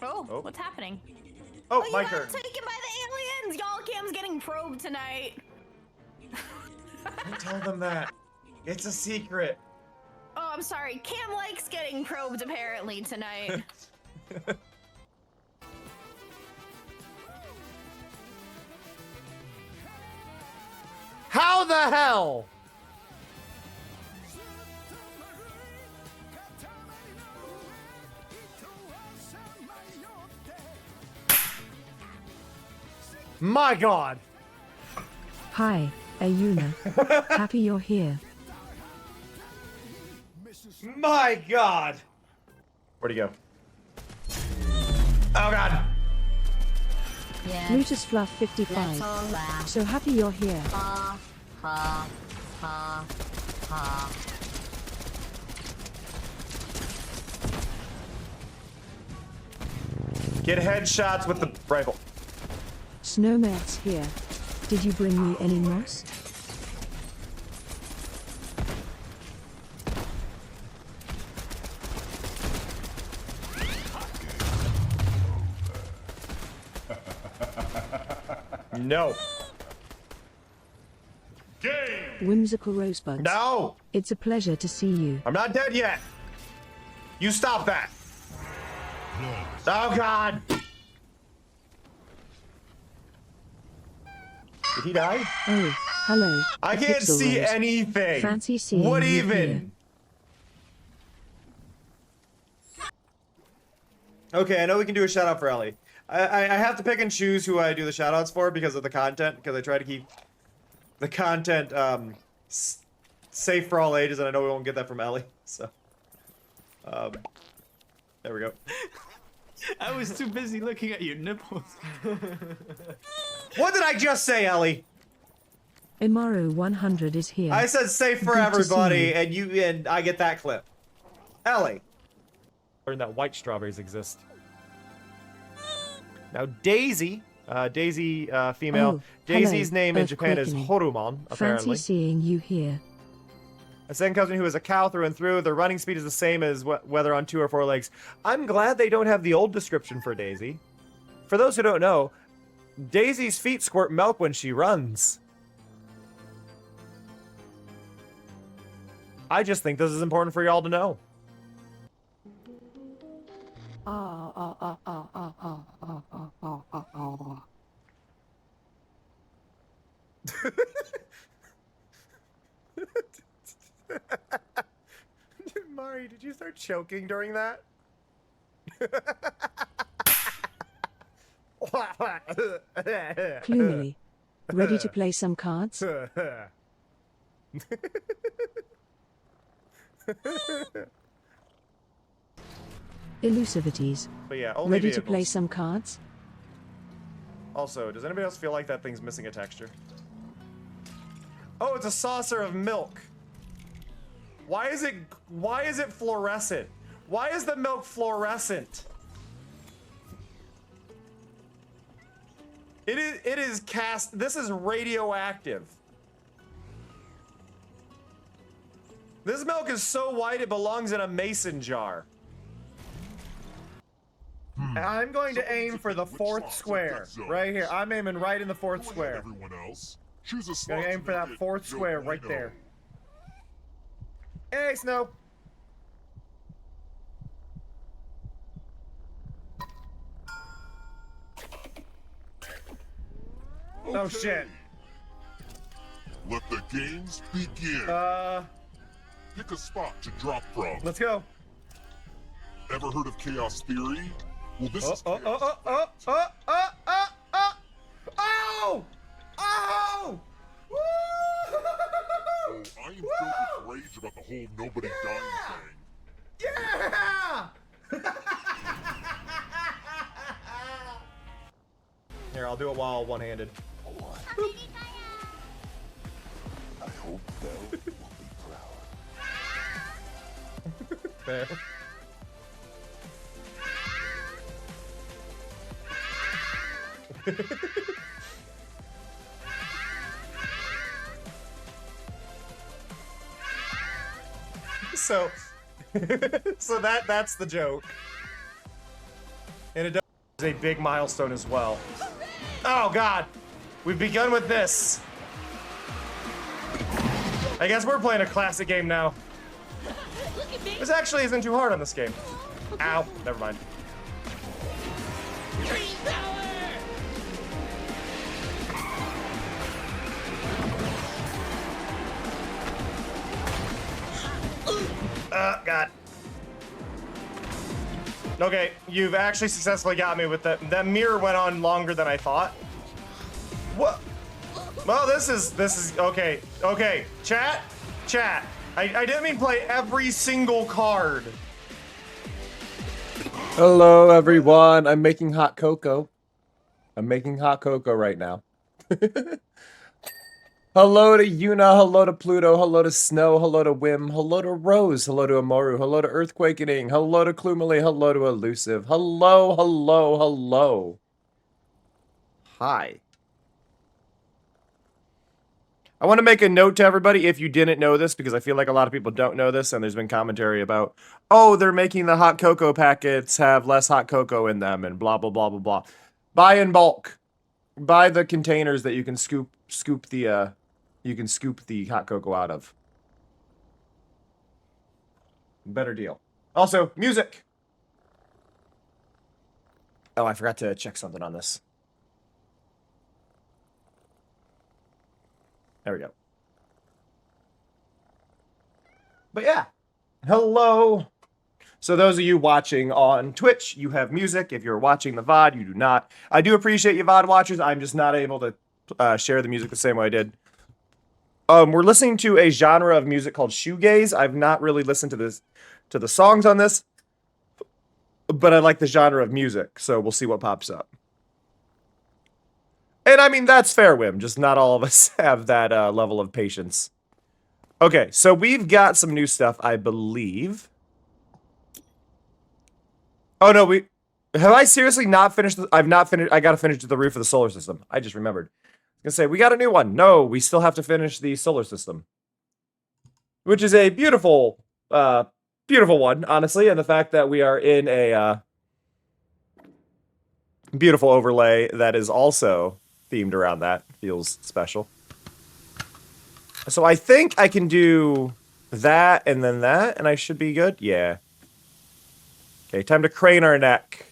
Oh, what's happening? Oh, you my got turn. taken by the aliens! Y'all, Cam's getting probed tonight. Don't tell them that. It's a secret. Oh, I'm sorry. Cam likes getting probed apparently tonight. How the hell? My God. Hi, Ayuna. Happy you're here. My God. Where'd he go? Oh God. Yeah. Lutus Fluff 55. So happy you're here. Ha, ha, ha, ha. Get headshots with the rifle. Snowman's here. Did you bring me any moss? No. Whimsical Rosebuds. No. It's a pleasure to see you. I'm not dead yet. You stop that. Oh God. Did he die? Oh, hello. I can't Pixel see Rose. anything. Fancy seeing What you even? Okay, I know we can do a shout out for Ellie. I have to pick and choose who I do the shout outs for because of the content, because I try to keep the content safe for all ages, and I know we won't get that from Ellie, so there we go. I was too busy looking at your nipples. What did I just say, Ellie? Imaro 100 is here. I said safe for Good to see everybody, you. and I get that clip. Ellie. Learned that white strawberries exist. Now Daisy, female. Oh, Daisy's hello, name in Japan is Earthquakening. Horumon, apparently. Fancy seeing you here. A second cousin who is a cow through and through. Their running speed is the same as whether on 2 or 4 legs. I'm glad they don't have the old description for Daisy. For those who don't know, Daisy's feet squirt milk when she runs. I just think this is important for y'all to know. Mari, did you start choking during that? Plumily. Ready to play some cards? Elusivities. But yeah, only Ready vehicles. to play some cards? Also, does anybody else feel like that thing's missing a texture? Oh, it's a saucer of milk. Why is it fluorescent? Why is the milk fluorescent? It is cast. This is radioactive. This milk is so white it belongs in a mason jar. I'm going to aim for the 4th square. Right here. I'm aiming right in the 4th square. Everyone else. Choose a Gonna aim for that 4th square right there. Hey, Snow. Okay. Oh shit. Let the games begin. Pick a spot to drop from. Let's go. Ever heard of chaos theory? Well, this is Oh! Woo! Oh, I am filled with rage about the whole nobody dying thing. Yeah! Here, I'll do it while one-handed. I hope Belle will be proud. Fair. so that's the joke. And it is a big milestone as well. Oh god, we've begun with this. I guess we're playing a classic game now. This actually isn't too hard on this game. Ow, never mind. God. Okay, you've actually successfully got me with that. That mirror went on longer than I thought. What? Well, this is okay. Okay, chat. I didn't mean play every single card. Hello, everyone. I'm making hot cocoa. I'm making hot cocoa right now. Hello to Yuna, hello to Pluto, hello to Snow, hello to Wim, hello to Rose, hello to Amoru, hello to Earthquakening, hello to Klumali, hello to Elusive, hello. Hi. I want to make a note to everybody if you didn't know this, because I feel like a lot of people don't know this, and there's been commentary about, oh, they're making the hot cocoa packets have less hot cocoa in them, and blah, blah, blah, blah, blah. Buy in bulk. Buy the containers that you can scoop the hot cocoa out of. Better deal. Also, music. Oh, I forgot to check something on this. There we go. But yeah, hello. So those of you watching on Twitch, you have music. If you're watching the VOD, you do not. I do appreciate you VOD watchers. I'm just not able to share the music the same way I did. We're listening to a genre of music called shoegaze. I've not really listened to the songs on this, but I like the genre of music, so we'll see what pops up. And I mean, that's fair, Wim. Just not all of us have that level of patience. Okay, so we've got some new stuff, I believe. Oh no, have I seriously not finished? I've not finished. I gotta finish the roof of the solar system. I just remembered. I was gonna say we got a new one. No, we still have to finish the solar system, which is a beautiful, beautiful one, honestly. And the fact that we are in a beautiful overlay that is also themed around that feels special. So I think I can do that and then that, and I should be good. Yeah. Okay, time to crane our neck.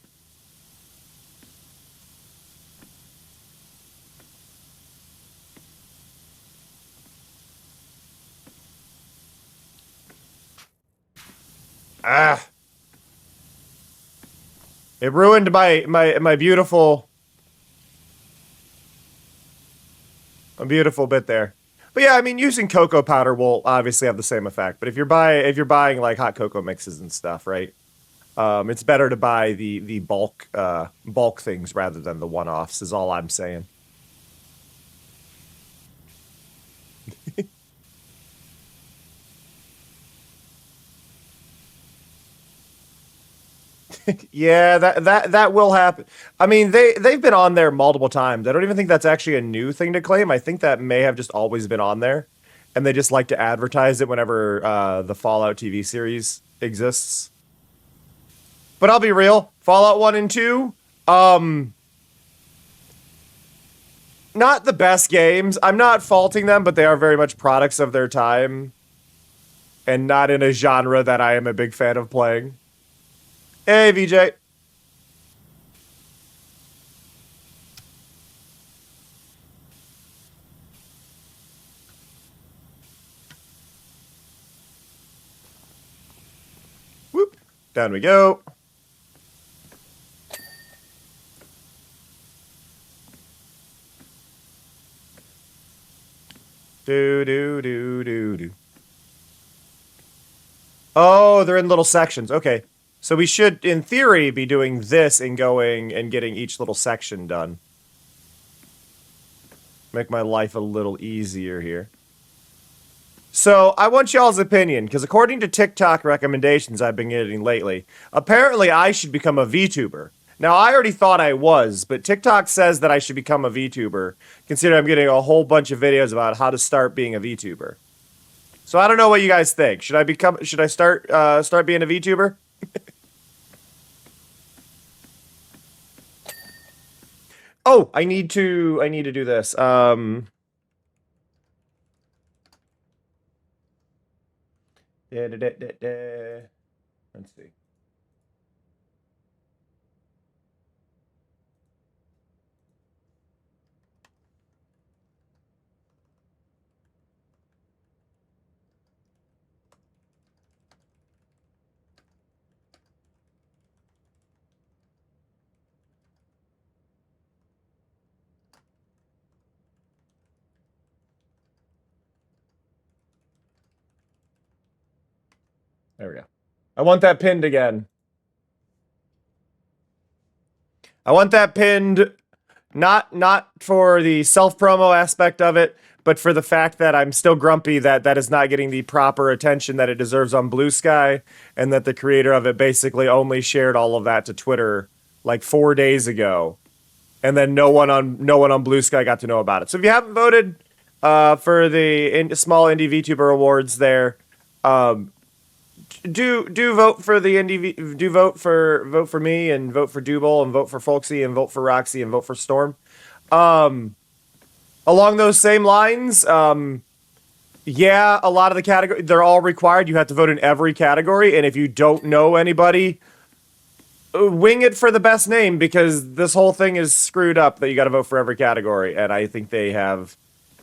Ah. It ruined my beautiful bit there. But yeah, I mean, using cocoa powder will obviously have the same effect. But if you're buying like hot cocoa mixes and stuff, right? It's better to buy the bulk things rather than the one-offs, is all I'm saying. Yeah, that will happen. I mean, they've been on there multiple times. I don't even think that's actually a new thing to claim. I think that may have just always been on there, and they just like to advertise it whenever the Fallout TV series exists. But I'll be real, Fallout 1 and 2, not the best games. I'm not faulting them, but they are very much products of their time, and not in a genre that I am a big fan of playing. Hey, VJ. Whoop. Down we go. Do. Oh, they're in little sections. Okay. So we should, in theory, be doing this and going and getting each little section done. Make my life a little easier here. So, I want y'all's opinion, because according to TikTok recommendations I've been getting lately, apparently I should become a VTuber. Now, I already thought I was, but TikTok says that I should become a VTuber, considering I'm getting a whole bunch of videos about how to start being a VTuber. So, I don't know what you guys think. Should I start being a VTuber? Oh, I need to do this. Let's see. There we go. I want that pinned again. I want that pinned, not for the self-promo aspect of it, but for the fact that I'm still grumpy that that is not getting the proper attention that it deserves on Blue Sky, and that the creator of it basically only shared all of that to Twitter like 4 days ago, and then no one on Blue Sky got to know about it. So if you haven't voted for the small indie VTuber awards, there, do vote for the indie. Do vote for me, and vote for Dubal, and vote for Folksy, and vote for Roxy, and vote for Storm. Along those same lines, yeah, a lot of the categories, they're all required. You have to vote in every category, and if you don't know anybody, wing it for the best name, because this whole thing is screwed up that you got to vote for every category, and I think they have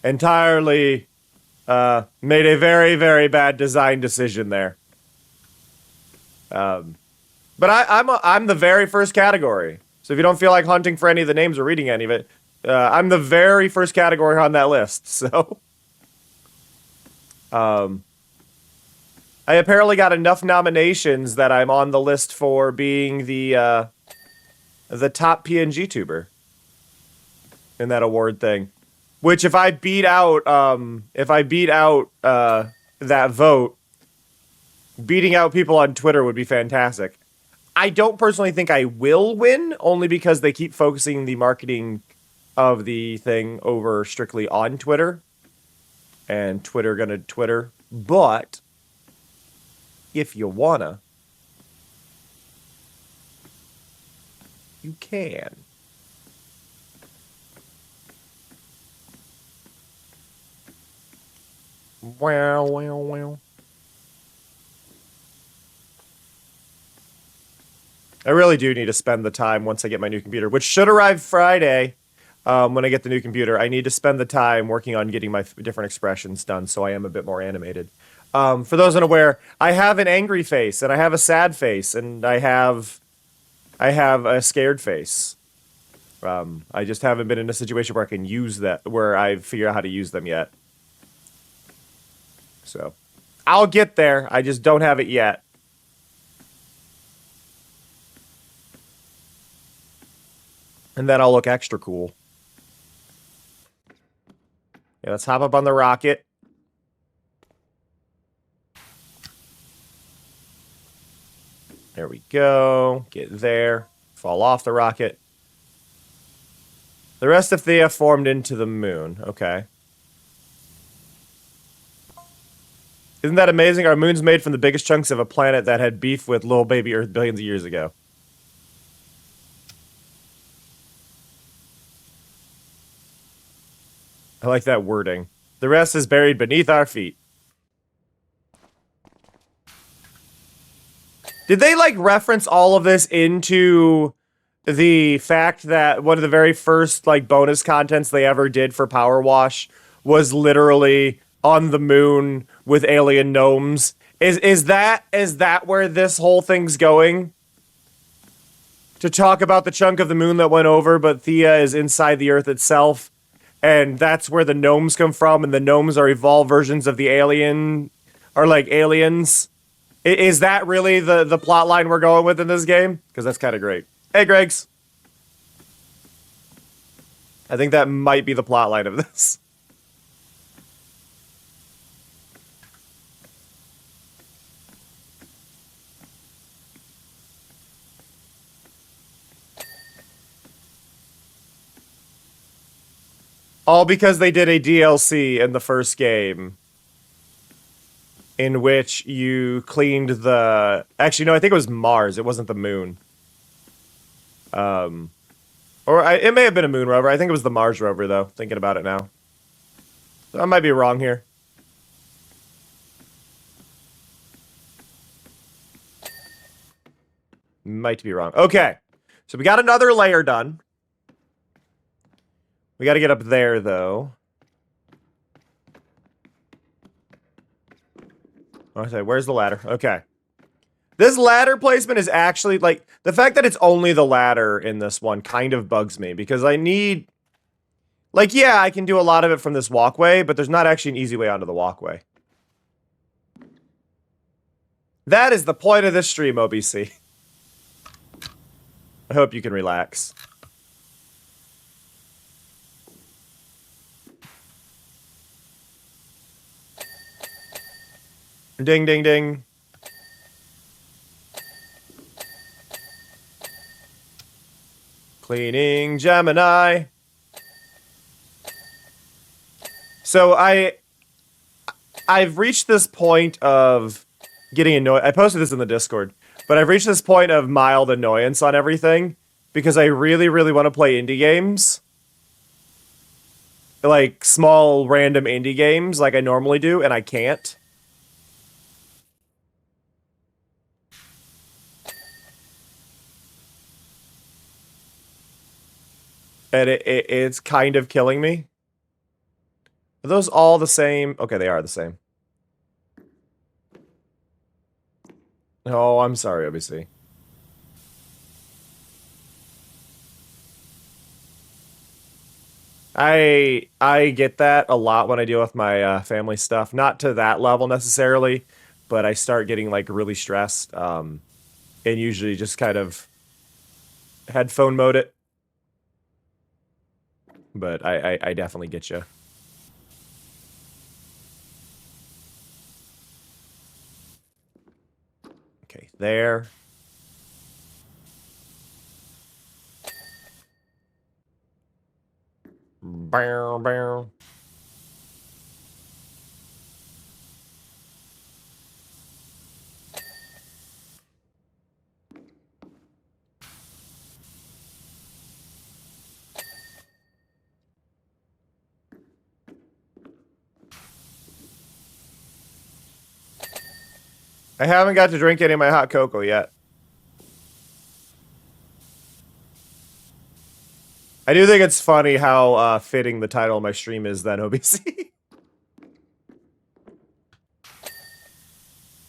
entirely made a very, very bad design decision there. But I'm the very first category, so if you don't feel like hunting for any of the names or reading any of it, I'm the very first category on that list. So, I apparently got enough nominations that I'm on the list for being the top PNG tuber in that award thing. Which, if I beat out that vote, beating out people on Twitter would be fantastic. I don't personally think I will win, only because they keep focusing the marketing of the thing over strictly on Twitter, and Twitter gonna Twitter. But if you wanna, you can. Wow, wow, wow. I really do need to spend the time once I get my new computer, which should arrive Friday. When I get the new computer, I need to spend the time working on getting my different expressions done, so I am a bit more animated. For those unaware, I have an angry face, and I have a sad face, and I have a scared face. I just haven't been in a situation where I can use that, where I figure out how to use them yet. So, I'll get there. I just don't have it yet. And then I'll look extra cool. Yeah, let's hop up on the rocket. There we go. Get there. Fall off the rocket. The rest of Thea formed into the moon. Okay. Isn't that amazing? Our moon's made from the biggest chunks of a planet that had beef with little baby Earth billions of years ago. I like that wording. The rest is buried beneath our feet. Did they, like, reference all of this into the fact that one of the very first, like, bonus contents they ever did for PowerWash was literally on the moon with alien gnomes? Is that where this whole thing's going? To talk about the chunk of the moon that went over, but Thea is inside the Earth itself? And that's where the gnomes come from, and the gnomes are evolved versions of the alien, or like aliens. Is that really the plot line we're going with in this game? Because that's kind of great. Hey, Gregs. I think that might be the plot line of this. All because they did a DLC in the first game in which you cleaned the... Actually, no, I think it was Mars. It wasn't the moon. Or it may have been a moon rover. I think it was the Mars rover, though, thinking about it now. So I might be wrong here. Might be wrong. Okay. So we got another layer done. We got to get up there, though. Okay, where's the ladder? Okay. This ladder placement is actually, like, the fact that it's only the ladder in this one kind of bugs me, because I need, like, yeah, I can do a lot of it from this walkway, but there's not actually an easy way onto the walkway. That is the point of this stream, OBC. I hope you can relax. Ding, ding, ding. Cleaning Gemini. So I've reached this point of getting annoyed. I posted this in the Discord, but I've reached this point of mild annoyance on everything because I really, really want to play indie games. Like small random indie games like I normally do, and I can't. And it's kind of killing me. Are those all the same? Okay, they are the same. Oh, I'm sorry, obviously. I get that a lot when I deal with my family stuff. Not to that level necessarily, but I start getting like really stressed. And usually just kind of headphone mode it. But I definitely get you. Okay, there. Bow, bow. I haven't got to drink any of my hot cocoa yet. I do think it's funny how fitting the title of my stream is then, OBC.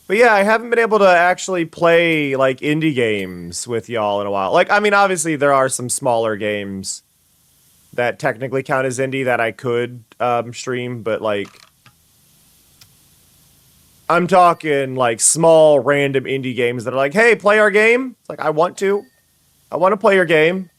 But yeah, I haven't been able to actually play, like, indie games with y'all in a while. Like, I mean, obviously there are some smaller games that technically count as indie that I could stream, but, like, I'm talking, like, small, random indie games that are like, hey, play our game. It's like, I want to. I want to play your game.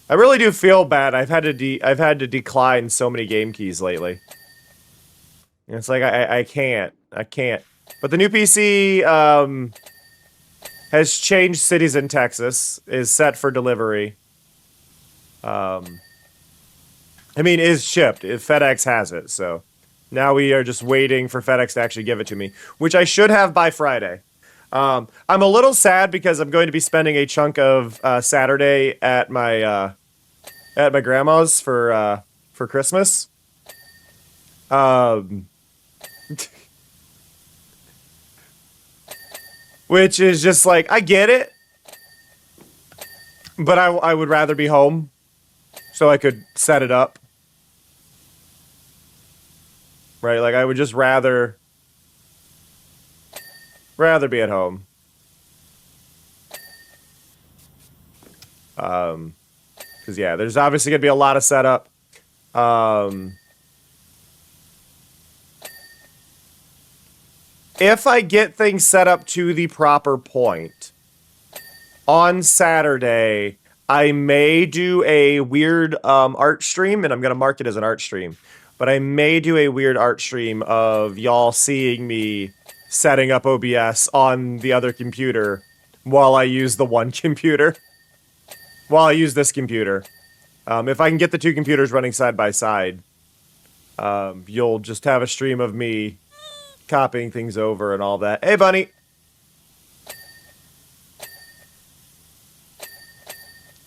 I really do feel bad. I've had to decline so many game keys lately. And it's like, I can't. But the new PC, has changed cities in Texas, is set for delivery. I mean, is shipped. FedEx has it, so now we are just waiting for FedEx to actually give it to me, which I should have by Friday. I'm a little sad because I'm going to be spending a chunk of Saturday at my grandma's for Christmas. Which is just like, I get it, but I would rather be home so I could set it up. Right, like I would just rather be at home. Because yeah, there's obviously gonna be a lot of setup. If I get things set up to the proper point, on Saturday, I may do a weird art stream, and I'm going to mark it as an art stream. But I may do a weird art stream of y'all seeing me setting up OBS on the other computer while I use the one computer. While I use this computer. If I can get the two computers running side by side, you'll just have a stream of me copying things over and all that. Hey, Bunny.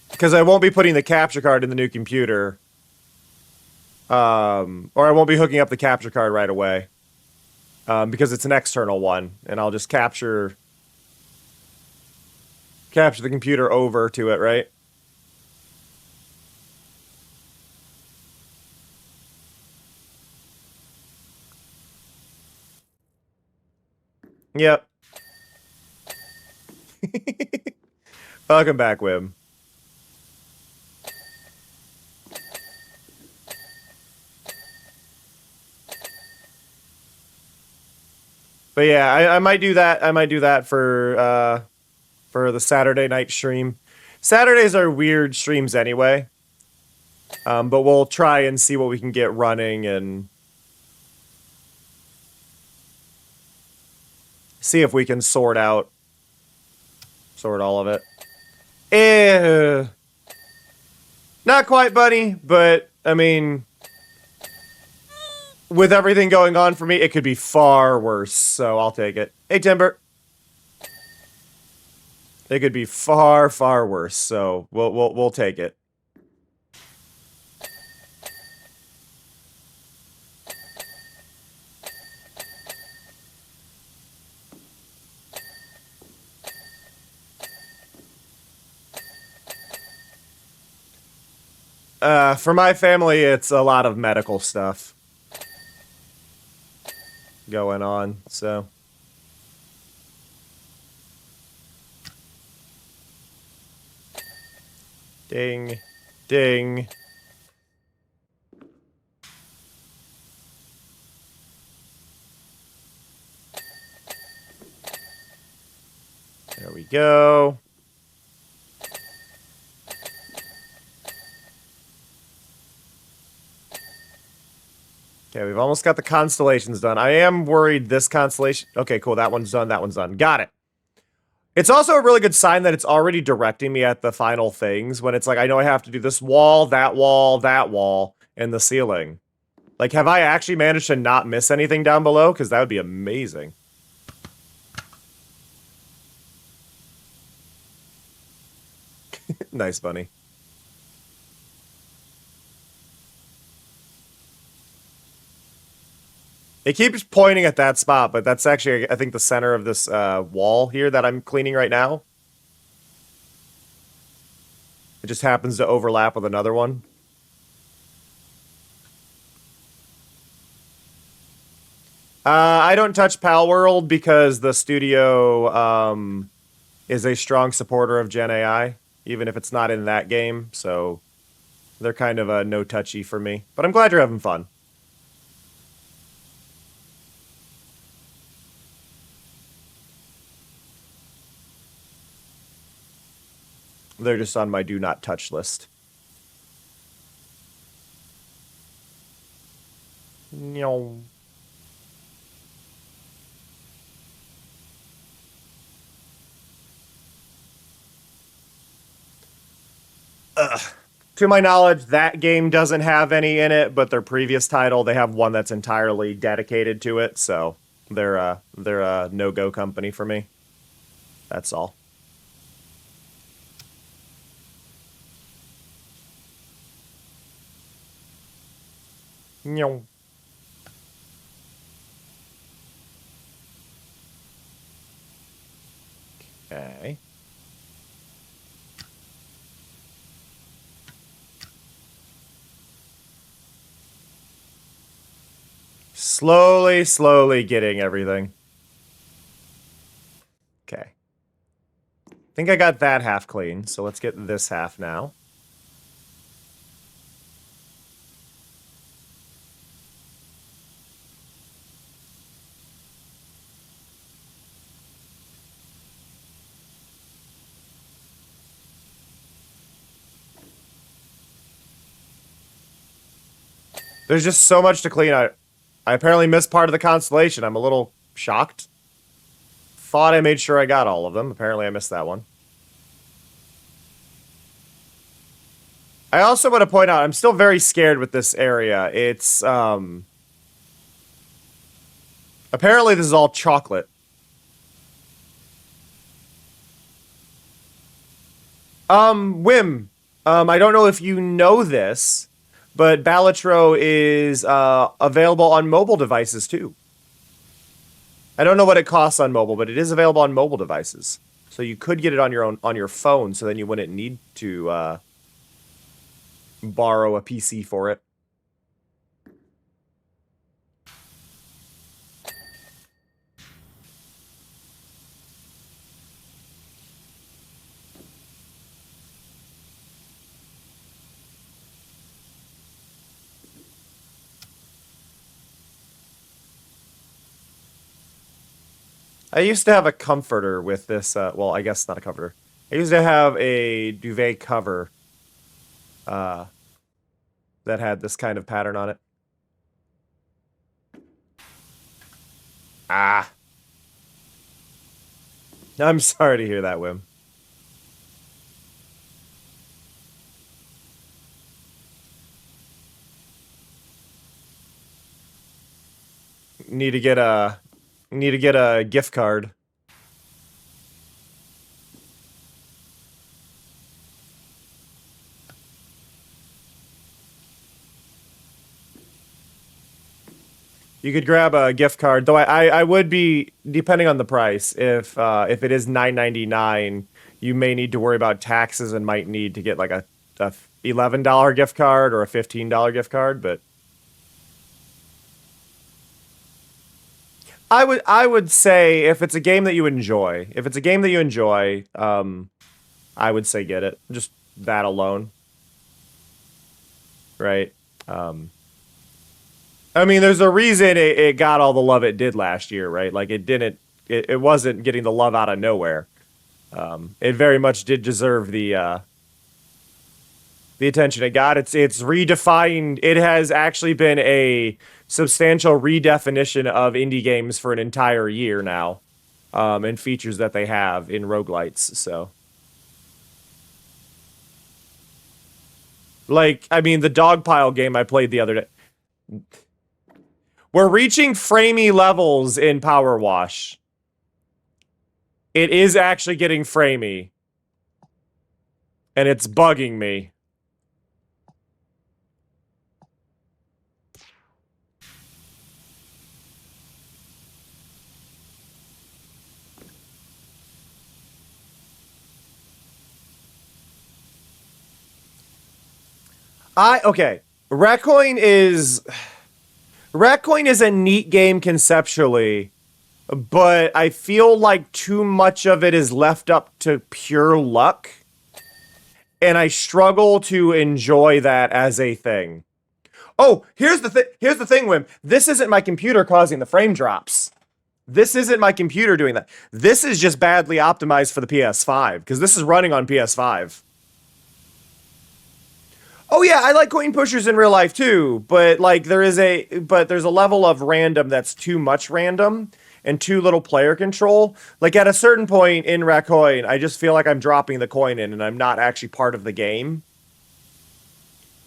Because I won't be putting the capture card in the new computer. Or I won't be hooking up the capture card right away. Because it's an external one. And I'll just capture the computer over to it, right? Yep. Welcome back, Wim. But yeah, I might do that. I might do that for the Saturday night stream. Saturdays are weird streams anyway. But we'll try and see what we can get running and see if we can sort all of it. Not quite, Bunny, but I mean, with everything going on for me, it could be far worse, so I'll take it. Hey, Timber. It could be far, far worse, so we'll take it. For my family, it's a lot of medical stuff going on, so. Ding. Ding. There we go. Okay, we've almost got the constellations done. I am worried this constellation... Okay, cool. That one's done. That one's done. Got it. It's also a really good sign that it's already directing me at the final things when it's like, I know I have to do this wall, that wall, and the ceiling. Like, have I actually managed to not miss anything down below? Because that would be amazing. Nice, Bunny. It keeps pointing at that spot, but that's actually, I think, the center of this wall here that I'm cleaning right now. It just happens to overlap with another one. I don't touch PalWorld because the studio is a strong supporter of Gen AI, even if it's not in that game, so they're kind of a no-touchy for me. But I'm glad you're having fun. They're just on my do not touch list. No. To my knowledge, that game doesn't have any in it, but their previous title, they have one that's entirely dedicated to it, so they're a no-go company for me. That's all. No. Okay. Slowly getting everything. Okay. I think I got that half clean, so let's get this half now. There's just so much to clean. I apparently missed part of the constellation. I'm a little shocked. Thought I made sure I got all of them. Apparently I missed that one. I also want to point out, I'm still very scared with this area. It's Apparently this is all chocolate. Wim, I don't know if you know this, but Balatro is available on mobile devices too. I don't know what it costs on mobile, but it is available on mobile devices. So you could get it on your phone, so then you wouldn't need to borrow a PC for it. I used to have a comforter with this, well, I guess not a comforter. I used to have a duvet cover that had this kind of pattern on it. Ah. I'm sorry to hear that, Wim. Need to get a gift card. You could grab a gift card, though I would be, depending on the price, if it is $9.99, you may need to worry about taxes and might need to get like a $11 gift card or a $15 gift card, but I would say if it's a game that you enjoy, I would say get it. Just that alone. Right? I mean, there's a reason it got all the love it did last year, right? Like it wasn't getting the love out of nowhere. It very much did deserve the attention it got. It's redefined. It has actually been a substantial redefinition of indie games for an entire year now, and features that they have in roguelites. So, like, I mean, the Dogpile game I played the other day. We're reaching framey levels in PowerWash. It is actually getting framey. And it's bugging me. Okay. Ratcoin is a neat game conceptually, but I feel like too much of it is left up to pure luck, and I struggle to enjoy that as a thing. Oh, here's the thing, Wim. This isn't my computer causing the frame drops. This isn't my computer doing that. This is just badly optimized for the PS5, because this is running on PS5. Oh yeah, I like coin pushers in real life too, but like there's a level of random that's too much random and too little player control. Like at a certain point in Ratcoin, I just feel like I'm dropping the coin in and I'm not actually part of the game.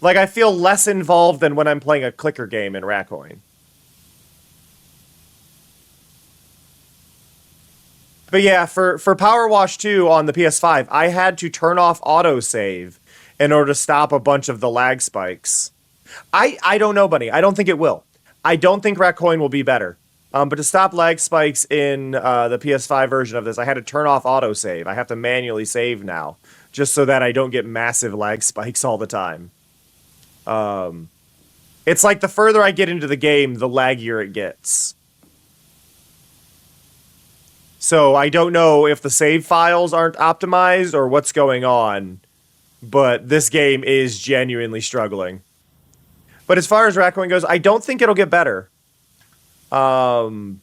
Like I feel less involved than when I'm playing a clicker game in Ratcoin. But yeah, for PowerWash 2 on the PS5, I had to turn off autosave in order to stop a bunch of the lag spikes. I don't know, Bunny. I don't think it will. I don't think Ratcoin will be better. But to stop lag spikes in the PS5 version of this, I had to turn off autosave. I have to manually save now, just so that I don't get massive lag spikes all the time. It's like the further I get into the game, the laggier it gets. So I don't know if the save files aren't optimized or what's going on. But this game is genuinely struggling. But as far as Ratcoin goes, I don't think it'll get better. Well,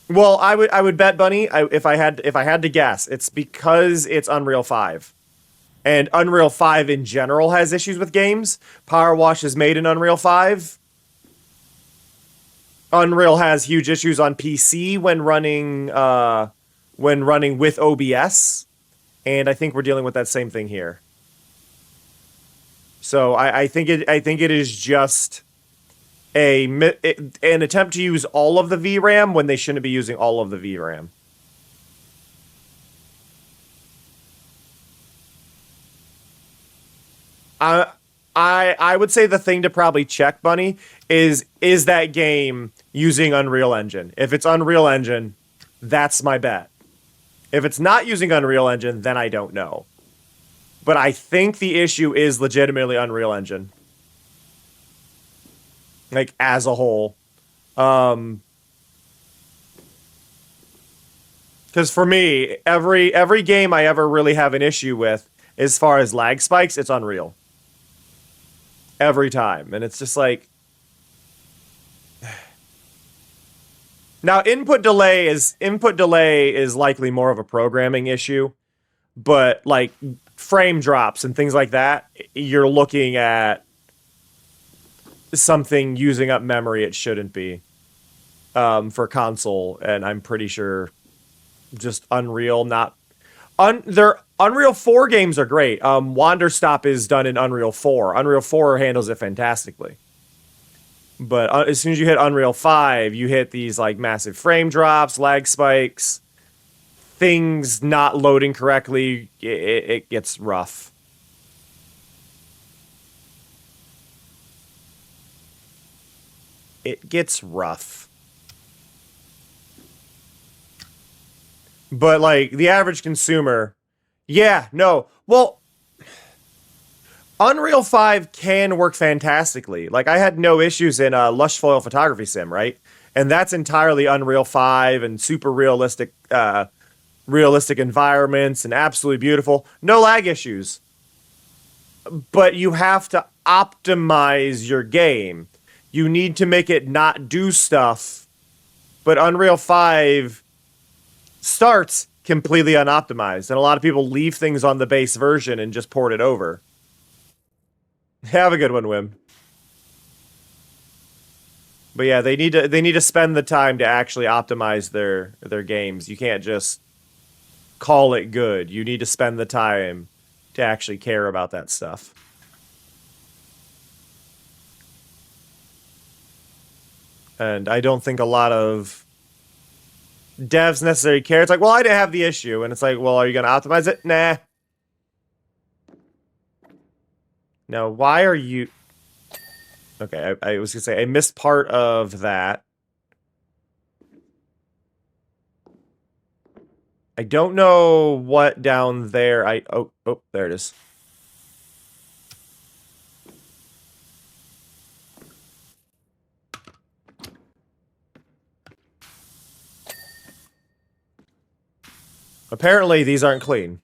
I would bet, Bunny, if I had to guess, it's because it's Unreal 5. And Unreal 5 in general has issues with games. PowerWash is made in Unreal 5. Unreal has huge issues on PC when running with OBS. And I think we're dealing with that same thing here. So I think it is just an attempt to use all of the VRAM when they shouldn't be using all of the VRAM. I would say the thing to probably check, Bunny, is that game using Unreal Engine? If it's Unreal Engine, that's my bet. If it's not using Unreal Engine, then I don't know. But I think the issue is legitimately Unreal Engine. Like, as a whole. Because for me, every game I ever really have an issue with, as far as lag spikes, it's Unreal. Every time. And it's just like... Now, input delay is likely more of a programming issue. But, like, frame drops and things like that, you're looking at something using up memory it shouldn't be for console, and I'm pretty sure just Unreal their Unreal 4 games are great. Wanderstop is done in Unreal 4. Unreal 4 handles it fantastically. But as soon as you hit Unreal 5, you hit these like massive frame drops, lag spikes, things not loading correctly. It gets rough. It gets rough. But, like, the average consumer... Yeah, no. Well, Unreal 5 can work fantastically. Like, I had no issues in Lush Foil Photography Sim, right? And that's entirely Unreal 5 and super realistic environments and absolutely beautiful. No lag issues. But you have to optimize your game. You need to make it not do stuff. But Unreal 5 starts completely unoptimized. And a lot of people leave things on the base version and just port it over. Have a good one, Wim. But yeah, they need to spend the time to actually optimize their games. You can't just call it good. You need to spend the time to actually care about that stuff. And I don't think a lot of devs necessarily care. It's like, well, I didn't have the issue. And it's like, well, are you going to optimize it? Nah. Now, why are you... Okay, I was going to say, I missed part of that. I don't know what down there Oh, there it is. Apparently, these aren't clean.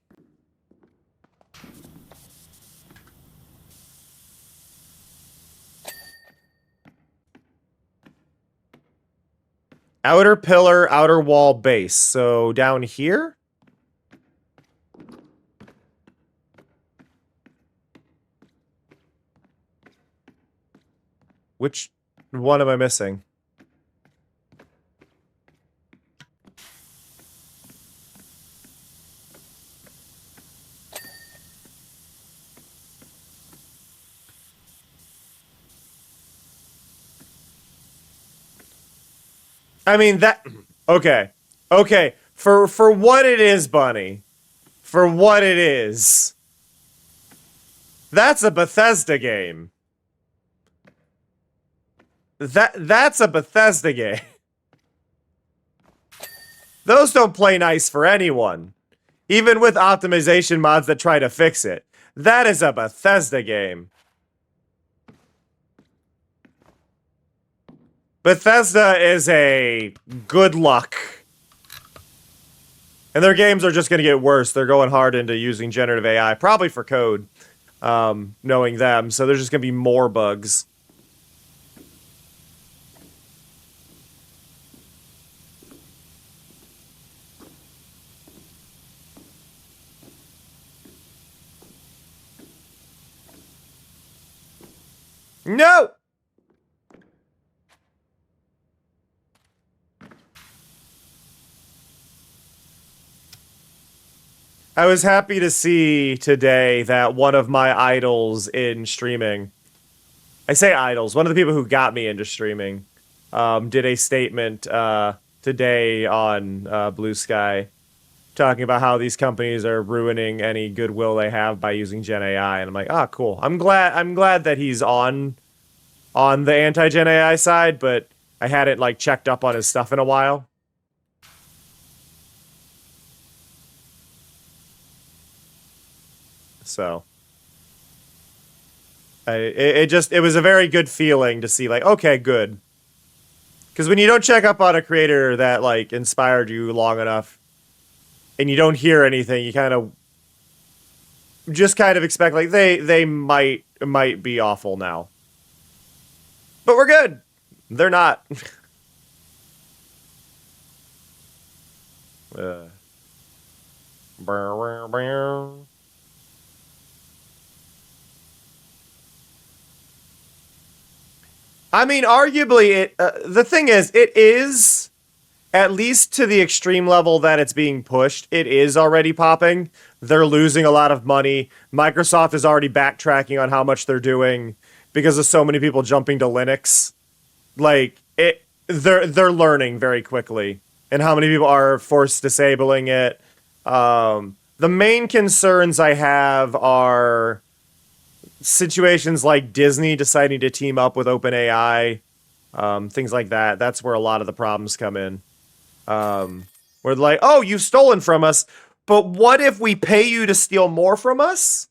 Outer pillar, outer wall, base. So, down here? Which one am I missing? I mean, that... Okay. Okay. For what it is, Bunny. For what it is. That's a Bethesda game. That's a Bethesda game. Those don't play nice for anyone. Even with optimization mods that try to fix it. That is a Bethesda game. Bethesda is a good luck. And their games are just going to get worse. They're going hard into using generative AI, probably for code, knowing them. So there's just going to be more bugs. No! I was happy to see today that one of my idols in streaming I say idols. One of the people who got me into streaming did a statement today on Blue Sky talking about how these companies are ruining any goodwill they have by using Gen AI, and I'm like, ah, cool. I'm glad that he's on the anti-Gen AI side, but I hadn't like checked up on his stuff in a while. So it was a very good feeling to see, like, okay, good. Because when you don't check up on a creator that like inspired you long enough, and you don't hear anything, you kind of expect like they might be awful now. But we're good. They're not. I mean, arguably, the thing is, it is, at least to the extreme level that it's being pushed, it is already popping. They're losing a lot of money. Microsoft is already backtracking on how much they're doing because of so many people jumping to Linux. Like, they're learning very quickly, and how many people are forced disabling it. The main concerns I have are situations like Disney deciding to team up with OpenAI, things like that. That's where a lot of the problems come in. Where they're like, oh, you've stolen from us, but what if we pay you to steal more from us?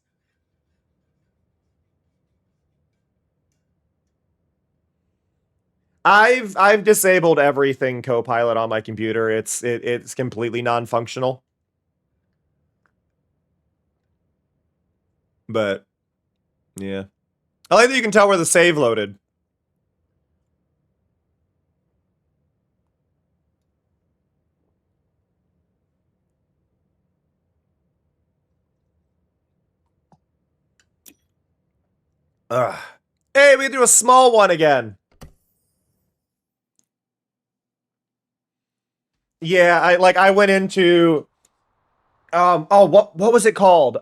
I've disabled everything Copilot on my computer. It's completely non-functional. But yeah. I like that you can tell where the save loaded. Ugh. Hey, we can do a small one again. Yeah, I went into oh, what was it called?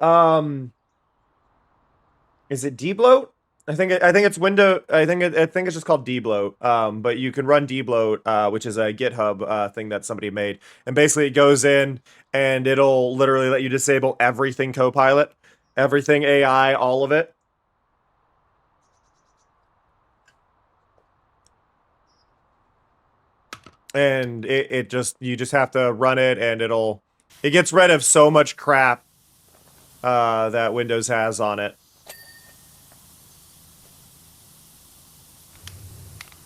Is it debloat? I think it's window. I think it's just called debloat. But you can run debloat, which is a GitHub thing that somebody made, and basically it goes in and it'll literally let you disable everything Copilot, everything AI, all of it. And you just have to run it, and it gets rid of so much crap that Windows has on it.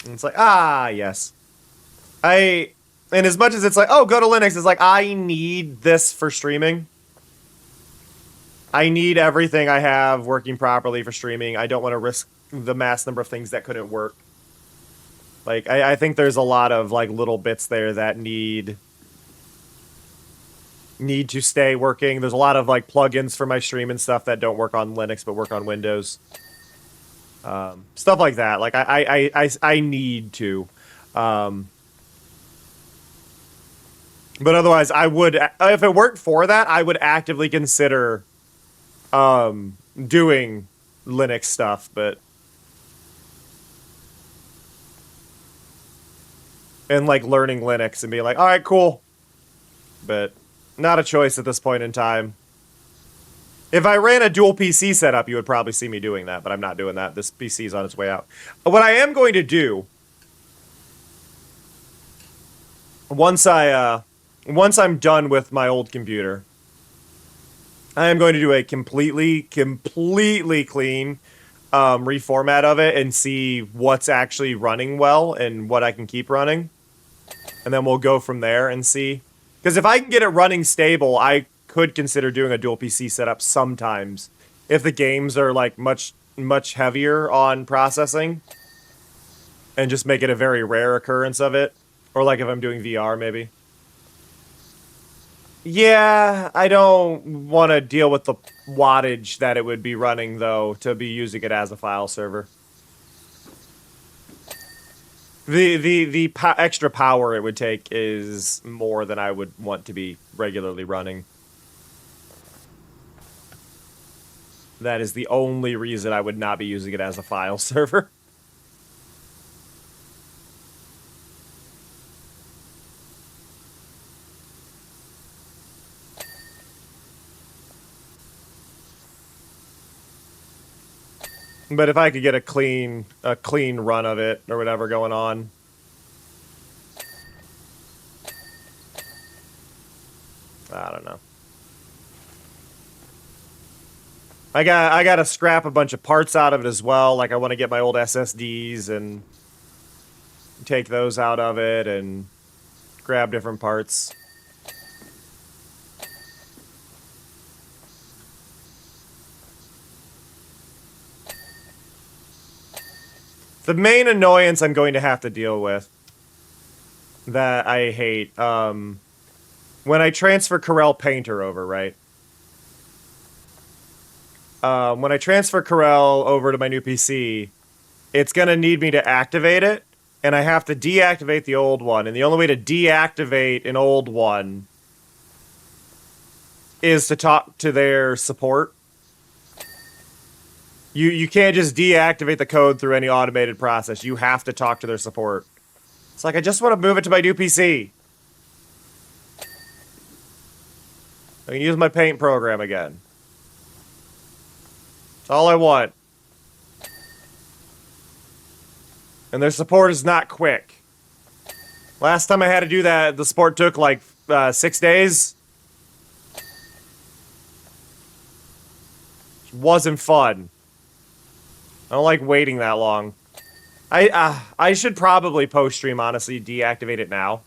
And it's like, ah, yes. And as much as it's like, oh, go to Linux, it's like, I need this for streaming. I need everything I have working properly for streaming. I don't want to risk the mass number of things that couldn't work. Like, I think there's a lot of, like, little bits there that need to stay working. There's a lot of, like, plugins for my stream and stuff that don't work on Linux but work on Windows. Stuff like that. Like, I need to. But otherwise, I would, if it weren't for that, I would actively consider doing Linux stuff, but and like learning Linux and being like, all right, cool, but not a choice at this point in time. If I ran a dual PC setup, you would probably see me doing that, but I'm not doing that. This PC is on its way out. What I am going to do, once I'm done with my old computer, I am going to do a completely clean reformat of it and see what's actually running well and what I can keep running. And then we'll go from there and see. Because if I can get it running stable, I could consider doing a dual PC setup sometimes. If the games are like much heavier on processing. And just make it a very rare occurrence of it. Or like if I'm doing VR, maybe. Yeah, I don't want to deal with the wattage that it would be running, though, to be using it as a file server. The extra power it would take is more than I would want to be regularly running. That is the only reason I would not be using it as a file server. But if I could get a clean run of it or whatever going on. I don't know. I got to scrap a bunch of parts out of it as well. Like I want to get my old SSDs and take those out of it and grab different parts. The main annoyance I'm going to have to deal with that I hate, when I transfer Corel Painter over, right? When I transfer Corel over to my new PC, it's going to need me to activate it, and I have to deactivate the old one. And the only way to deactivate an old one is to talk to their support. You can't just deactivate the code through any automated process. You have to talk to their support. It's like, I just want to move it to my new PC. I can use my paint program again. That's all I want. And their support is not quick. Last time I had to do that, the support took like 6 days. It wasn't fun. I don't like waiting that long. I should probably post-stream, honestly, deactivate it now.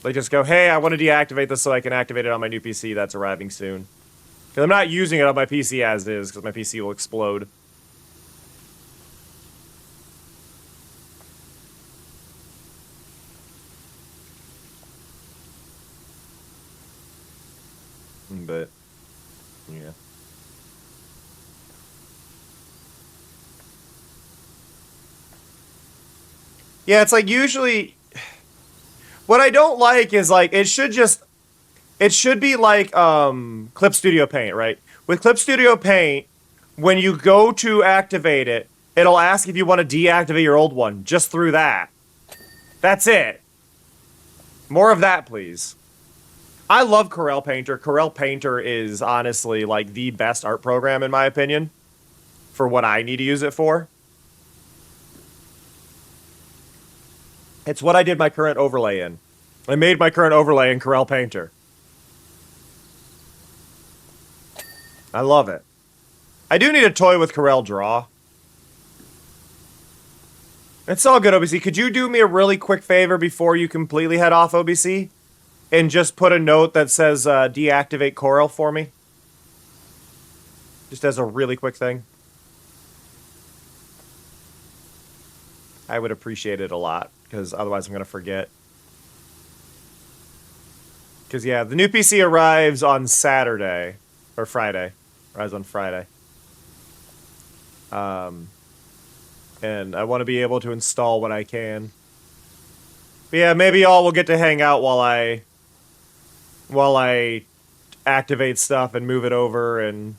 Like, just go, hey, I want to deactivate this so I can activate it on my new PC that's arriving soon. Because I'm not using it on my PC as is, because my PC will explode. But, yeah. Yeah, it's like usually what I don't like is like it should be like Clip Studio Paint, right? With Clip Studio Paint, when you go to activate it, it'll ask if you want to deactivate your old one just through that. That's it. More of that, please. I love Corel Painter. Corel Painter is honestly like the best art program in my opinion for what I need to use it for. It's what I did my current overlay in. I made my current overlay in Corel Painter. I love it. I do need a toy with Corel Draw. It's all good, OBC. Could you do me a really quick favor before you completely head off, OBC? And just put a note that says deactivate Corel for me? Just as a really quick thing. I would appreciate it a lot, because otherwise I'm going to forget. Because, yeah, the new PC arrives on Saturday. Or Friday. Arrives on Friday. And I want to be able to install what I can. But yeah, maybe y'all will get to hang out while I activate stuff and move it over and...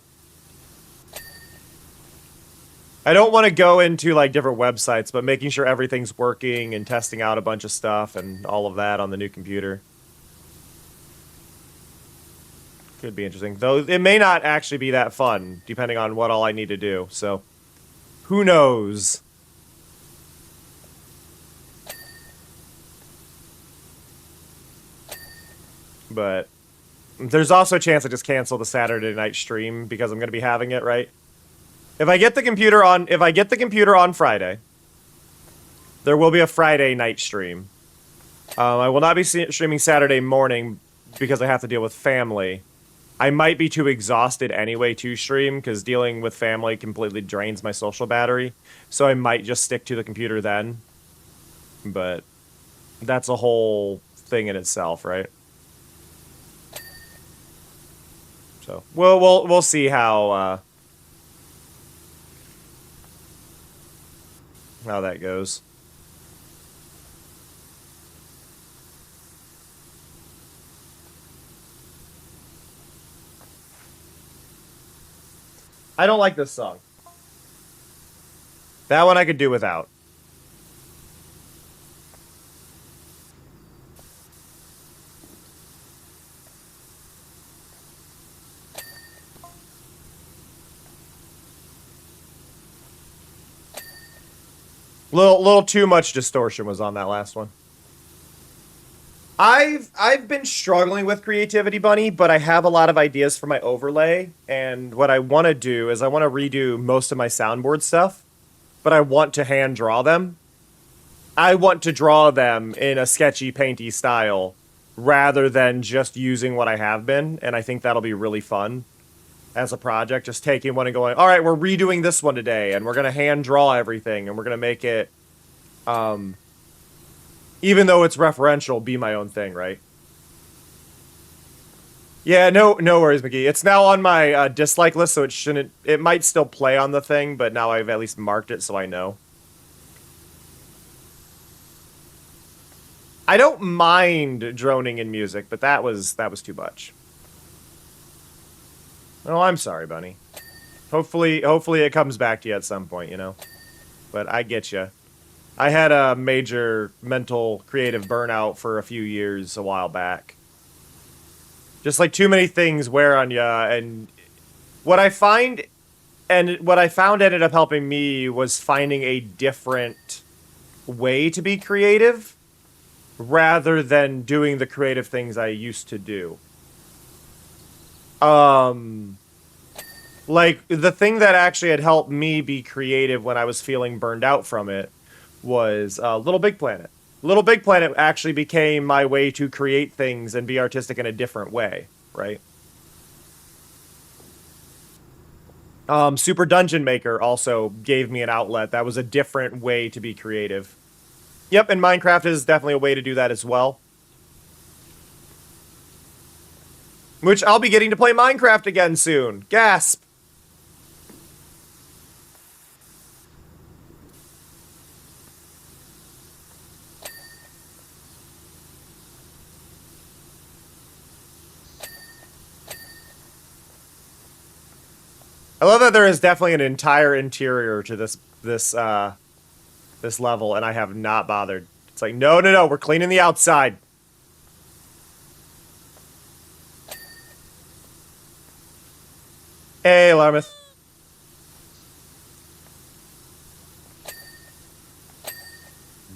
I don't want to go into, like, different websites, but making sure everything's working and testing out a bunch of stuff and all of that on the new computer. Could be interesting. Though, it may not actually be that fun, depending on what all I need to do, so... Who knows? But... There's also a chance I just cancel the Saturday night stream, because I'm going to be having it, right? If I get the computer on Friday, there will be a Friday night stream. I will not be streaming Saturday morning because I have to deal with family. I might be too exhausted anyway to stream because dealing with family completely drains my social battery. So I might just stick to the computer then. But that's a whole thing in itself, right? So we'll see how that goes. I don't like this song. That one I could do without. Little too much distortion was on that last one. I've been struggling with Creativity Bunny, but I have a lot of ideas for my overlay, and what I want to do is I want to redo most of my soundboard stuff, but I want to hand draw them. I want to draw them in a sketchy, painty style rather than just using what I have been, and I think that'll be really fun as a project, just taking one and going, all right, we're redoing this one today, and we're going to hand draw everything, and we're going to make it, even though it's referential, be my own thing, right? Yeah, no worries, McGee. It's now on my dislike list, so it might still play on the thing, but now I've at least marked it so I know. I don't mind droning in music, but that was too much. Oh, I'm sorry, Bunny. Hopefully it comes back to you at some point, you know? But I get you. I had a major mental creative burnout for a few years a while back. Just like too many things wear on you, and what I found ended up helping me was finding a different way to be creative rather than doing the creative things I used to do. Like, the thing that actually had helped me be creative when I was feeling burned out from it was Little Big Planet. Little Big Planet actually became my way to create things and be artistic in a different way, right? Super Dungeon Maker also gave me an outlet. That was a different way to be creative. Yep, and Minecraft is definitely a way to do that as well. Which I'll be getting to play Minecraft again soon. Gasp! I love that there is definitely an entire interior to this level, and I have not bothered. It's like, no, we're cleaning the outside. Hey, Larmouth.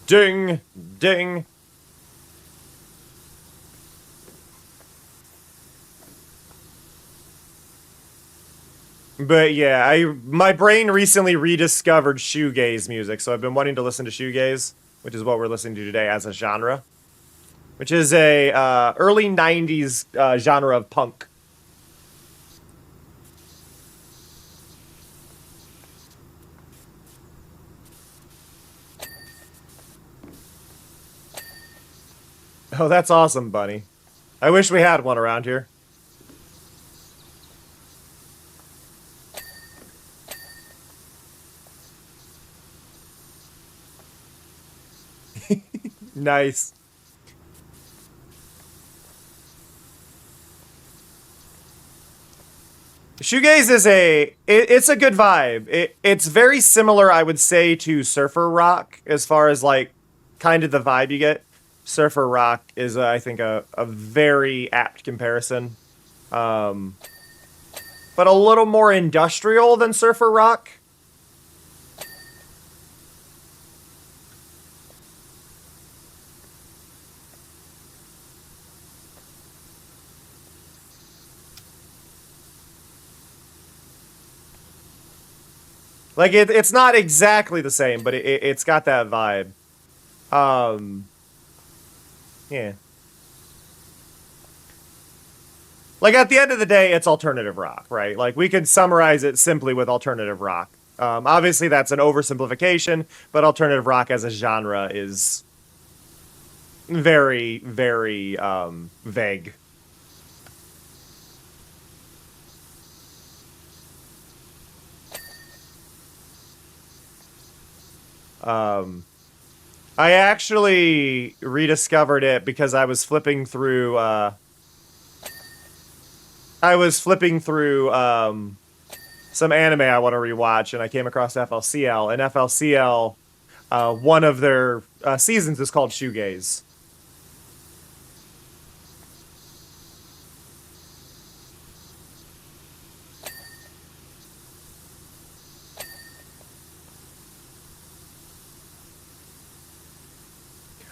Ding, ding. But yeah, my brain recently rediscovered shoegaze music, so I've been wanting to listen to shoegaze, which is what we're listening to today as a genre, which is a early 90s genre of punk. Oh, that's awesome, Bunny. I wish we had one around here. Nice. Shoegaze is it's a good vibe. It's very similar, I would say, to surfer rock as far as like kind of the vibe you get. Surfer rock is, I think, a very apt comparison. But a little more industrial than surfer rock. Like, it's not exactly the same, but it's got that vibe. Yeah. Like, at the end of the day, it's alternative rock, right? Like, we could summarize it simply with alternative rock. Obviously, that's an oversimplification, but alternative rock as a genre is very, very vague. I actually rediscovered it because I was flipping through, some anime I want to rewatch, and I came across FLCL, and FLCL, one of their seasons is called Shoegaze.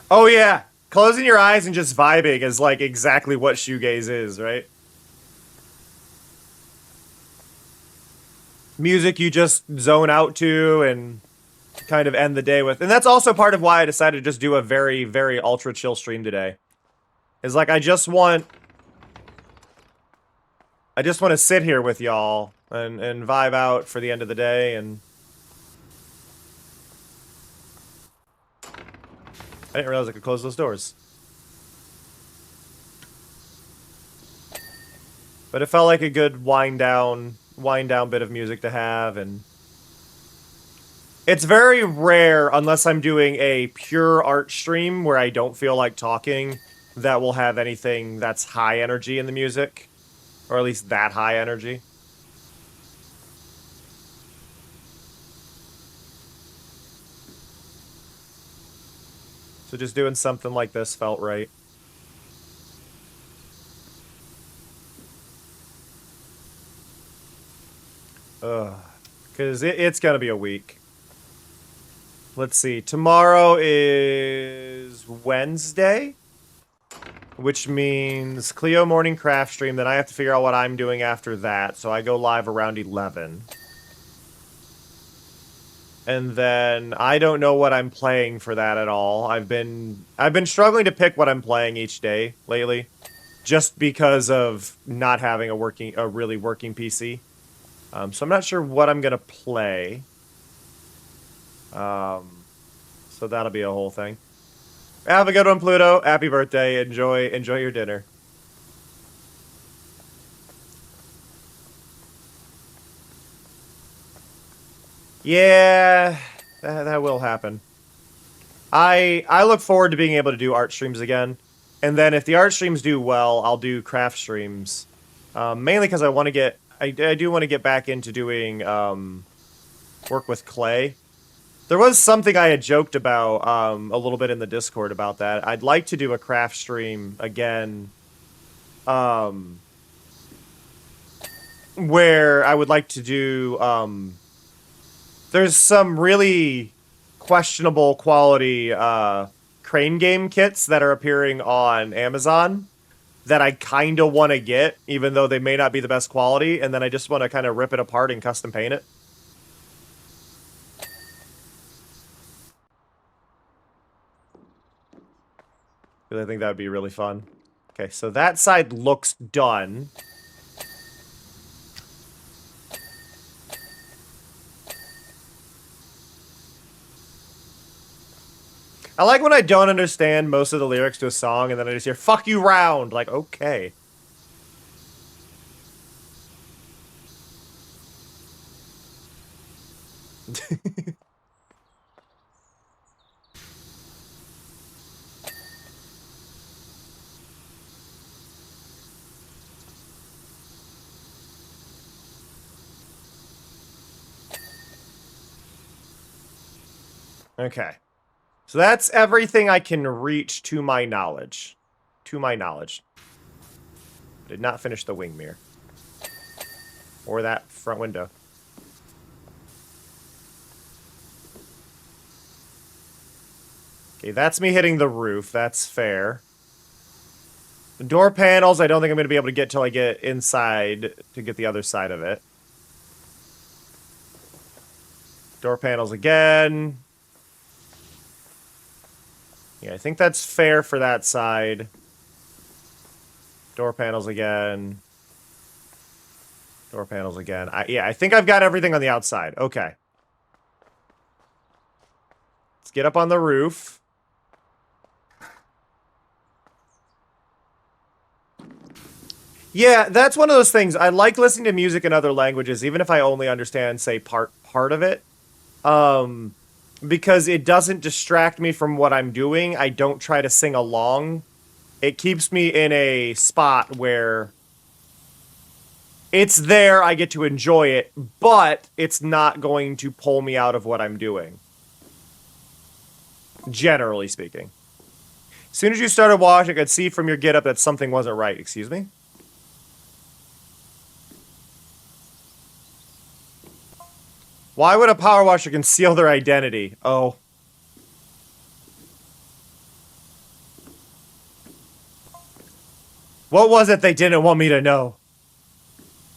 Oh yeah, closing your eyes and just vibing is like exactly what shoegaze is, right? Music you just zone out to and kind of end the day with. And that's also part of why I decided to just do a very, very ultra chill stream today. Is like I just want to sit here with y'all and vibe out for the end of the day. And I didn't realize I could close those doors. But it felt like a good wind down bit of music to have, and it's very rare, unless I'm doing a pure art stream where I don't feel like talking, that will have anything that's high energy in the music. Or at least that high energy. So just doing something like this felt right. Because it's gonna be a week. Let's see. Tomorrow is Wednesday, which means Cleo morning craft stream. Then I have to figure out what I'm doing after that. So I go live around 11. And then I don't know what I'm playing for that at all. I've been struggling to pick what I'm playing each day lately, just because of not having a really working PC. So I'm not sure what I'm gonna play. So that'll be a whole thing. Have a good one, Pluto. Happy birthday. Enjoy your dinner. Yeah, that will happen. I look forward to being able to do art streams again. And then if the art streams do well, I'll do craft streams. Mainly because I do want to get back into doing work with clay. There was something I had joked about a little bit in the Discord about that. I'd like to do a craft stream again, where I would like to do. There's some really questionable quality crane game kits that are appearing on Amazon that I kind of want to get, even though they may not be the best quality, and then I just want to kind of rip it apart and custom paint it. I think that would be really fun. Okay, so that side looks done. I like when I don't understand most of the lyrics to a song and then I just hear, fuck you round! Like, okay. Okay. So that's everything I can reach to my knowledge. To my knowledge. Did not finish the wing mirror. Or that front window. Okay, that's me hitting the roof. That's fair. The door panels, I don't think I'm going to be able to get till I get inside to get the other side of it. Door panels again. Yeah, I think that's fair for that side. Door panels again. Door panels again. Yeah, I think I've got everything on the outside. Okay. Let's get up on the roof. Yeah, that's one of those things. I like listening to music in other languages, even if I only understand, say, part of it. Because it doesn't distract me from what I'm doing. I don't try to sing along. It keeps me in a spot where It's there, I get to enjoy it, but it's not going to pull me out of what I'm doing. Generally speaking. As soon as you started watching, I could see from your getup that something wasn't right. Excuse me? Why would a power washer conceal their identity? Oh. What was it they didn't want me to know?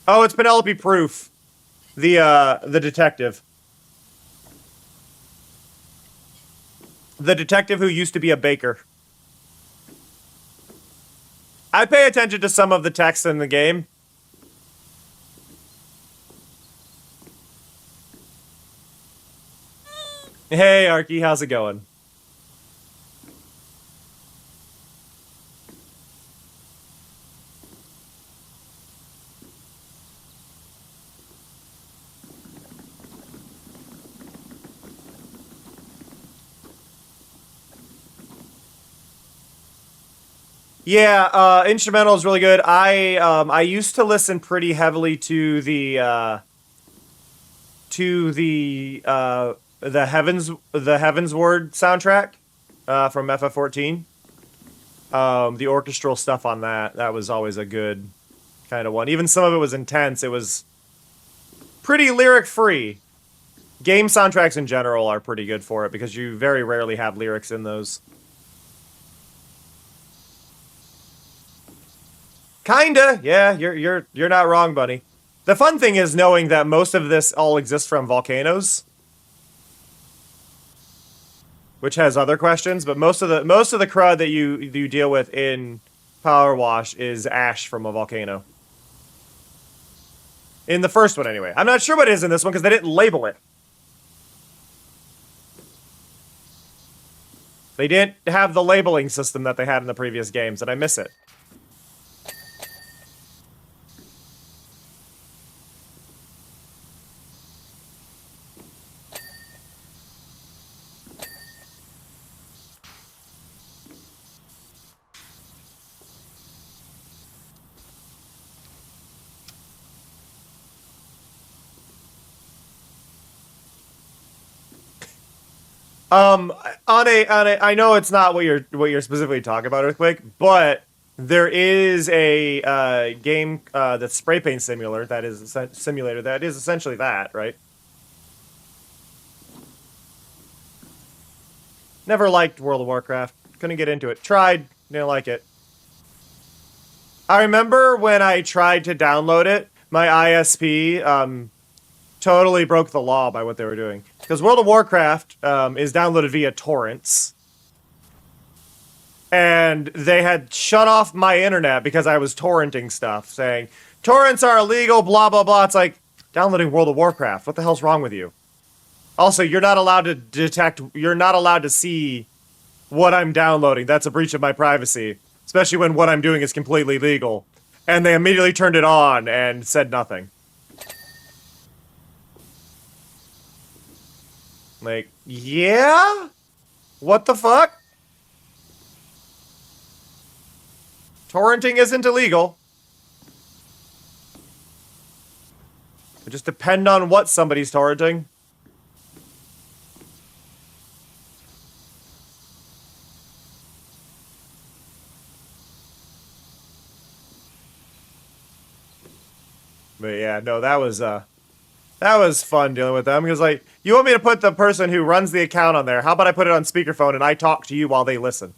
Oh, it's Penelope Proof. The detective. The detective who used to be a baker. I pay attention to some of the text in the game. Hey, Arky, how's it going? Yeah, instrumental is really good. I used to listen pretty heavily to the Heavensward soundtrack from FF14. The orchestral stuff on that was always a good kind of one. Even some of it was intense. It was pretty lyric free. Game soundtracks in general are pretty good for it because you very rarely have lyrics in those. Kinda, yeah, you're not wrong, buddy. The fun thing is knowing that most of this all exists from volcanoes, which has other questions, but most of the crud that you deal with in PowerWash is ash from a volcano. In the first one, anyway. I'm not sure what it is in this one because they didn't label it. They didn't have the labeling system that they had in the previous games, and I miss it. I know it's not what you're specifically talking about, Earthquake, but there is a game that's Spray Paint Simulator that is essentially that, right? Never liked World of Warcraft. Couldn't get into it. Tried, didn't like it. I remember when I tried to download it, my ISP totally broke the law by what they were doing. Because World of Warcraft is downloaded via torrents. And they had shut off my internet because I was torrenting stuff, saying, torrents are illegal, blah, blah, blah. It's like, downloading World of Warcraft. What the hell's wrong with you? Also, you're not allowed to see what I'm downloading. That's a breach of my privacy. Especially when what I'm doing is completely legal. And they immediately turned it on and said nothing. Like, yeah? What the fuck? Torrenting isn't illegal. It just depends on what somebody's torrenting. But yeah, no, that was fun dealing with them. Because, like, you want me to put the person who runs the account on there. How about I put it on speakerphone and I talk to you while they listen?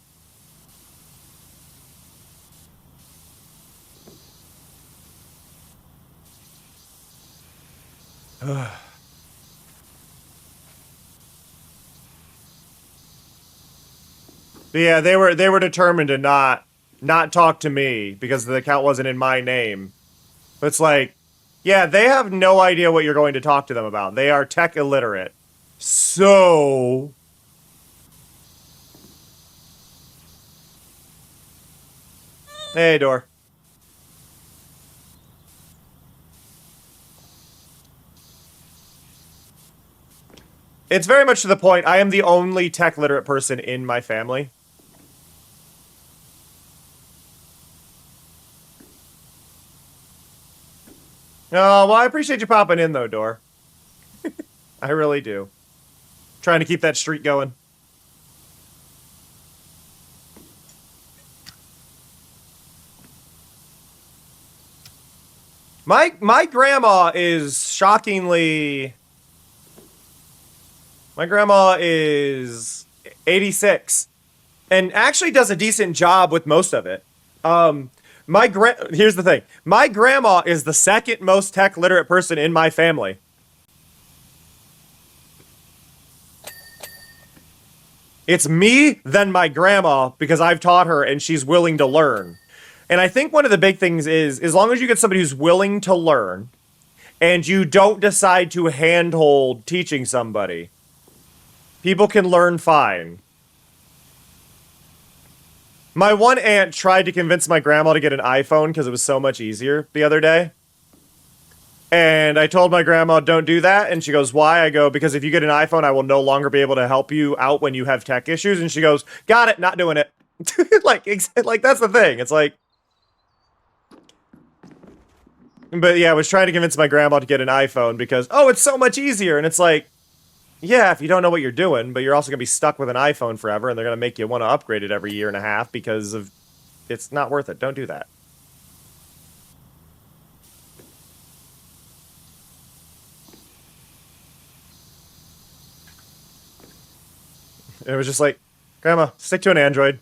But yeah, they were determined to not talk to me because the account wasn't in my name. But it's like, yeah, they have no idea what you're going to talk to them about. They are tech illiterate. So... Hey, Door. It's very much to the point, I am the only tech literate person in my family. Oh, well, I appreciate you popping in, though, Dor. I really do. Trying to keep that streak going. My grandma is shockingly... My grandma is 86 and actually does a decent job with most of it. Here's the thing. My grandma is the second most tech literate person in my family. It's me, then my grandma, because I've taught her and she's willing to learn. And I think one of the big things is, as long as you get somebody who's willing to learn and you don't decide to handhold teaching somebody, people can learn fine. My one aunt tried to convince my grandma to get an iPhone because it was so much easier the other day. And I told my grandma, don't do that. And she goes, why? I go, because if you get an iPhone, I will no longer be able to help you out when you have tech issues. And she goes, got it, not doing it. like, that's the thing. It's like... But yeah, I was trying to convince my grandma to get an iPhone because, oh, it's so much easier. And it's like, yeah, if you don't know what you're doing, but you're also going to be stuck with an iPhone forever, and they're going to make you want to upgrade it every year and a half because of... It's not worth it. Don't do that. It was just like, Grandma, stick to an Android.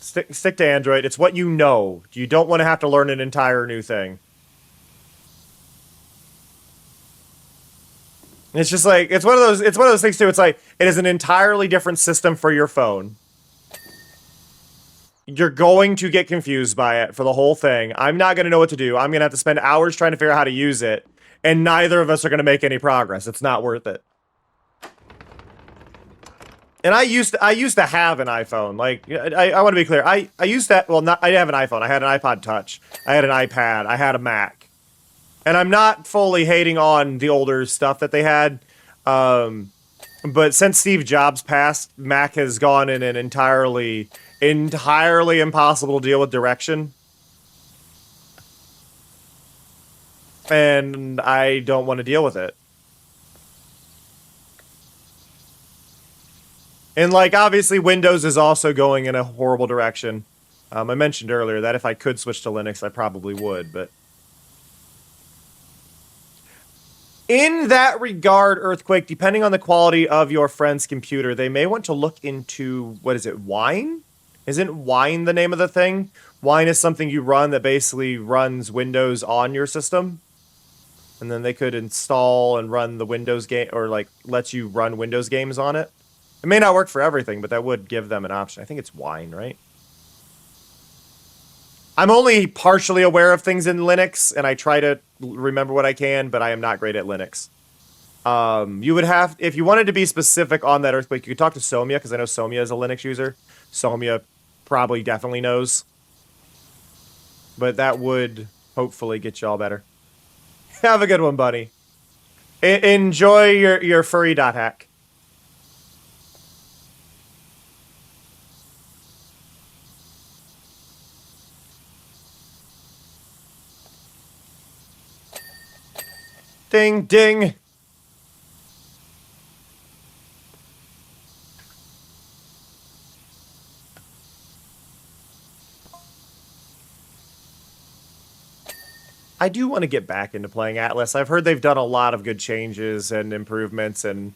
Stick to Android. It's what you know. You don't want to have to learn an entire new thing. It's just like, it's one of those things too. It's like, it is an entirely different system for your phone. You're going to get confused by it for the whole thing. I'm not going to know what to do. I'm going to have to spend hours trying to figure out how to use it. And neither of us are going to make any progress. It's not worth it. And I used to have an iPhone. Like, I want to be clear. I used to, well, not, I didn't have an iPhone. I had an iPod Touch. I had an iPad. I had a Mac. And I'm not fully hating on the older stuff that they had. But since Steve Jobs passed, Mac has gone in an entirely impossible to deal with direction. And I don't want to deal with it. And, like, obviously Windows is also going in a horrible direction. I mentioned earlier that if I could switch to Linux, I probably would, but... In that regard, Earthquake, depending on the quality of your friend's computer, they may want to look into, what is it, Wine? Isn't Wine the name of the thing? Wine is something you run that basically runs Windows on your system. And then they could install and run the Windows game, or, like, lets you run Windows games on it. It may not work for everything, but that would give them an option. I think it's Wine, right? I'm only partially aware of things in Linux, and I try to remember what I can, but I am not great at Linux. You would have, if you wanted to be specific on that Earthquake, you could talk to Somia, because I know Somia is a Linux user. Somia probably definitely knows. But that would hopefully get you all better. Have a good one, buddy. Enjoy your furry dot hack. Ding, ding. I do want to get back into playing Atlas. I've heard they've done a lot of good changes and improvements and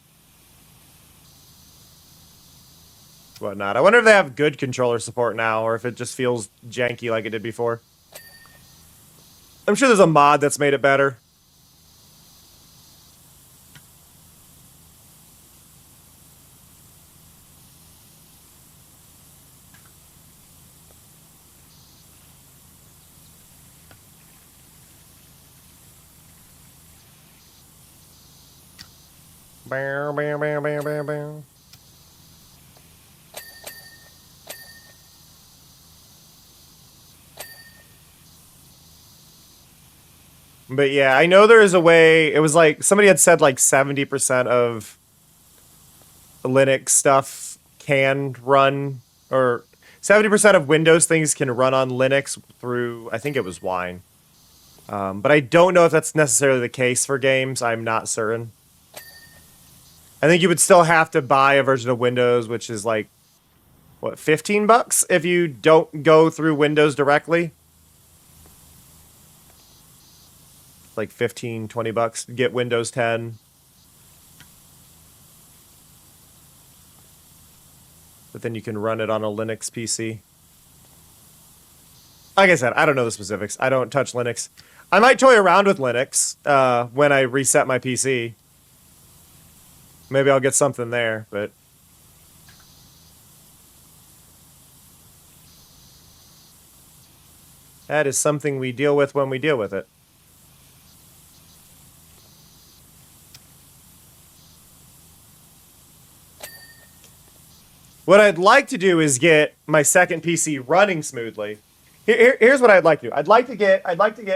whatnot. I wonder if they have good controller support now, or if it just feels janky like it did before. I'm sure there's a mod that's made it better. Bow, bow, bow, bow, bow, bow. But yeah, I know there is a way. It was like somebody had said like 70% of Linux stuff can run, or 70% of Windows things can run on Linux through, I think it was Wine. But I don't know if that's necessarily the case for games. I'm not certain. I think you would still have to buy a version of Windows, which is like, what, $15 if you don't go through Windows directly? Like 15, $20 to get Windows 10. But then you can run it on a Linux PC. Like I said, I don't know the specifics. I don't touch Linux. I might toy around with Linux when I reset my PC. Maybe I'll get something there, but... that is something we deal with when we deal with it. What I'd like to do is get my second PC running smoothly. Here's what I'd like to do. I'd like to get,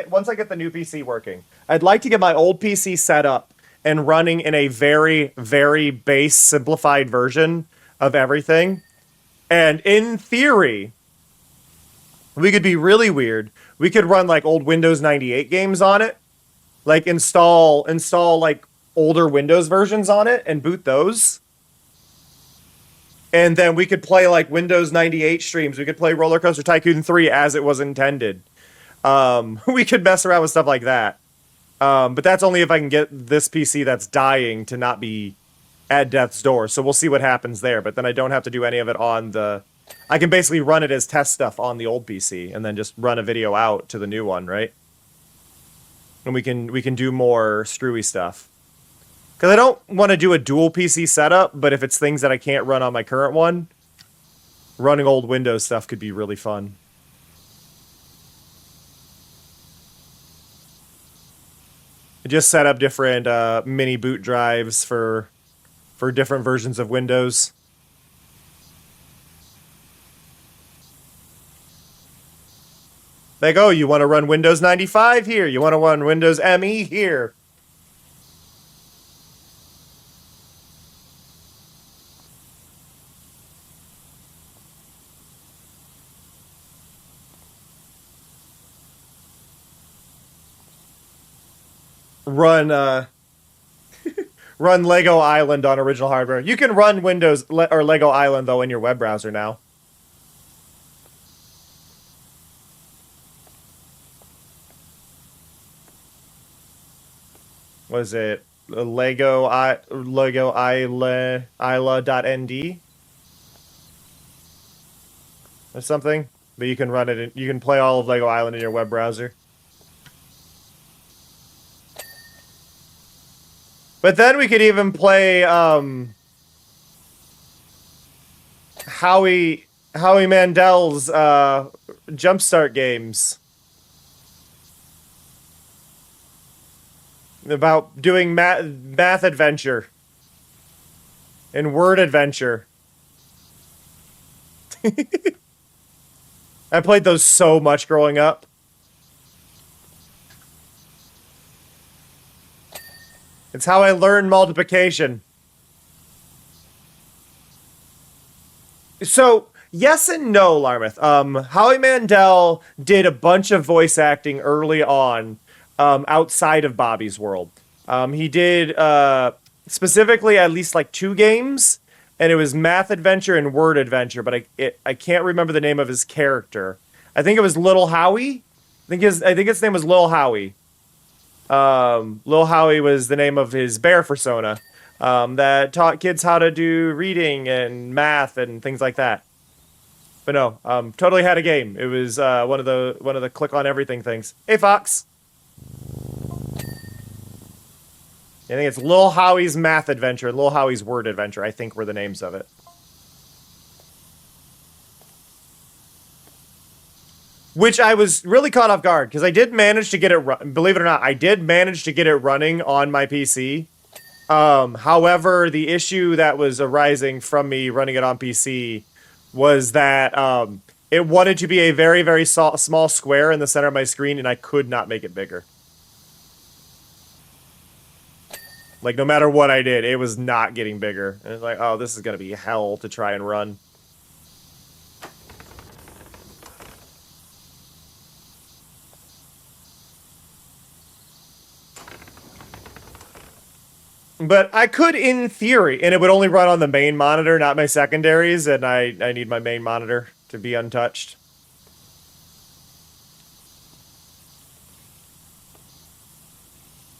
once I get the new PC working, I'd like to get my old PC set up and running in a very, very base, simplified version of everything. And in theory, we could be really weird. We could run like old Windows 98 games on it, like install like older Windows versions on it and boot those. And then we could play like Windows 98 streams. We could play Roller Coaster Tycoon 3 as it was intended. We could mess around with stuff like that. But that's only if I can get this PC that's dying to not be at death's door. So we'll see what happens there. But then I don't have to do any of it on the... I can basically run it as test stuff on the old PC and then just run a video out to the new one, right? And we can do more screwy stuff. Because I don't want to do a dual PC setup, but if it's things that I can't run on my current one, running old Windows stuff could be really fun. I just set up different mini boot drives for different versions of Windows. Like, oh, you want to run Windows 95 here? You want to run Windows ME here? Run run Lego Island on original hardware. You can run Windows or Lego Island though in your web browser now. What is it? Lego Isla.nd or something? But you can run it. You can play all of Lego Island in your web browser. But then we could even play Howie Mandel's Jumpstart games. About doing math adventure and word adventure. I played those so much growing up. It's how I learned multiplication. So, yes and no, Larmouth. Howie Mandel did a bunch of voice acting early on. Outside of Bobby's World. He did specifically at least like 2 games, and it was Math Adventure and Word Adventure, but I can't remember the name of his character. I think it was Little Howie. I think its name was Lil Howie. Lil Howie was the name of his bear persona that taught kids how to do reading and math and things like that. But no, totally had a game. It was one of the click on everything things. Hey, Fox. I think it's Lil Howie's Math Adventure and Lil Howie's Word Adventure, I think were the names of it. Which I was really caught off guard, because I did manage to get it, believe it or not, I did manage to get it running on my PC. However, the issue that was arising from me running it on PC was that it wanted to be a very, very small square in the center of my screen, and I could not make it bigger. Like, no matter what I did, it was not getting bigger. And it's like, oh, this is going to be hell to try and run. But I could in theory, and it would only run on the main monitor, not my secondaries, and I need my main monitor to be untouched.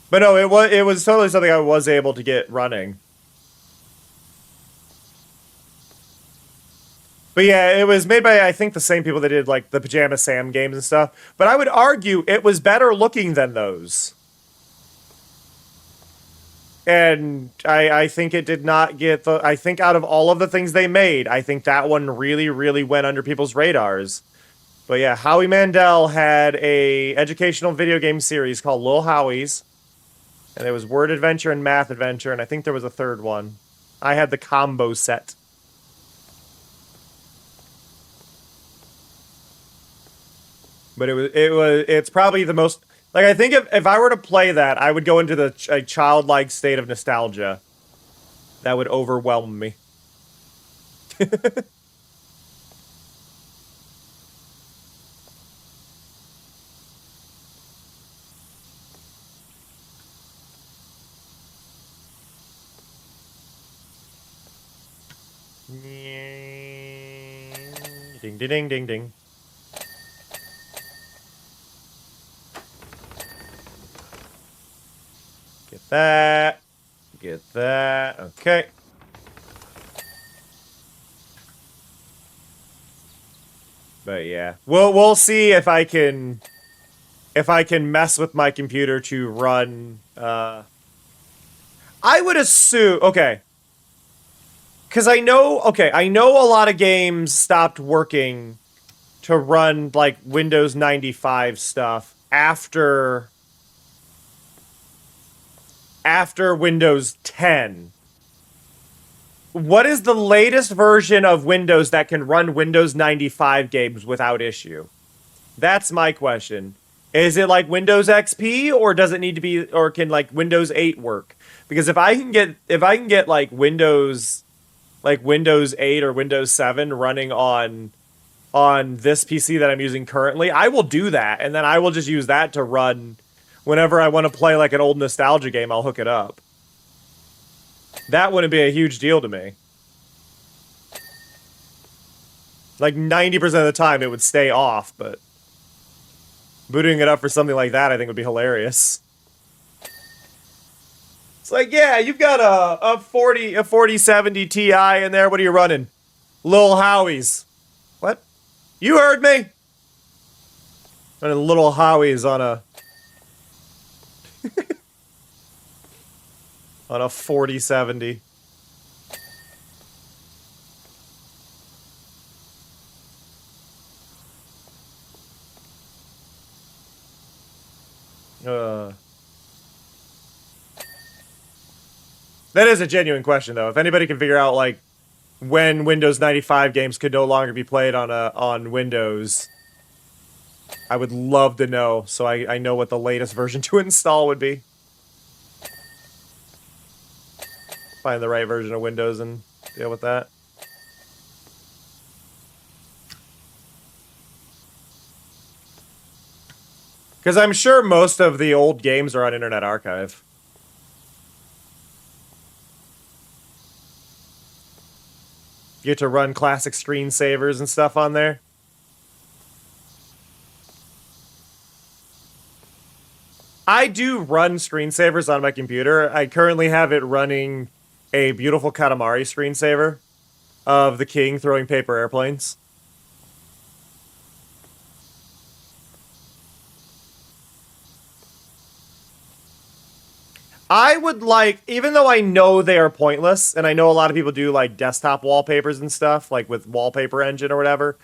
But no, it was totally something I was able to get running. But yeah, it was made by, I think, the same people that did, like, the Pajama Sam games and stuff. But I would argue it was better looking than those. And I think it did not get the... I think out of all of the things they made, I think that one really, really went under people's radars. But yeah, Howie Mandel had a educational video game series called Lil Howie's. And there was Word Adventure and Math Adventure, and I think there was a third one. I had the combo set. But it's probably the most, like, I think if I were to play that, I would go into a childlike state of nostalgia. That would overwhelm me. Ding, ding, ding, ding, ding. Get that. Get that. Okay. But yeah, we'll see if I can mess with my computer to run. I would assume, okay, because I know a lot of games stopped working to run like Windows 95 stuff after Windows 10. What is the latest version of Windows that can run Windows 95 games without issue? That's my question. Is it like Windows XP, or does it need to be, or can like Windows 8 work? Because if I can get like Windows 8 or Windows 7 running on this PC that I'm using currently, I will do that, and then I will just use that to run whenever I want to play like an old nostalgia game. I'll hook it up. That wouldn't be a huge deal to me. Like 90% of the time it would stay off, but booting it up for something like that I think would be hilarious. It's like, yeah, you've got a 4070 Ti in there. What are you running? Lil Howie's. What? You heard me? Running Little Howie's on a on a 4070. That is a genuine question, though. If anybody can figure out, like, when Windows 95 games could no longer be played on Windows, I would love to know, so I know what the latest version to install would be. Find the right version of Windows and deal with that. Because I'm sure most of the old games are on Internet Archive. You get to run classic screensavers and stuff on there. I do run screensavers on my computer. I currently have it running a beautiful Katamari screensaver of the king throwing paper airplanes. I would like, even though I know they are pointless, and I know a lot of people do like desktop wallpapers and stuff, like with Wallpaper Engine or whatever,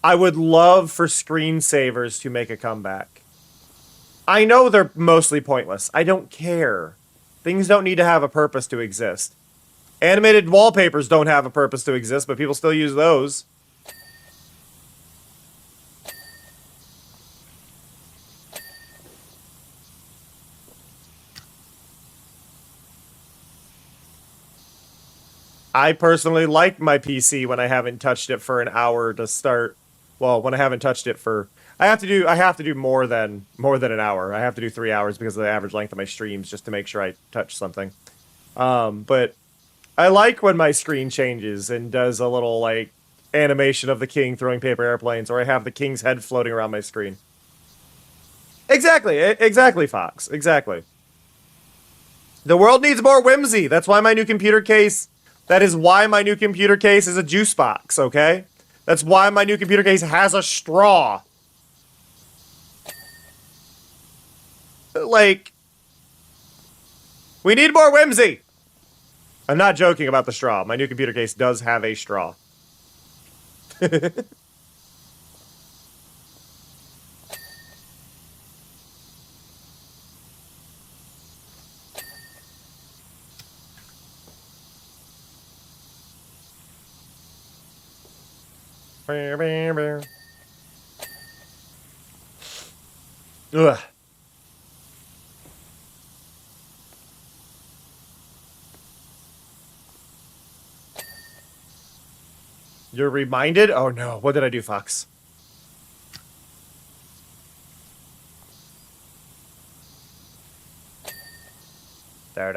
I would love for screensavers to make a comeback. I know they're mostly pointless. I don't care. Things don't need to have a purpose to exist. Animated wallpapers don't have a purpose to exist, but people still use those. I personally like my PC when I haven't touched it for an hour to start. Well, when I haven't touched it for, I have to do more than an hour. I have to do 3 hours because of the average length of my streams just to make sure I touch something. But I like when my screen changes and does a little, like, animation of the king throwing paper airplanes, or I have the king's head floating around my screen. Exactly, Fox. Exactly. The world needs more whimsy. That's why my new computer case... That is why my new computer case is a juice box, okay? That's why my new computer case has a straw. Like... We need more whimsy! I'm not joking about the straw. My new computer case does have a straw. Ugh. You're reminded? Oh no, what did I do, Fox? There.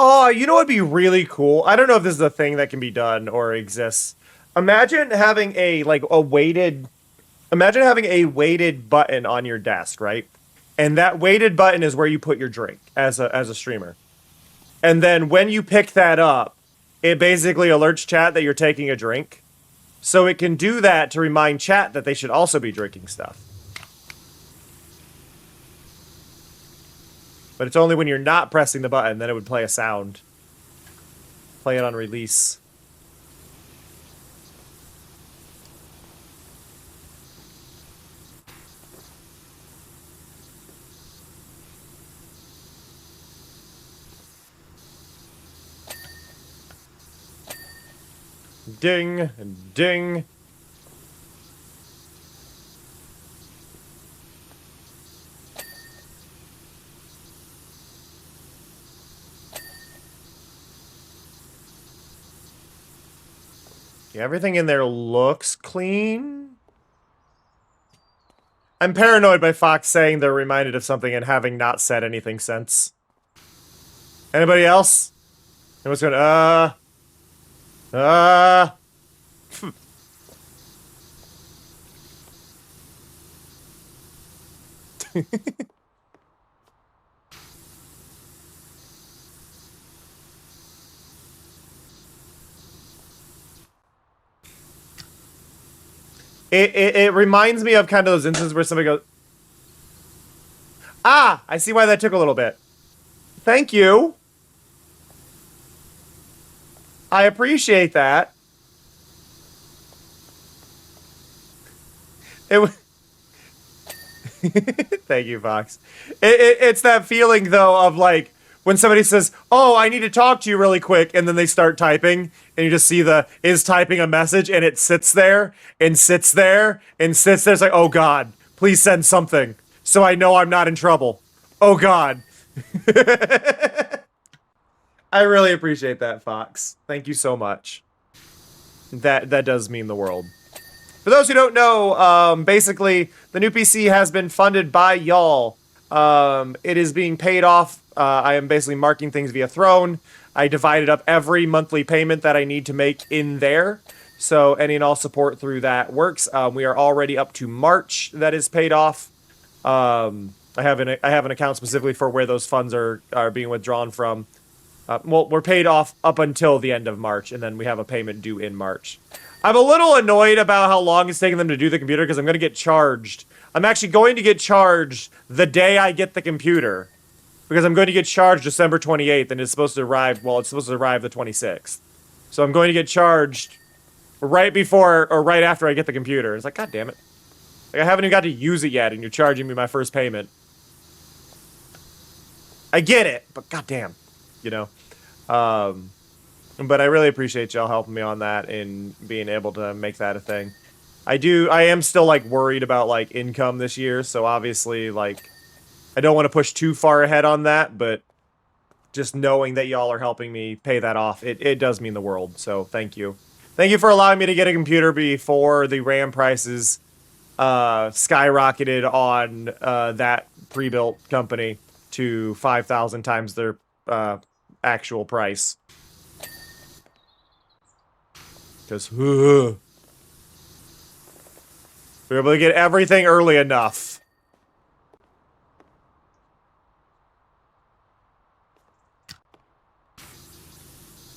Oh, you know what'd be really cool? I don't know if this is a thing that can be done or exists. Imagine having a weighted button on your desk, right? And that weighted button is where you put your drink as a streamer. And then when you pick that up, it basically alerts chat that you're taking a drink. So it can do that to remind chat that they should also be drinking stuff. But it's only when you're not pressing the button, then it would play a sound. Play it on release. Ding, ding. Yeah, everything in there looks clean. I'm paranoid by Fox saying they're reminded of something and having not said anything since. Anybody else? Anyone's going, It reminds me of kind of those instances where somebody goes, ah, I see why that took a little bit. Thank you. I appreciate that. Thank you, Fox. It's that feeling, though, of like when somebody says, oh, I need to talk to you really quick, and then they start typing, and you just see the is typing a message, and it sits there, and sits there, and sits there. It's like, oh, God, please send something, so I know I'm not in trouble. Oh, God. I really appreciate that, Fox. Thank you so much. That does mean the world. For those who don't know, basically, the new PC has been funded by y'all. It is being paid off. I am basically marking things via Throne. I divided up every monthly payment that I need to make in there. So any and all support through that works. We are already up to March that is paid off. I have an account specifically for where those funds are being withdrawn from. Well, we're paid off up until the end of March, and then we have a payment due in March. I'm a little annoyed about how long it's taking them to do the computer because I'm going to get charged. I'm actually going to get charged the day I get the computer because I'm going to get charged December 28th, and it's supposed to arrive, well, it's supposed to arrive the 26th. So I'm going to get charged right before or right after I get the computer. It's like, God damn it. Like, I haven't even got to use it yet, and you're charging me my first payment. I get it, but goddamn, you know. But I really appreciate y'all helping me on that and being able to make that a thing. I am still, like, worried about, like, income this year, so obviously, like, I don't want to push too far ahead on that, but just knowing that y'all are helping me pay that off, it does mean the world. So thank you. Thank you for allowing me to get a computer before the RAM prices skyrocketed on that pre-built company to 5,000 times their actual price. Because we were able to get everything early enough.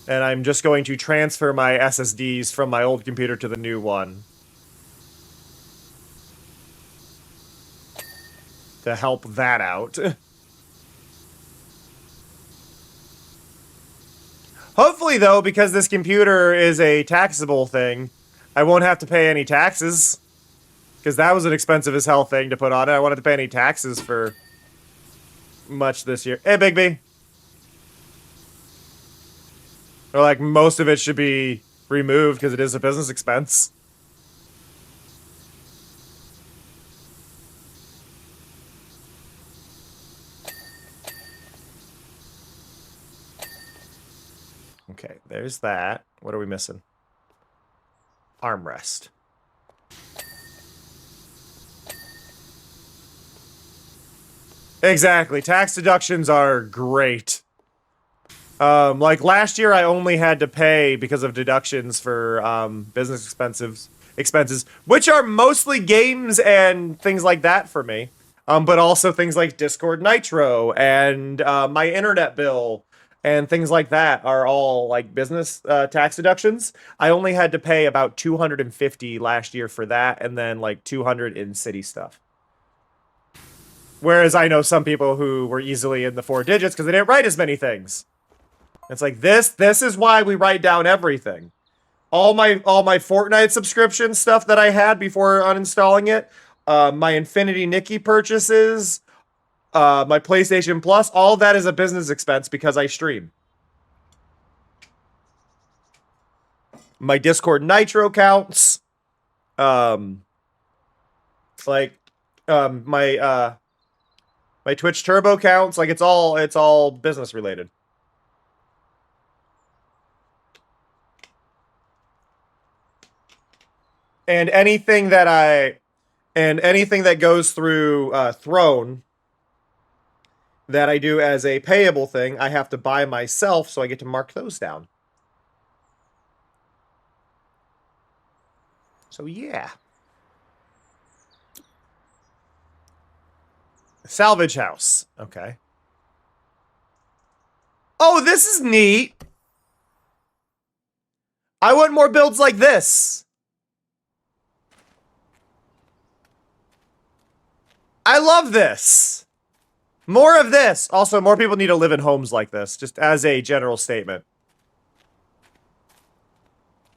And I'm just going to transfer my SSDs from my old computer to the new one. To help that out. Hopefully, though, because this computer is a taxable thing, I won't have to pay any taxes. Because that was an expensive as hell thing to put on it. I wanted to pay any taxes for much this year. Hey, Big B. Or, like, most of it should be removed because it is a business expense. Okay, there's that. What are we missing? Armrest. Exactly. Tax deductions are great. Like last year I only had to pay because of deductions for business expenses, which are mostly games and things like that for me. But also things like Discord Nitro and my internet bill and things like that are all like business tax deductions. I only had to pay about $250 last year for that, and then like $200 in city stuff. Whereas I know some people who were easily in the 4 digits because they didn't write as many things. It's like this is why we write down everything. All my Fortnite subscription stuff that I had before uninstalling it, my Infinity Nikki purchases, my PlayStation Plus, all of that is a business expense because I stream. My Discord Nitro counts. My Twitch Turbo counts. Like it's all business related. And anything that goes through Throne that I do as a payable thing, I have to buy myself, so I get to mark those down. So yeah. Salvage house. Okay. Oh, this is neat. I want more builds like this. I love this. More of this. Also, more people need to live in homes like this, just as a general statement.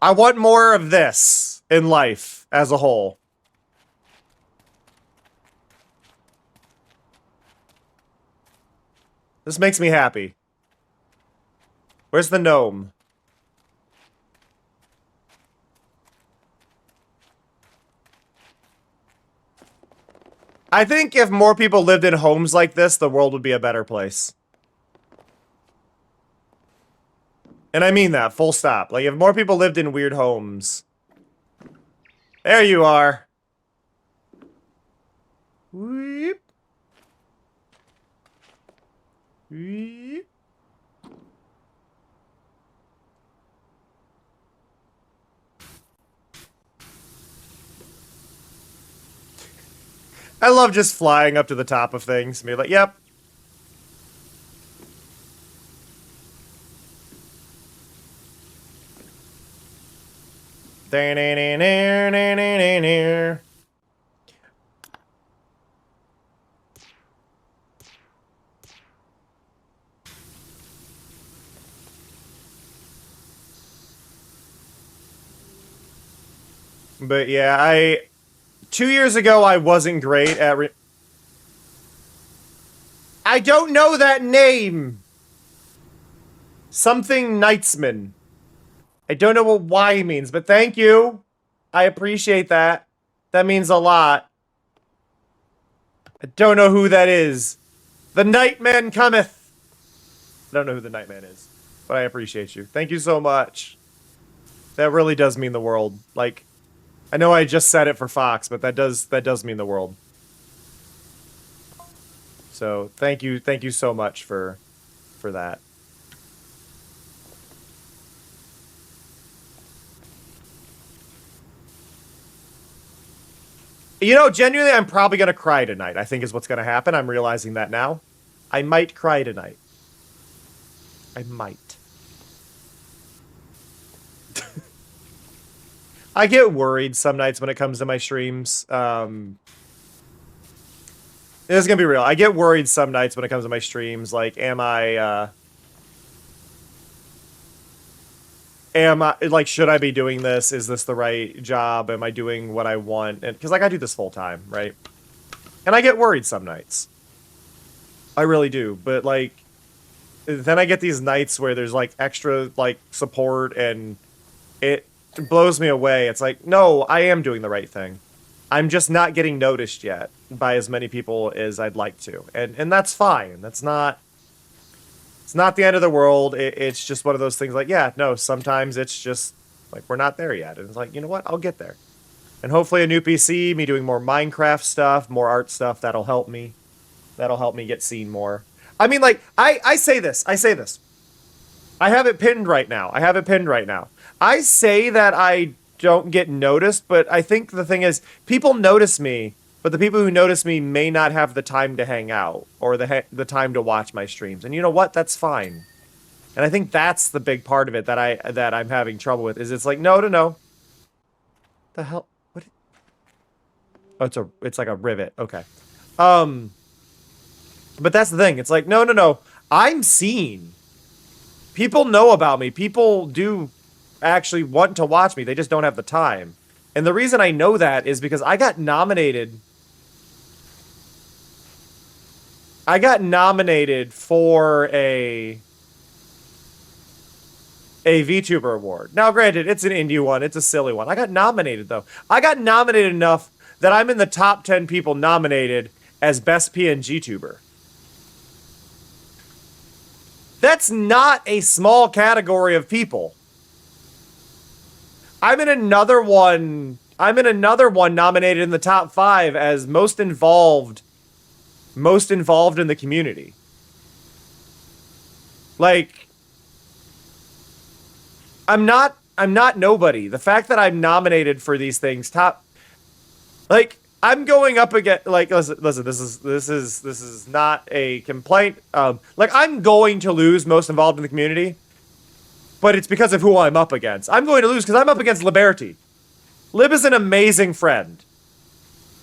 I want more of this in life as a whole. This makes me happy. Where's the gnome? I think if more people lived in homes like this, the world would be a better place. And I mean that, full stop. Like, if more people lived in weird homes. There you are. Weep. Weep. I love just flying up to the top of things and be like, yep. But yeah, 2 years ago, I wasn't great at I don't know that name! Something Knightsman. I don't know what Y means, but thank you. I appreciate that. That means a lot. I don't know who that is. The Nightman cometh. don't know who the Nightman is, but I appreciate you. Thank you so much. That really does mean the world. Like, I know I just said it for Fox, but that does mean the world. So thank you so much for that. You know, genuinely, I'm probably gonna cry tonight. I think is what's gonna happen. I'm realizing that now. I might cry tonight. I might. I get worried some nights when it comes to my streams. It's gonna be real. I get worried some nights when it comes to my streams. Like, am I like, should I be doing this? Is this the right job? Am I doing what I want? And because like I do this full time, right? And I get worried some nights. I really do. But like, then I get these nights where there's like extra like support, and it blows me away. It's like, no, I am doing the right thing. I'm just not getting noticed yet by as many people as I'd like to, and that's fine. That's not. It's not the end of the world. It's just one of those things like, yeah, no, sometimes it's just like we're not there yet. And it's like, you know what? I'll get there. And hopefully a new PC, me doing more Minecraft stuff, more art stuff, that'll help me. That'll help me get seen more. I mean, like, I say this. I have it pinned right now. I say that I don't get noticed, but I think the thing is, people notice me, but the people who notice me may not have the time to hang out or the time to watch my streams. And you know what? That's fine. And I think that's the big part of it that I'm having trouble with. Is it's like, no. The hell? What? Oh, it's like a rivet. Okay. But that's the thing. It's like, no. I'm seen. People know about me. People do actually want to watch me. They just don't have the time. And the reason I know that is because I got nominated for a VTuber award. Now, granted, it's an indie one. It's a silly one. I got nominated, though. I got nominated enough that I'm in the top 10 people nominated as Best PNG Tuber. That's not a small category of people. I'm in another one nominated in the top 5 as most involved in the community. Like, I'm not nobody. The fact that I'm nominated for these things, like, I'm going up against, like, listen, this is not a complaint. Like, I'm going to lose most involved in the community, but it's because of who I'm up against. I'm going to lose because I'm up against Liberty. Lib is an amazing friend.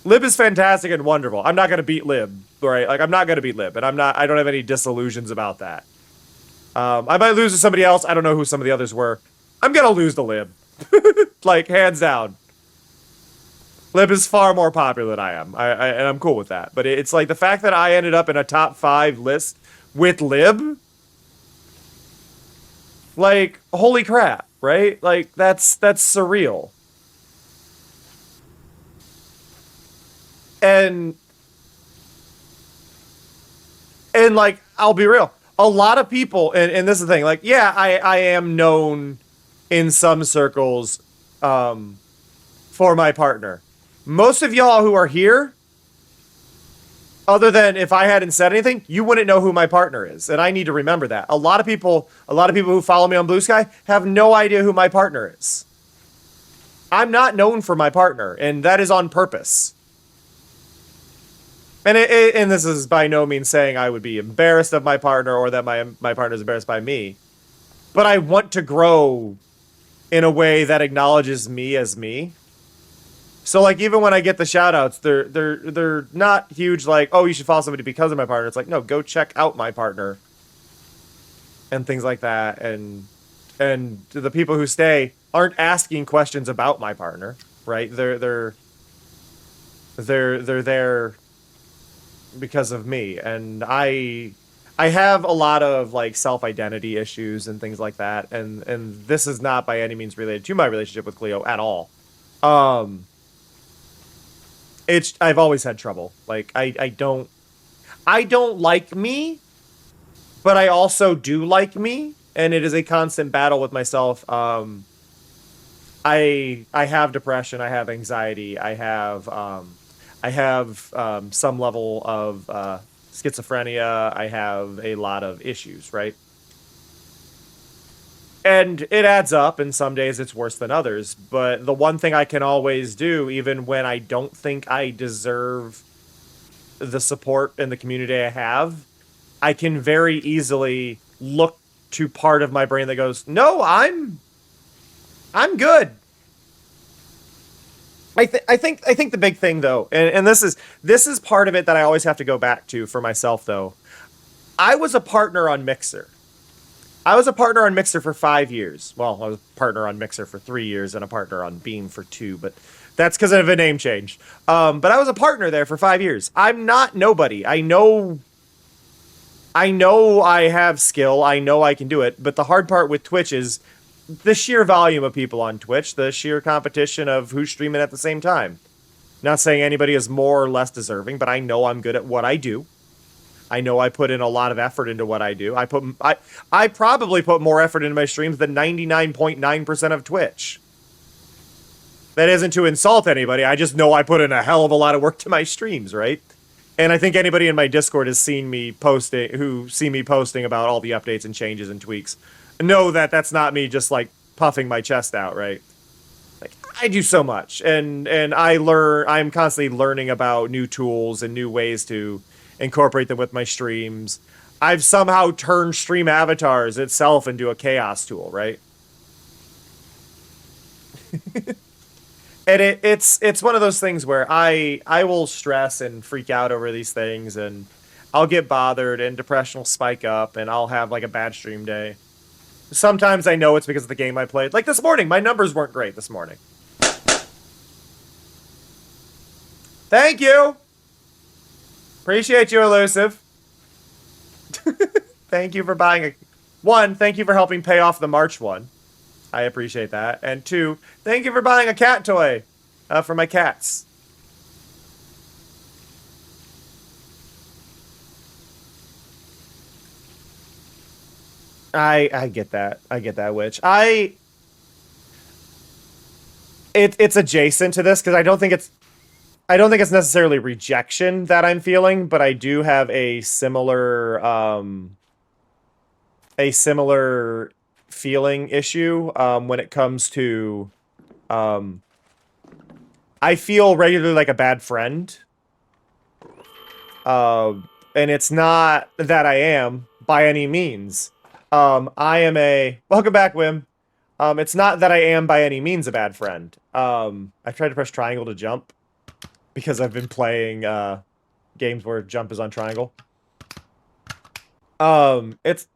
Lib is fantastic and wonderful. I'm not going to beat Lib, right? Like, I'm not going to beat Lib, and I don't have any disillusions about that. I might lose to somebody else. I don't know who some of the others were. I'm going to lose to Lib. Like, hands down. Lib is far more popular than I am, and I'm cool with that. But it's like the fact that I ended up in a top 5 list with Lib, like, holy crap, right? Like, that's surreal. And like, I'll be real. A lot of people, and this is the thing, like, yeah, I am known in some circles for my partner. Most of y'all who are here, other than if I hadn't said anything, you wouldn't know who my partner is. And I need to remember that. A lot of people who follow me on Blue Sky have no idea who my partner is. I'm not known for my partner, and that is on purpose. And and this is by no means saying I would be embarrassed of my partner or that my partner is embarrassed by me. But I want to grow in a way that acknowledges me as me. So, like, even when I get the shout-outs, they're not huge, like, oh, you should follow somebody because of my partner. It's like, no, go check out my partner. And things like that. And the people who stay aren't asking questions about my partner, right? They're there because of me. And I have a lot of, like, self-identity issues and things like that. And this is not by any means related to my relationship with Cleo at all. I've always had trouble. Like, I don't like me, but I also do like me, and it is a constant battle with myself. I have depression, I have anxiety, I have some level of schizophrenia, I have a lot of issues, right? And it adds up, and some days it's worse than others. But the one thing I can always do, even when I don't think I deserve the support and the community I have, I can very easily look to part of my brain that goes, no, I'm good. I think the big thing though, and this is part of it that I always have to go back to for myself though. I was a partner on Mixer. I was a partner on Mixer for 5 years. Well, I was a partner on Mixer for 3 years and a partner on Beam for 2, but that's because of a name change. But I was a partner there for 5 years. I'm not nobody. I know I have skill. I know I can do it. But the hard part with Twitch is the sheer volume of people on Twitch, the sheer competition of who's streaming at the same time. Not saying anybody is more or less deserving, but I know I'm good at what I do. I know I put in a lot of effort into what I do. I probably put more effort into my streams than 99.9% of Twitch. That isn't to insult anybody. I just know I put in a hell of a lot of work to my streams, right? And I think anybody in my Discord has seen me posting, who see me posting about all the updates and changes and tweaks, know that that's not me just like puffing my chest out, right? Like I do so much, and I'm constantly learning about new tools and new ways to incorporate them with my streams. I've somehow turned stream avatars itself into a chaos tool, right? And it's one of those things where I will stress and freak out over these things, and I'll get bothered, and depression will spike up, and I'll have like a bad stream day. Sometimes I know it's because of the game I played. Like this morning, my numbers weren't great this morning. Thank you! Appreciate you, Elusive. Thank you for buying a... 1, thank you for helping pay off the March one. I appreciate that. And 2, thank you for buying a cat toy for my cats. I get that. I get that, Witch. It's adjacent to this because I don't think it's necessarily rejection that I'm feeling, but I do have a similar feeling issue when it comes to I feel regularly like a bad friend. And it's not that I am by any means. I am a... Welcome back, Wim. It's not that I am by any means a bad friend. I tried to press triangle to jump because I've been playing games where jump is on triangle. It's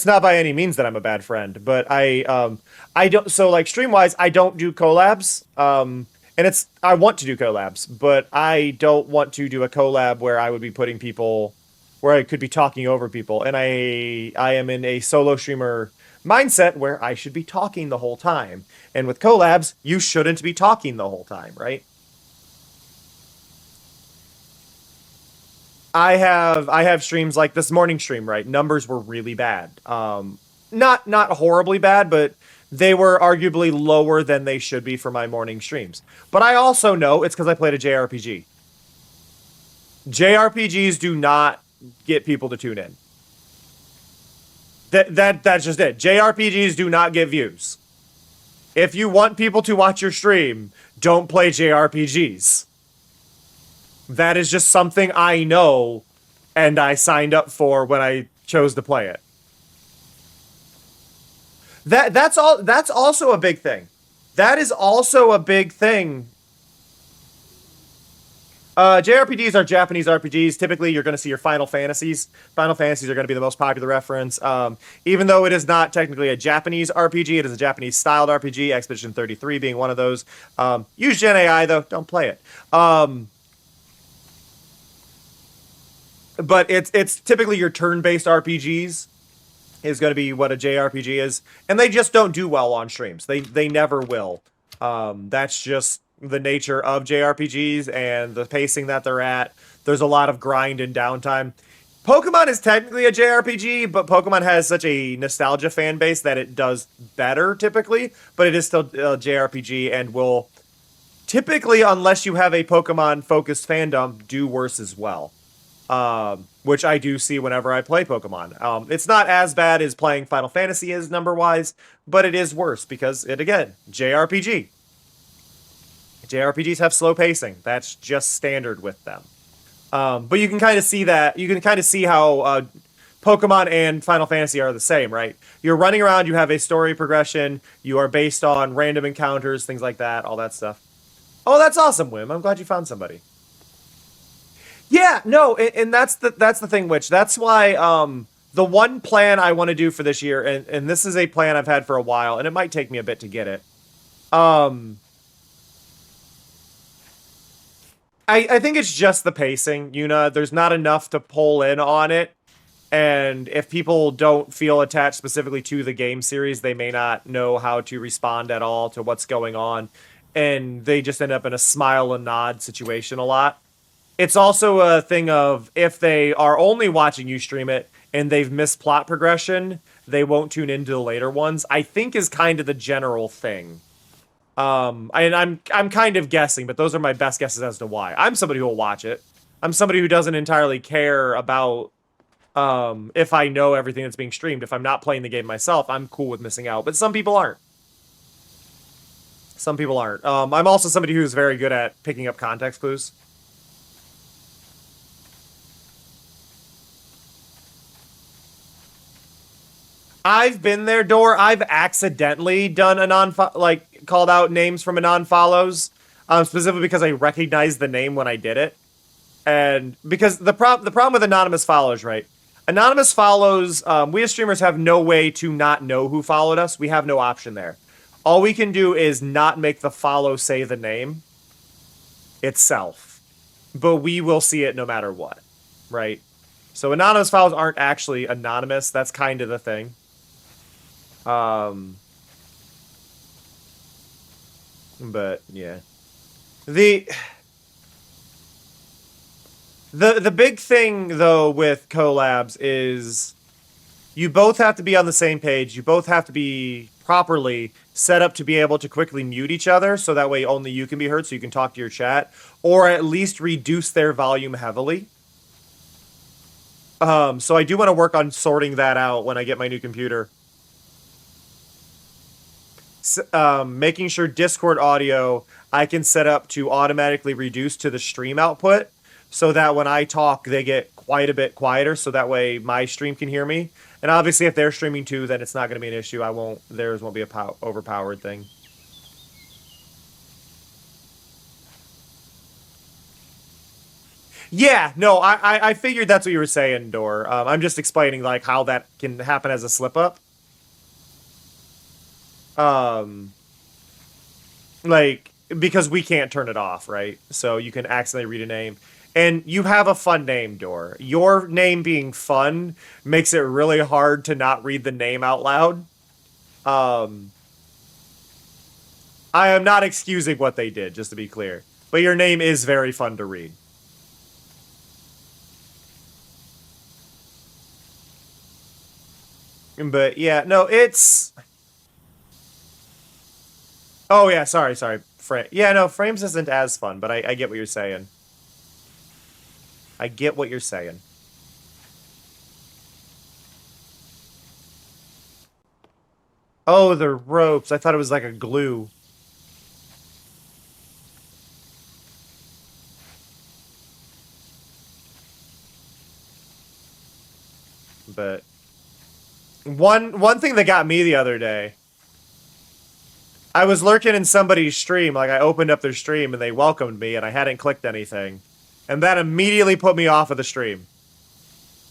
not by any means that I'm a bad friend, but I don't... So, like, stream-wise, I don't do collabs. And I want to do collabs, but I don't want to do a collab where I would be putting people... where I could be talking over people, and I am in a solo streamer mindset where I should be talking the whole time. And with collabs, you shouldn't be talking the whole time, right? I have streams like this morning stream, right? Numbers were really bad. Not horribly bad, but they were arguably lower than they should be for my morning streams. But I also know it's because I played a JRPG. JRPGs do not get people to tune in. That's just it. JRPGs do not get views. If you want people to watch your stream, don't play JRPGs. That is just something I know and I signed up for when I chose to play it. That's also a big thing. That is also a big thing. JRPGs are Japanese RPGs. Typically, you're going to see your Final Fantasies. Final Fantasies are going to be the most popular reference. Even though it is not technically a Japanese RPG, it is a Japanese-styled RPG, Expedition 33 being one of those. Use Gen AI, though. Don't play it. But it's typically your turn-based RPGs is going to be what a JRPG is. And they just don't do well on streams. They never will. That's just the nature of JRPGs and the pacing that they're at. There's a lot of grind and downtime. Pokemon is technically a JRPG, but Pokemon has such a nostalgia fan base that it does better typically, but it is still a JRPG and will typically, unless you have a Pokemon-focused fandom, do worse as well. Which I do see whenever I play Pokemon. It's not as bad as playing Final Fantasy is number-wise, but it is worse because again, JRPG. JRPGs have slow pacing. That's just standard with them. But you can kind of see that. You can kind of see how Pokemon and Final Fantasy are the same, right? You're running around, you have a story progression, you are based on random encounters, things like that, all that stuff. Oh, that's awesome, Wim. I'm glad you found somebody. Yeah, no, and that's the thing, Witch. That's why the one plan I want to do for this year, and this is a plan I've had for a while, and it might take me a bit to get it. I think it's just the pacing, Yuna. There's not enough to pull in on it. And if people don't feel attached specifically to the game series, they may not know how to respond at all to what's going on. And they just end up in a smile and nod situation a lot. It's also a thing of if they are only watching you stream it and they've missed plot progression, they won't tune into the later ones, I think is kind of the general thing. And I'm kind of guessing, but those are my best guesses as to why. I'm somebody who will watch it. I'm somebody who doesn't entirely care about if I know everything that's being streamed. If I'm not playing the game myself, I'm cool with missing out. But some people aren't. Some people aren't. I'm also somebody who's very good at picking up context clues. I've been there, Door. I've accidentally done a called out names from non-follows, specifically because I recognized the name when I did it, and because the problem with anonymous follows, right? Anonymous follows, we as streamers have no way to not know who followed us. We have no option there. All we can do is not make the follow say the name itself, but we will see it no matter what, right? So anonymous follows aren't actually anonymous. That's kind of the thing. But yeah, the big thing though with collabs is you both have to be on the same page. You both have to be properly set up to be able to quickly mute each other, so that way only you can be heard, so you can talk to your chat, or at least reduce their volume heavily. So I do want to work on sorting that out when I get my new computer. Making sure Discord audio I can set up to automatically reduce to the stream output, so that when I talk they get quite a bit quieter, so that way my stream can hear me. And obviously if they're streaming too, then it's not going to be an issue. Theirs won't be a overpowered thing. Yeah, no, I figured that's what you were saying, Door. I'm just explaining like how that can happen as a slip up. Like, because we can't turn it off, right? So you can accidentally read a name. And you have a fun name, Door. Your name being fun makes it really hard to not read the name out loud. I am not excusing what they did, just to be clear. But your name is very fun to read. But yeah, no, it's... Oh yeah, sorry. Yeah, no, Frames isn't as fun, but I get what you're saying. I get what you're saying. Oh, the ropes. I thought it was like a glue. But one thing that got me the other day, I was lurking in somebody's stream, like I opened up their stream and they welcomed me and I hadn't clicked anything. And that immediately put me off of the stream.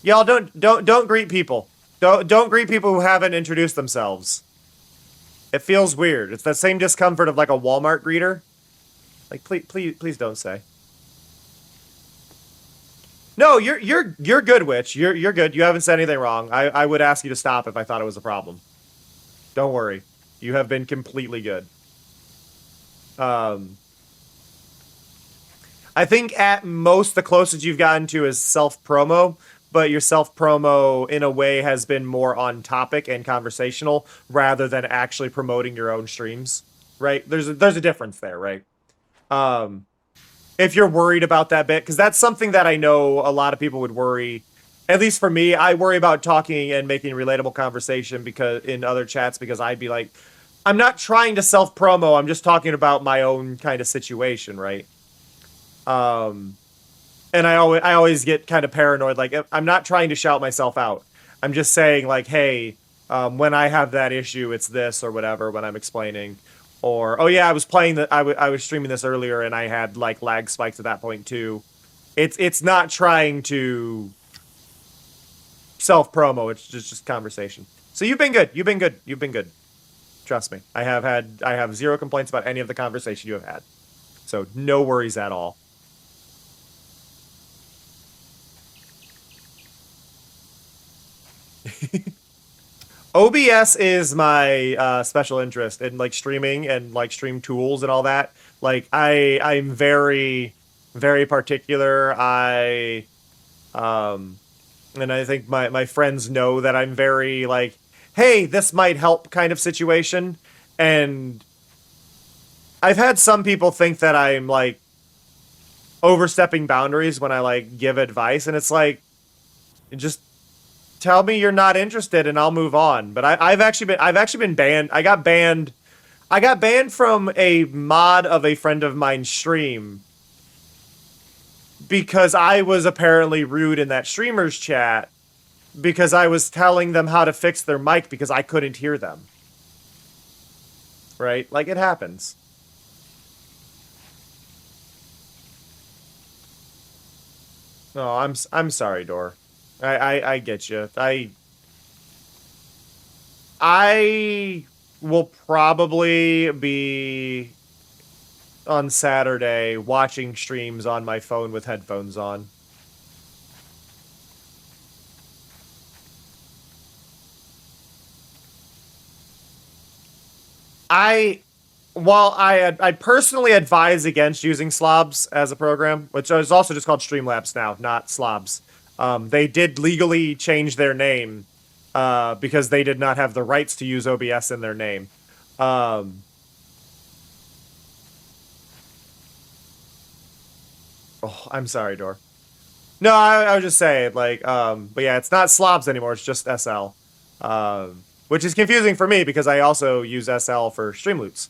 Y'all don't greet people. Don't greet people who haven't introduced themselves. It feels weird. It's that same discomfort of like a Walmart greeter. Like please don't say. No, you're good, Witch. You're good. You haven't said anything wrong. I would ask you to stop if I thought it was a problem. Don't worry. You have been completely good. I think at most the closest you've gotten to is self-promo, but your self-promo in a way has been more on topic and conversational rather than actually promoting your own streams, right? There's a difference there, right? If you're worried about that bit, because that's something that I know a lot of people would worry. At least for me, I worry about talking and making relatable conversation because in other chats, because I'd be like, I'm not trying to self-promo, I'm just talking about my own kind of situation, right? And I always get kind of paranoid, like, I'm not trying to shout myself out. I'm just saying, like, hey, when I have that issue, it's this or whatever when I'm explaining. Or, oh yeah, I was playing I was streaming this earlier and I had like lag spikes at that point too. It's not trying to self-promo, it's just conversation. So you've been good. You've been good. Trust me. I have zero complaints about any of the conversation you have had. So no worries at all. OBS is my special interest in like streaming and like stream tools and all that. Like I'm very, very particular. And I think my friends know that I'm very like, hey, this might help kind of situation. And I've had some people think that I'm like overstepping boundaries when I like give advice, and it's like, just tell me you're not interested and I'll move on. But I've actually been banned. I got banned from a mod of a friend of mine's stream because I was apparently rude in that streamer's chat because I was telling them how to fix their mic because I couldn't hear them. Right? Like, it happens. No, I'm sorry, Dor. I get you. I will probably be on Saturday watching streams on my phone with headphones on. I personally advise against using Slobs as a program, which is also just called Streamlabs now, not Slobs. They did legally change their name because they did not have the rights to use OBS in their name. Oh, I'm sorry, Dor. No, I was just saying, like, but yeah, it's not Slobs anymore, it's just SL. Which is confusing for me because I also use SL for Streamloots.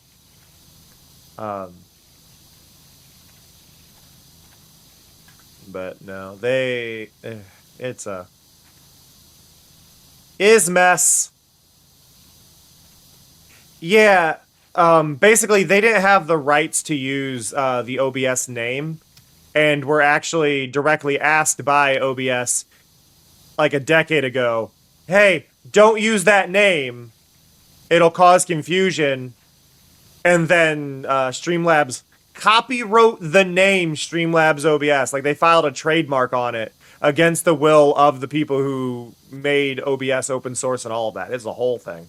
But no, it's a mess. Yeah, basically they didn't have the rights to use the OBS name, and were actually directly asked by OBS like a decade ago, hey, don't use that name, it'll cause confusion. And then Streamlabs copywrote the name Streamlabs OBS. Like, they filed a trademark on it against the will of the people who made OBS open source and all of that. It's the whole thing.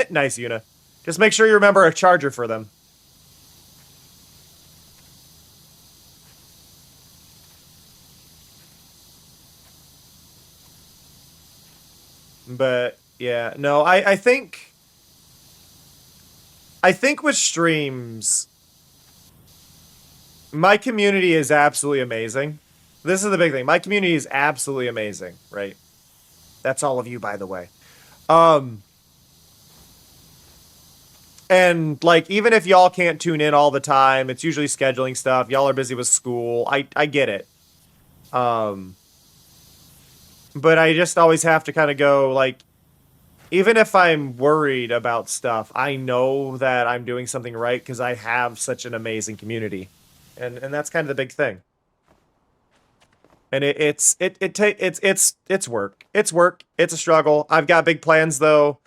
Nice, Yuna. Just make sure you remember a charger for them. But, yeah. No, I think with streams, my community is absolutely amazing. This is the big thing. My community is absolutely amazing, right? That's all of you, by the way. And, like, even if y'all can't tune in all the time, it's usually scheduling stuff. Y'all are busy with school. I get it. But I just always have to kind of go, like, even if I'm worried about stuff, I know that I'm doing something right because I have such an amazing community. And that's kind of the big thing. And it's work. It's work. It's a struggle. I've got big plans though.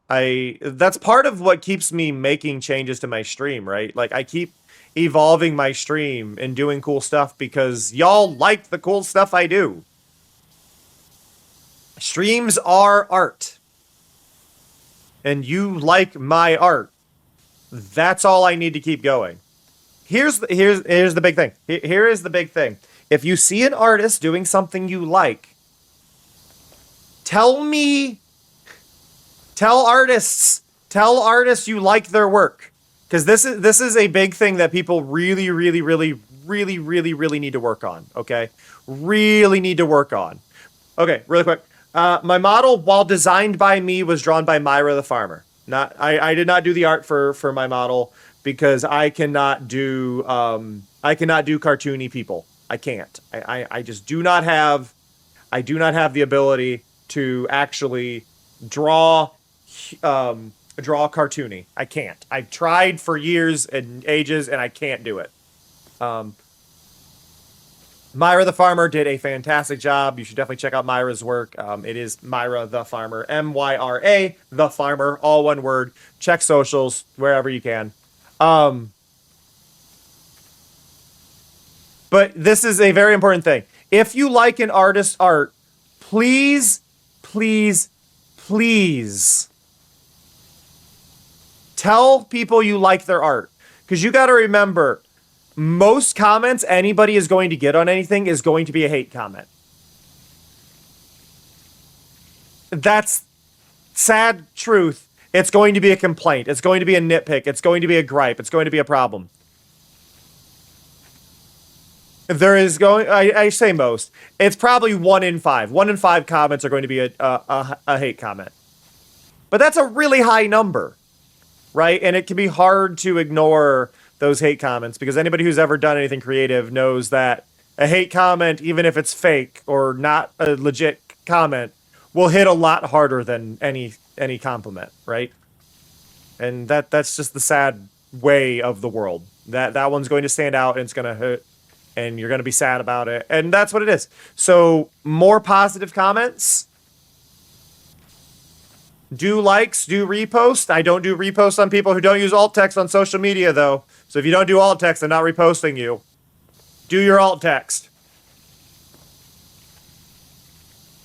That's part of what keeps me making changes to my stream, right? Like, I keep evolving my stream and doing cool stuff because y'all like the cool stuff I do. Streams are art. And you like my art. That's all I need to keep going. Here's the big thing. Here is the big thing. If you see an artist doing something you like, tell artists you like their work. Because this is a big thing that people really need to work on, okay? Really need to work on. Okay, really quick. My model, while designed by me, was drawn by Myra the farmer. I did not do the art for my model because I cannot do cartoony people. I can't. I just do not have the ability to actually draw cartoony. I can't. I've tried for years and ages and I can't do it. Myra the Farmer did a fantastic job. You should definitely check out Myra's work. It is Myra the Farmer, MYRA the Farmer, all one word. Check socials wherever you can. But this is a very important thing. If you like an artist's art, please tell people you like their art. Because you got to remember, most comments anybody is going to get on anything is going to be a hate comment. That's sad truth. It's going to be a complaint. It's going to be a nitpick. It's going to be a gripe. It's going to be a problem. There is going, I say most. It's probably 1 in 5. 1 in 5 comments are going to be a hate comment. But that's a really high number, right? And it can be hard to ignore those hate comments because anybody who's ever done anything creative knows that a hate comment, even if it's fake or not a legit comment, will hit a lot harder than any compliment, right? And that's just the sad way of the world. That one's going to stand out and it's going to hurt. And you're going to be sad about it. And that's what it is. So more positive comments. Do likes, do repost. I don't do reposts on people who don't use alt text on social media, though. So if you don't do alt text, I'm not reposting you. Do your alt text.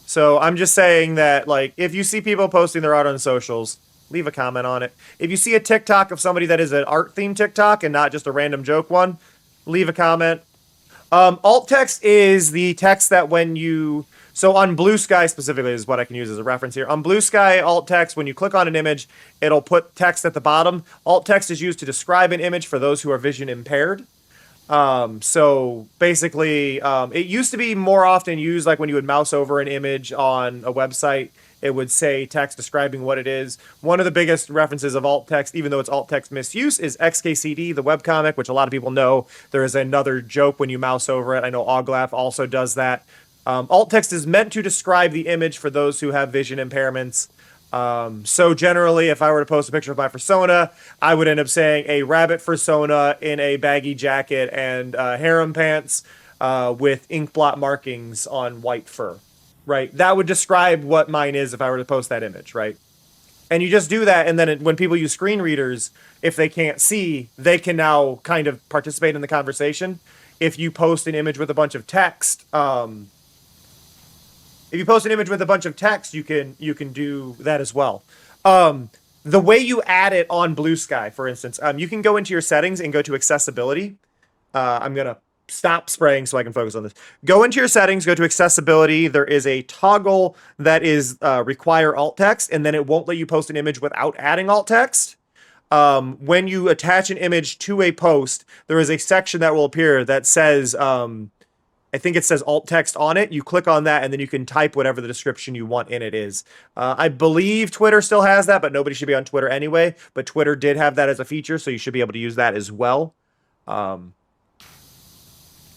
So I'm just saying that, like, if you see people posting their art on socials, leave a comment on it. If you see a TikTok of somebody that is an art-themed TikTok and not just a random joke one, leave a comment. Alt text is the text that when you... So on Blue Sky specifically is what I can use as a reference here. On Blue Sky alt text, when you click on an image, it'll put text at the bottom. Alt text is used to describe an image for those who are vision impaired. So basically, it used to be more often used like when you would mouse over an image on a website. It would say text describing what it is. One of the biggest references of alt text, even though it's alt text misuse, is XKCD, the webcomic, which a lot of people know. There is another joke when you mouse over it. I know Oglaf also does that. Alt text is meant to describe the image for those who have vision impairments. So generally, if I were to post a picture of my persona, I would end up saying a rabbit persona in a baggy jacket and harem pants with ink blot markings on white fur. Right, that would describe what mine is if I were to post that image, right? And you just do that, and then when people use screen readers, if they can't see, they can now kind of participate in the conversation. If you post an image with a bunch of text, you can do that as well. The way you add it on Blue Sky, for instance, you can go into your settings and go to accessibility. I'm gonna stop spraying so I can focus on this. Go into your settings, go to accessibility. There is a toggle that is require alt text, and then it won't let you post an image without adding alt text. When you attach an image to a post, there is a section that will appear that says, I think it says alt text on it. You click on that, and then you can type whatever the description you want in it is. I believe Twitter still has that, but nobody should be on Twitter anyway. But Twitter did have that as a feature, so you should be able to use that as well.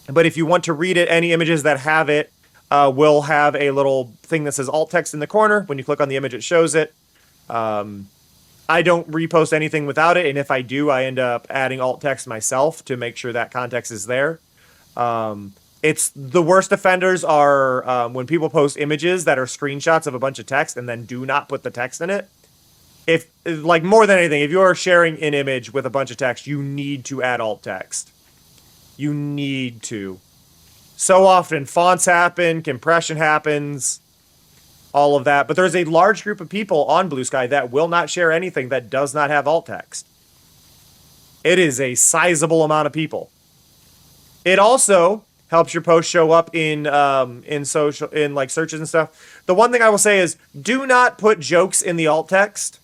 But if you want to read it, any images that have it will have a little thing that says alt text in the corner. When you click on the image, it shows it. I don't repost anything without it, and if I do, I end up adding alt text myself to make sure that context is there. It's the worst offenders are when people post images that are screenshots of a bunch of text and then do not put the text in it. If, like, more than anything, if you're sharing an image with a bunch of text, you need to add alt text. You need to. So often, fonts happen, compression happens, all of that. But there's a large group of people on Blue Sky that will not share anything that does not have alt text. It is a sizable amount of people. It also helps your post show up in social, in like searches and stuff. The one thing I will say is do not put jokes in the alt text.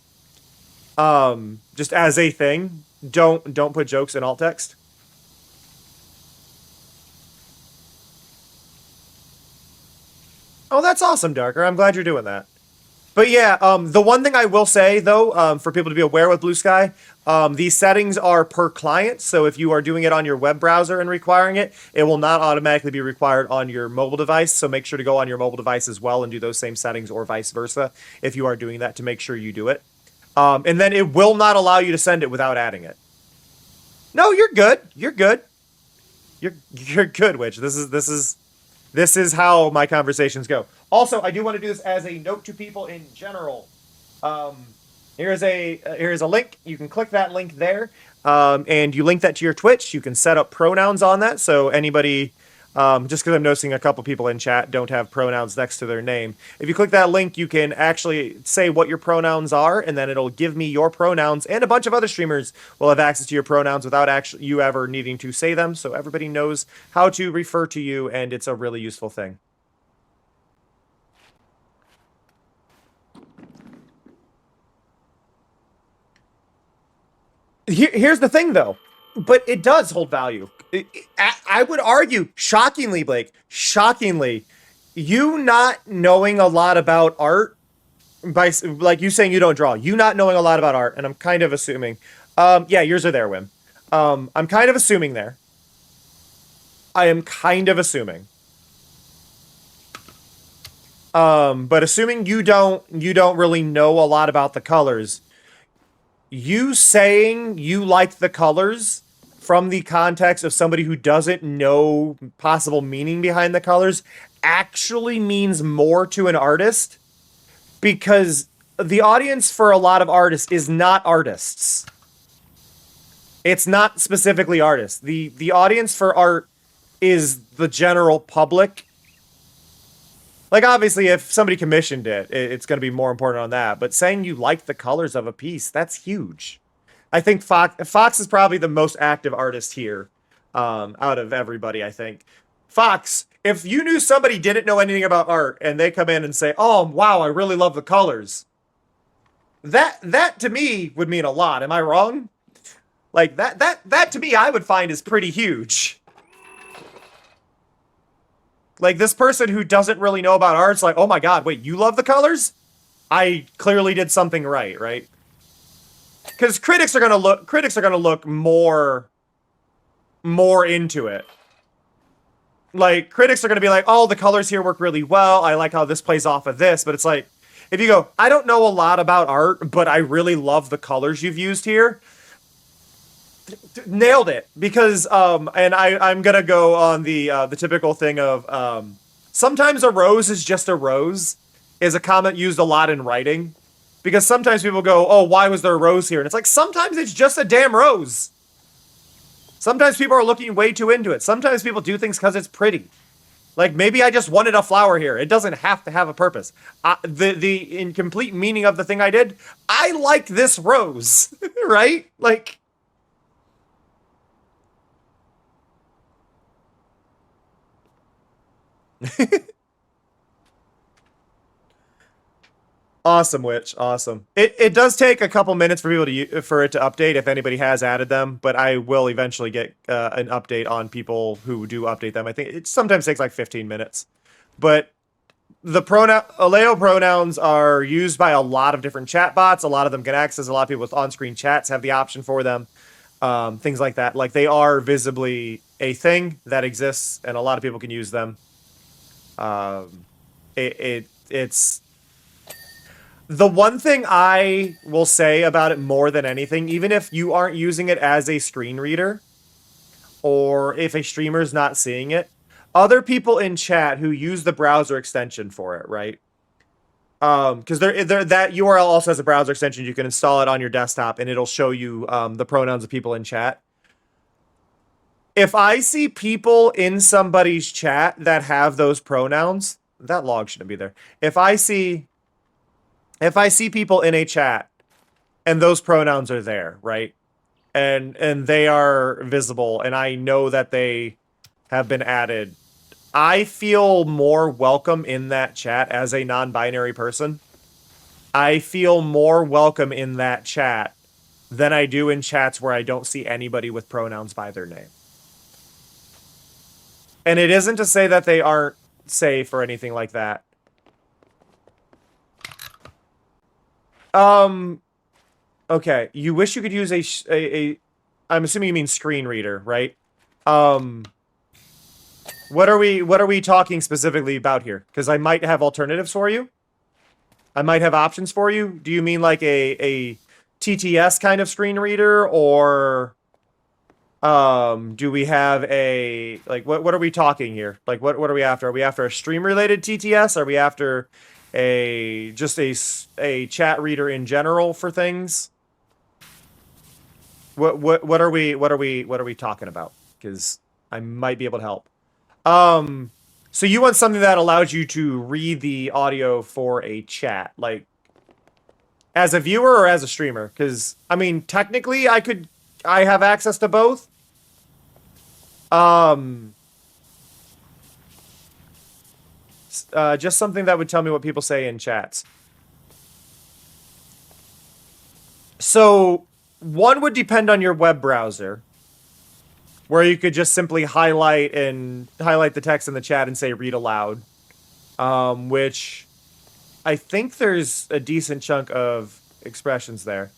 Just as a thing, don't put jokes in alt text. Oh, that's awesome, Darker. I'm glad you're doing that. But yeah, the one thing I will say, though, for people to be aware with Blue Sky, these settings are per client. So if you are doing it on your web browser and requiring it, it will not automatically be required on your mobile device. So make sure to go on your mobile device as well and do those same settings, or vice versa, if you are doing that, to make sure you do it. And then it will not allow you to send it without adding it. No, you're good. You're good. You're good, Witch. This is how my conversations go. Also, I do want to do this as a note to people in general. Here's a link. You can click that link there, and you link that to your Twitch. You can set up pronouns on that, so anybody, just because I'm noticing a couple people in chat don't have pronouns next to their name. If you click that link, you can actually say what your pronouns are, and then it'll give me your pronouns, and a bunch of other streamers will have access to your pronouns without actually you ever needing to say them, so everybody knows how to refer to you, and it's a really useful thing. Here's the thing, though. But it does hold value. I would argue, shockingly, Blake, shockingly, you not knowing a lot about art, by like you saying you don't draw, you not knowing a lot about art, and I'm kind of assuming, yeah, yours are there, Wim. I'm kind of assuming there. I am kind of assuming. But assuming you don't really know a lot about the colors, you saying you like the colors from the context of somebody who doesn't know possible meaning behind the colors actually means more to an artist, because the audience for a lot of artists is not artists. It's not specifically artists. The audience for art is the general public. Like, obviously, if somebody commissioned it, it's going to be more important on that. But saying you like the colors of a piece, that's huge. I think Fox is probably the most active artist here out of everybody, I think. Fox, if you knew somebody didn't know anything about art and they come in and say, oh, wow, I really love the colors, that to me would mean a lot. Am I wrong? Like, that to me, I would find is pretty huge. Like, this person who doesn't really know about art's like, oh my god, wait, you love the colors? I clearly did something right, right? Because critics are gonna look more into it. Like, critics are gonna be like, oh, the colors here work really well, I like how this plays off of this, but it's like, if you go, I don't know a lot about art, but I really love the colors you've used here, nailed it. Because and I'm gonna go on the typical thing of sometimes a rose is just a rose is a comment used a lot in writing, because sometimes people go, oh, why was there a rose here? And it's like, sometimes it's just a damn rose. Sometimes people are looking way too into it. Sometimes people do things because it's pretty. Like, maybe I just wanted a flower here. It doesn't have to have a purpose. The incomplete meaning of the thing I did, I like this rose, right? Like, awesome, Witch. Awesome. It does take a couple minutes for people for it to update if anybody has added them, but I will eventually get an update on people who do update them. I think it sometimes takes like 15 minutes. But the Aleo pronouns are used by a lot of different chatbots. A lot of them can access. A lot of people with on-screen chats have the option for them. Things like that. Like, they are visibly a thing that exists, and a lot of people can use them. It's the one thing I will say about it more than anything, even if you aren't using it as a screen reader, or if a streamer's not seeing it, other people in chat who use the browser extension for it, right? Because that URL also has a browser extension. You can install it on your desktop, and it'll show you the pronouns of people in chat. If I see people in somebody's chat that have those pronouns, that log shouldn't be there. If I see people in a chat and those pronouns are there, right? And they are visible, and I know that they have been added. I feel more welcome in that chat as a non-binary person. I feel more welcome in that chat than I do in chats where I don't see anybody with pronouns by their name. And it isn't to say that they aren't safe or anything like that. Okay, you wish you could use a I'm assuming you mean screen reader, right? What are we talking specifically about here? Because I might have alternatives for you. I might have options for you. Do you mean like a TTS kind of screen reader, or do we have a like what are we talking here? Like what are we after? Are we after a stream related TTS? Are we after just a chat reader in general for things? What are we talking about? Because I might be able to help. So you want something that allows you to read the audio for a chat, like as a viewer or as a streamer? Because I mean, technically, I have access to both. Just something that would tell me what people say in chats. So one would depend on your web browser, where you could just simply highlight the text in the chat and say read aloud, which I think there's a decent chunk of expressions there.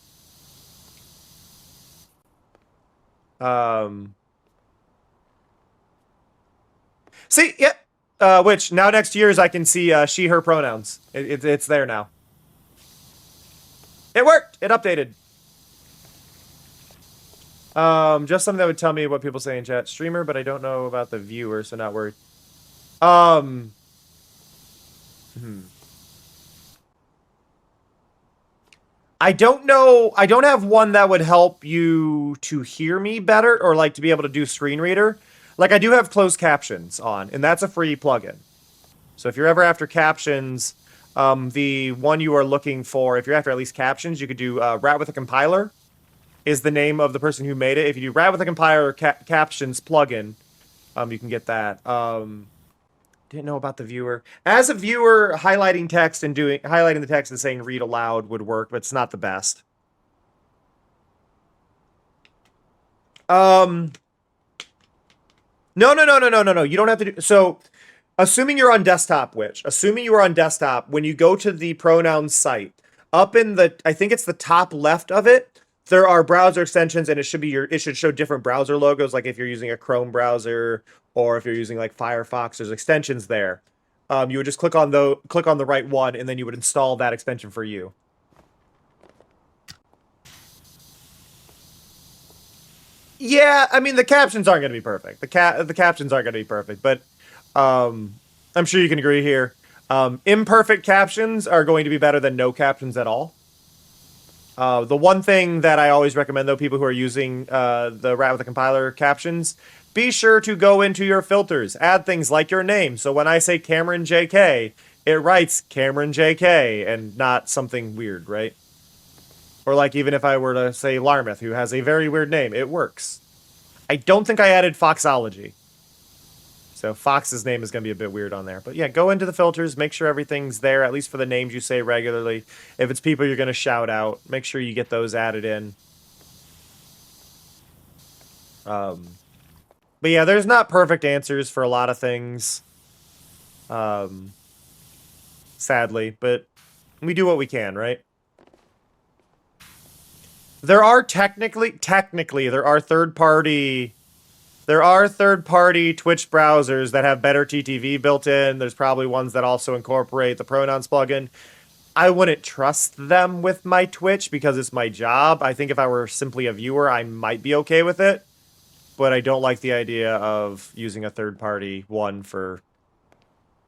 See, yeah, which now next to yours I can see she, her pronouns. It's there now. It worked. It updated. Just something that would tell me what people say in chat. Streamer, but I don't know about the viewer, so not worried. I don't know. I don't have one that would help you to hear me better, or like to be able to do screen reader. Like I do have closed captions on, and that's a free plugin. So if you're ever after captions, the one you are looking for, if you're after at least captions, you could do Rat with a Compiler. Is the name of the person who made it. If you do Rat with a Compiler captions plugin, you can get that. Didn't know about the viewer. As a viewer, highlighting text and highlighting the text and saying read aloud would work, but it's not the best. No. You don't have to do so. Assuming you're on desktop, assuming you are on desktop, when you go to the pronouns site, up in the, I think it's the top left of it, there are browser extensions, and it should show different browser logos. Like if you're using a Chrome browser, or if you're using like Firefox, there's extensions there. You would just click on the right one, and then you would install that extension for you. Yeah, I mean the captions aren't going to be perfect. The captions aren't going to be perfect, but I'm sure you can agree here. Imperfect captions are going to be better than no captions at all. The one thing that I always recommend, though, people who are using the Rat with a Compiler captions, be sure to go into your filters. Add things like your name. So when I say Cameron JK, it writes Cameron JK and not something weird, right? Or like even if I were to say Larmouth, who has a very weird name, it works. I don't think I added Foxology. So Fox's name is going to be a bit weird on there. But yeah, go into the filters, make sure everything's there, at least for the names you say regularly. If it's people you're going to shout out, make sure you get those added in. But yeah, there's not perfect answers for a lot of things. Sadly, but we do what we can, right? There are technically, there are third-party Twitch browsers that have better TTV built in. There's probably ones that also incorporate the pronouns plugin. I wouldn't trust them with my Twitch because it's my job. I think if I were simply a viewer, I might be okay with it. But I don't like the idea of using a third-party one for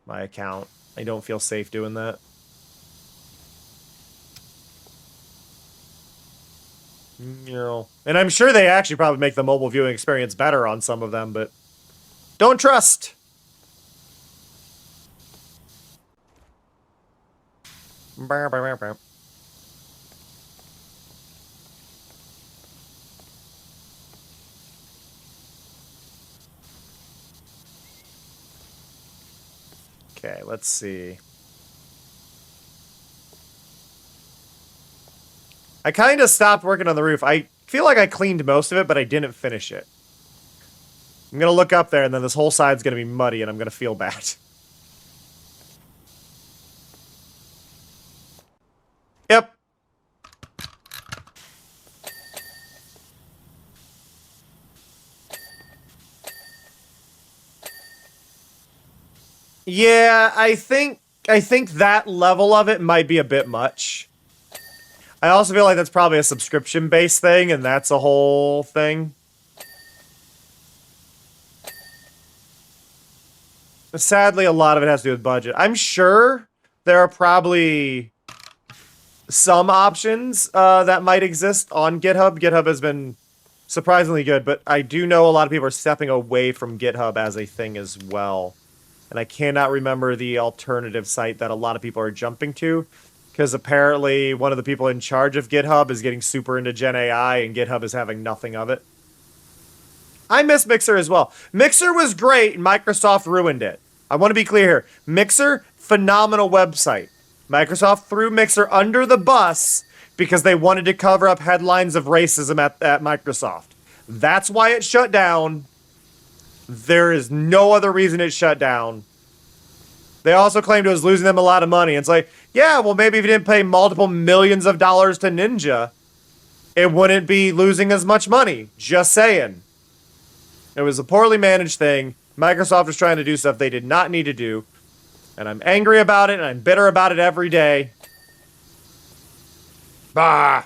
my account. I don't feel safe doing that. You know, and I'm sure they actually probably make the mobile viewing experience better on some of them, but don't trust. Okay, let's see. I kind of stopped working on the roof. I feel like I cleaned most of it, but I didn't finish it. I'm gonna look up there, and then this whole side's gonna be muddy, and I'm gonna feel bad. Yep. Yeah, I think that level of it might be a bit much. I also feel like that's probably a subscription-based thing, and that's a whole thing. Sadly, a lot of it has to do with budget. I'm sure there are probably some options that might exist on GitHub. GitHub has been surprisingly good, but I do know a lot of people are stepping away from GitHub as a thing as well. And I cannot remember the alternative site that a lot of people are jumping to, because apparently one of the people in charge of GitHub is getting super into Gen AI, and GitHub is having nothing of it. I miss Mixer as well. Mixer was great, and Microsoft ruined it. I want to be clear here. Mixer, phenomenal website. Microsoft threw Mixer under the bus because they wanted to cover up headlines of racism at Microsoft. That's why it shut down. There is no other reason it shut down. They also claimed it was losing them a lot of money. It's like, yeah, well, maybe if you didn't pay multiple millions of dollars to Ninja, it wouldn't be losing as much money. Just saying. It was a poorly managed thing. Microsoft was trying to do stuff they did not need to do. And I'm angry about it, and I'm bitter about it every day. Bah!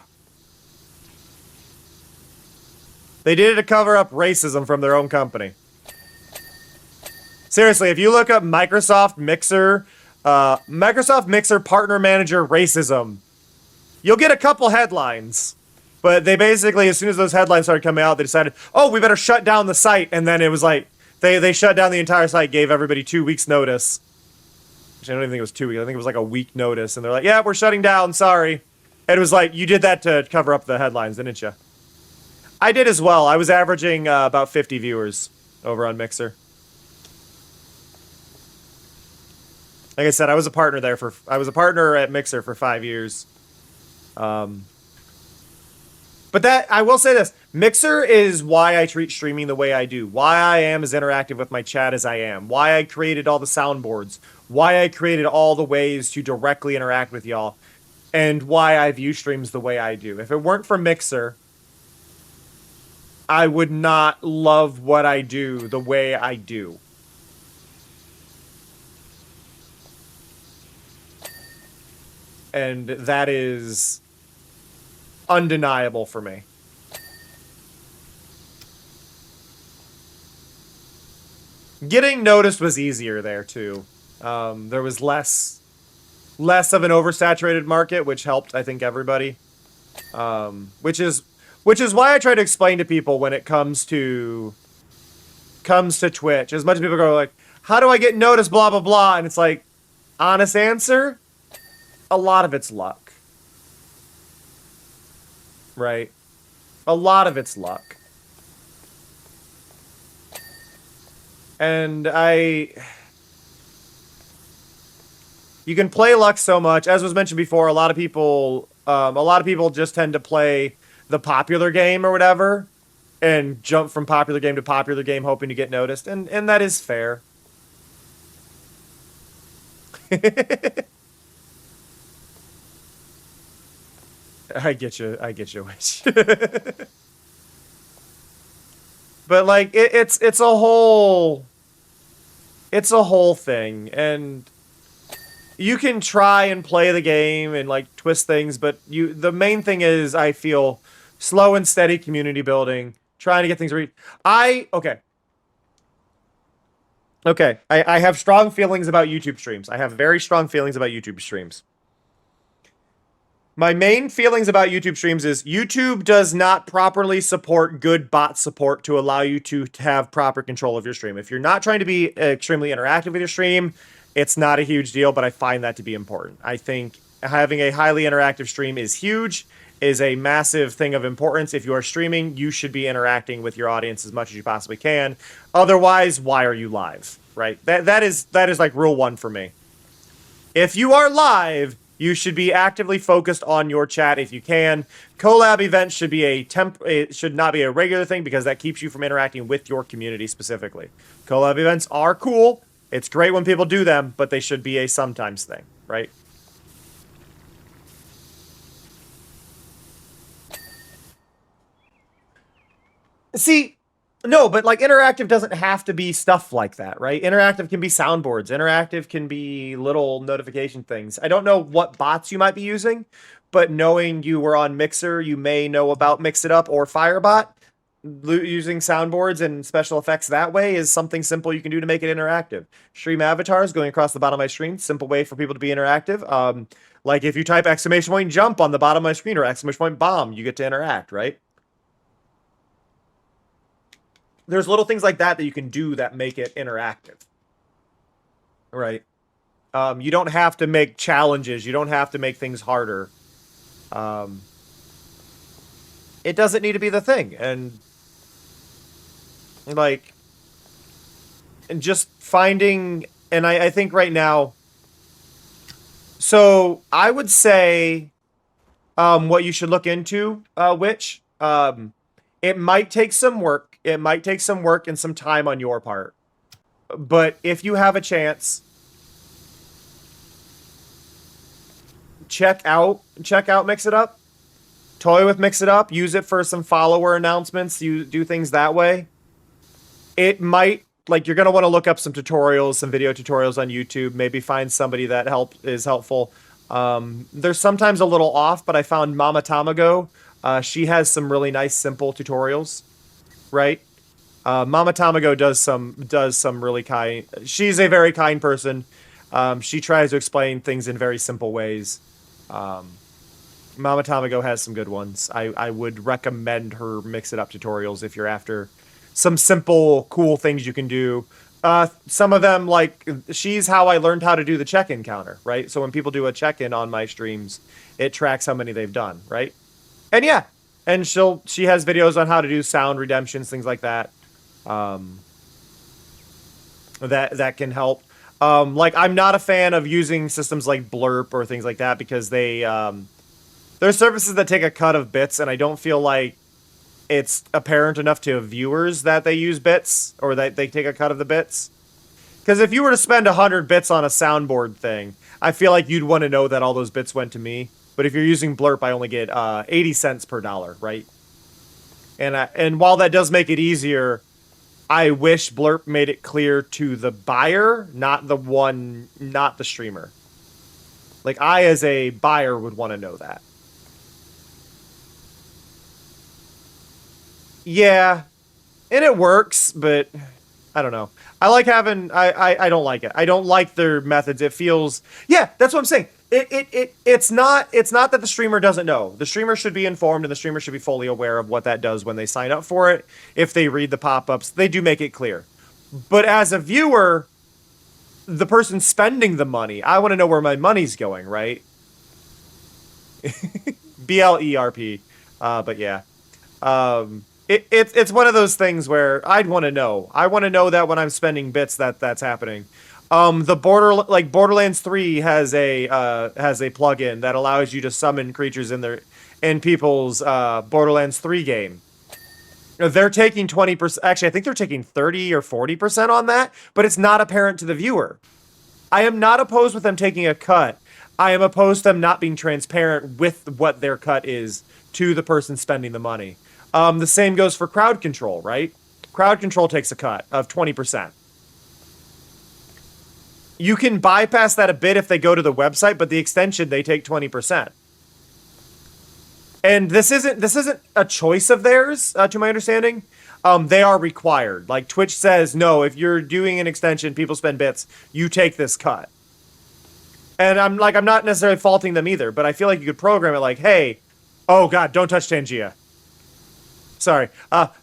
They did it to cover up racism from their own company. Seriously, if you look up Microsoft Mixer Partner Manager Racism, you'll get a couple headlines. But they basically, as soon as those headlines started coming out, they decided, oh, we better shut down the site. And then it was like, they shut down the entire site, gave everybody 2 weeks notice. Which I don't even think it was 2 weeks. I think it was like a week notice. And they're like, yeah, we're shutting down, sorry. And it was like, you did that to cover up the headlines, didn't you? I did as well. I was averaging about 50 viewers over on Mixer. Like I said, I was a partner at Mixer for 5 years. But that, I will say this, Mixer is why I treat streaming the way I do. Why I am as interactive with my chat as I am. Why I created all the soundboards. Why I created all the ways to directly interact with y'all. And why I view streams the way I do. If it weren't for Mixer, I would not love what I do the way I do. And that is undeniable for me. Getting noticed was easier there too. There was less of an oversaturated market, which helped, I think, everybody. Which is why I try to explain to people when it comes to Twitch. As much as people go like, how do I get noticed, blah, blah, blah. And it's like, honest answer, a lot of it's luck. Right? A lot of it's luck. And you can play luck so much. As was mentioned before, a lot of people just tend to play the popular game or whatever and jump from popular game to popular game hoping to get noticed. And that is fair. I get you, Witch. But like it's a whole thing, and you can try and play the game and like twist things, but the main thing is, I feel, slow and steady community building, trying to get things okay. I have strong feelings about YouTube streams. I have very strong feelings about YouTube streams. My main feelings about YouTube streams is YouTube does not properly support good bot support to allow you to have proper control of your stream. If you're not trying to be extremely interactive with your stream, it's not a huge deal, but I find that to be important. I think having a highly interactive stream is huge, is a massive thing of importance. If you are streaming, you should be interacting with your audience as much as you possibly can. Otherwise, why are you live, right? That is like rule 1 for me. If you are live, you should be actively focused on your chat if you can. Collab events should be it should not be a regular thing because that keeps you from interacting with your community specifically. Collab events are cool. It's great when people do them, but they should be a sometimes thing, right? See, no, but like interactive doesn't have to be stuff like that, right? Interactive can be soundboards. Interactive can be little notification things. I don't know what bots you might be using, but knowing you were on Mixer, you may know about Mix It Up or Firebot. Using soundboards and special effects that way is something simple you can do to make it interactive. Stream avatars going across the bottom of my screen, simple way for people to be interactive. Like if you type exclamation point jump on the bottom of my screen or exclamation point bomb, you get to interact, right? There's little things like that that you can do that make it interactive, right? You don't have to make challenges. You don't have to make things harder. It doesn't need to be the thing. And like, and just finding, and I think right now, so I would say what you should look into, it might take some work. It might take some work and some time on your part. But if you have a chance, check out Mix It Up. Toy with Mix It Up. Use it for some follower announcements. You do things that way. It might, like, you're going to want to look up some tutorials, some video tutorials on YouTube. Maybe find somebody that is helpful. They're sometimes a little off, but I found Mama Tamago. She has some really nice, simple tutorials. Right? Mama Tamago does some really kind. She's a very kind person. She tries to explain things in very simple ways. Mama Tamago has some good ones. I would recommend her Mix It Up tutorials if you're after some simple, cool things you can do. Some of them, like, she's how I learned how to do the check-in counter, right? So when people do a check-in on my streams, it tracks how many they've done, right? And yeah. And she has videos on how to do sound redemptions, things like that. That can help. Like, I'm not a fan of using systems like Blurp or things like that because there's services that take a cut of bits, and I don't feel like it's apparent enough to viewers that they use bits or that they take a cut of the bits. Because if you were to spend 100 bits on a soundboard thing, I feel like you'd want to know that all those bits went to me. But if you're using Blurp, I only get 80 cents per dollar, right? And while that does make it easier, I wish Blurp made it clear to the buyer, not the streamer. Like, I, as a buyer, would want to know that. Yeah, and it works, but I don't know. I like having, I don't like it. I don't like their methods. It feels, yeah, that's what I'm saying. It's not that the streamer doesn't know. The streamer should be informed, and the streamer should be fully aware of what that does when they sign up for it. If they read the pop-ups, they do make it clear. But as a viewer, the person spending the money, I want to know where my money's going, right? BLERP. But yeah. It's one of those things where I'd want to know. I want to know that when I'm spending bits that's happening. Borderlands 3 has a plugin that allows you to summon creatures in people's Borderlands 3 game. They're taking 20%. Actually, I think they're taking 30 or 40% on that, but it's not apparent to the viewer. I am not opposed with them taking a cut. I am opposed to them not being transparent with what their cut is to the person spending the money. The same goes for crowd control, right? Crowd control takes a cut of 20%. You can bypass that a bit if they go to the website, but the extension, they take 20%. And this isn't a choice of theirs, to my understanding. They are required. Like, Twitch says, no, if you're doing an extension, people spend bits, you take this cut. And I'm not necessarily faulting them either, but I feel like you could program it like, hey, oh god, don't touch Tangia. sorry.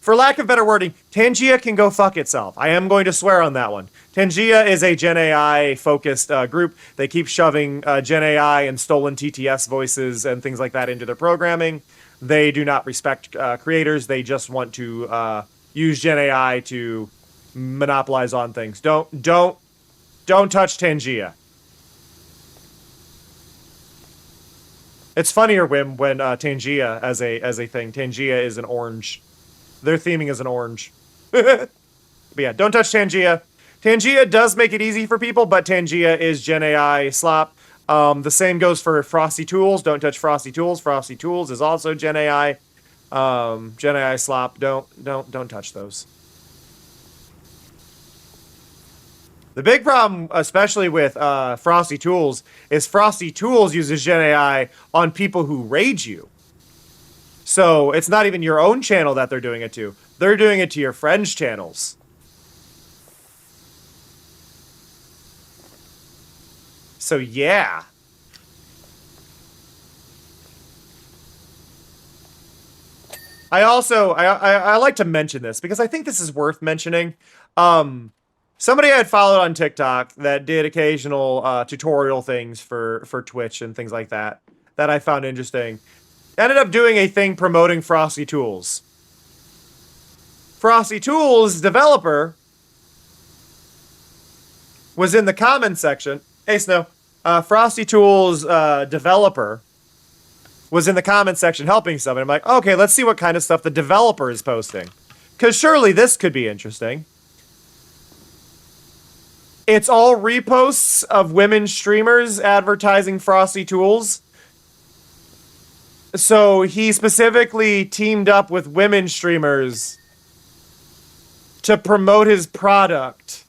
For lack of better wording, Tangia can go fuck itself. I am going to swear on that one. Tangia is a Gen AI focused group. They keep shoving Gen AI and stolen TTS voices and things like that into their programming. They do not respect creators. They just want to use Gen AI to monopolize on things. Don't touch Tangia. It's funnier when Tangia as a thing. Tangia is an orange. Their theming is an orange. But yeah, don't touch Tangia. Tangia does make it easy for people, but Tangia is Gen AI slop. The same goes for Frosty Tools. Don't touch Frosty Tools. Frosty Tools is also Gen AI. Gen AI slop. Don't touch those. The big problem, especially with Frosty Tools, is Frosty Tools uses Gen AI on people who raid you. So it's not even your own channel that they're doing it to. They're doing it to your friends' channels. So yeah. I like to mention this because I think this is worth mentioning. Somebody I had followed on TikTok that did occasional tutorial things for Twitch and things like that I found interesting ended up doing a thing promoting Frosty Tools. Frosty Tools developer was in the comments section. Hey, Snow. Frosty Tools developer was in the comments section helping somebody. I'm like, okay, let's see what kind of stuff the developer is posting. Because surely this could be interesting. It's all reposts of women streamers advertising Frosty Tools. So he specifically teamed up with women streamers to promote his product.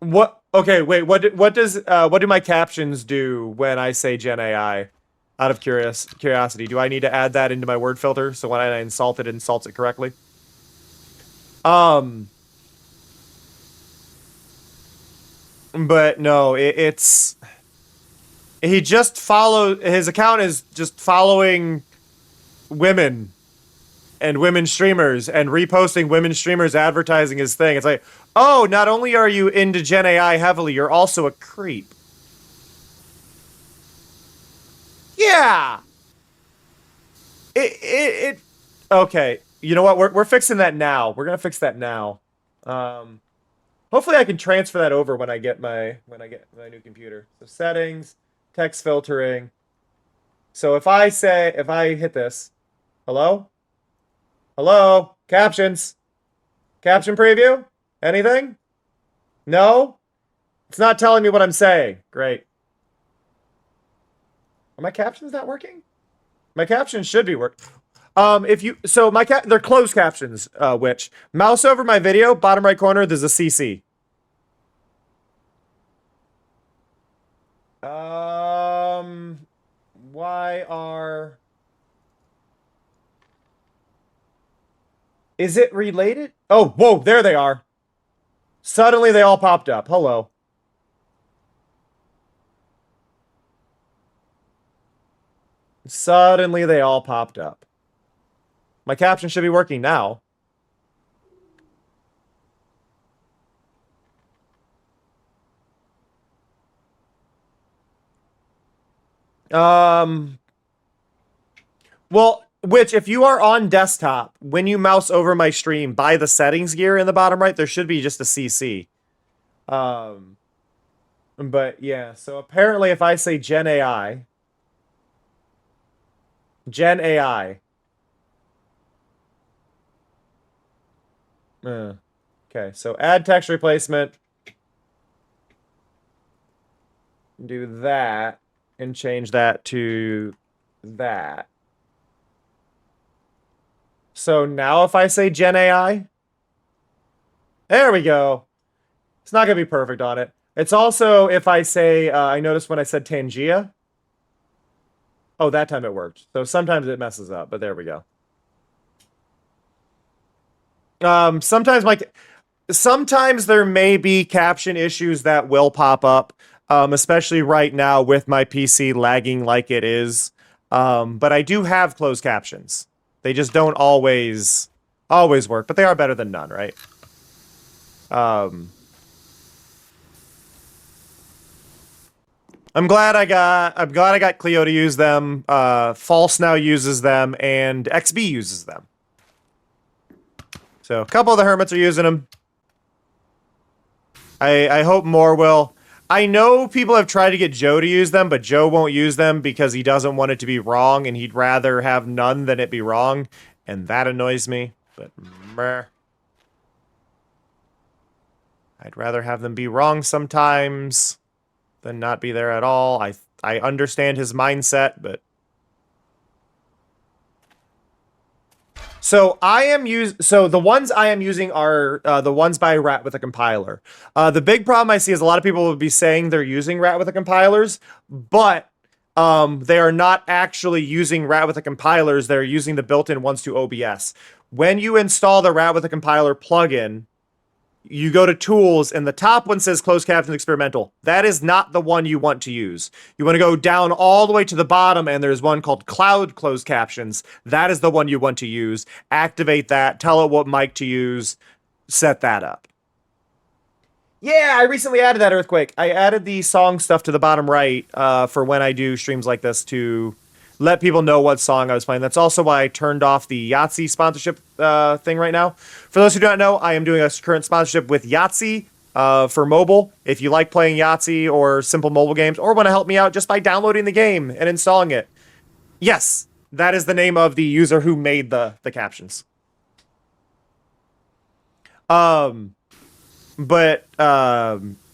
What? Okay, wait. What do my captions do when I say Gen AI? Out of curiosity, do I need to add that into my word filter so when I insult it, insults it correctly? But no, it's he just his account is just following women and women streamers and reposting women streamers advertising his thing. It's like, oh, not only are you into Gen AI heavily, you're also a creep. Yeah. Okay. You know what? We're fixing that now. We're gonna fix that now. Hopefully I can transfer that over when I get my new computer. So settings, text filtering. So if I hit this, hello, captions, caption preview, anything? No, it's not telling me what I'm saying. Great. Are my captions not working? My captions should be working. They're closed captions, which mouse over my video, bottom right corner, there's a CC. Is it related? Oh, whoa, there they are. Suddenly they all popped up. Hello. Suddenly they all popped up. My caption should be working now. Well, which if you are on desktop, when you mouse over my stream by the settings gear in the bottom right, there should be just a CC. But yeah, so apparently if I say Gen AI, okay, so add text replacement. Do that and change that to that. So now if I say Gen AI, there we go. It's not going to be perfect on it. It's also if I say, I noticed when I said Tangia. Oh, that time it worked. So sometimes it messes up, but there we go. Sometimes there may be caption issues that will pop up. especially right now with my PC lagging like it is. But I do have closed captions. They just don't always work, but they are better than none, right? I'm glad I got Cleo to use them. False now uses them, and XB uses them. So a couple of the hermits are using them. I hope more will. I know people have tried to get Joe to use them, but Joe won't use them because he doesn't want it to be wrong, and he'd rather have none than it be wrong, and that annoys me. But meh. I'd rather have them be wrong sometimes than not be there at all. I understand his mindset, but so the ones I am using are the ones by Rat with a compiler. The big problem I see is a lot of people will be saying they're using Rat with the compilers, but they are not actually using Rat with the compilers. They're using the built-in ones to OBS. When you install the Rat with a compiler plugin, you go to tools and the top one says closed captions experimental. That is not the one you want to use. You want to go down all the way to the bottom and there's one called cloud closed captions. That is the one you want to use. Activate that, tell it what mic to use, set that up. Yeah, I recently added that, Earthquake. I added the song stuff to the bottom right for when I do streams like this to let people know what song I was playing. That's also why I turned off the Yahtzee sponsorship thing right now. For those who do not know, I am doing a current sponsorship with Yahtzee for mobile. If you like playing Yahtzee or simple mobile games, or want to help me out just by downloading the game and installing it. Yes, that is the name of the user who made the captions.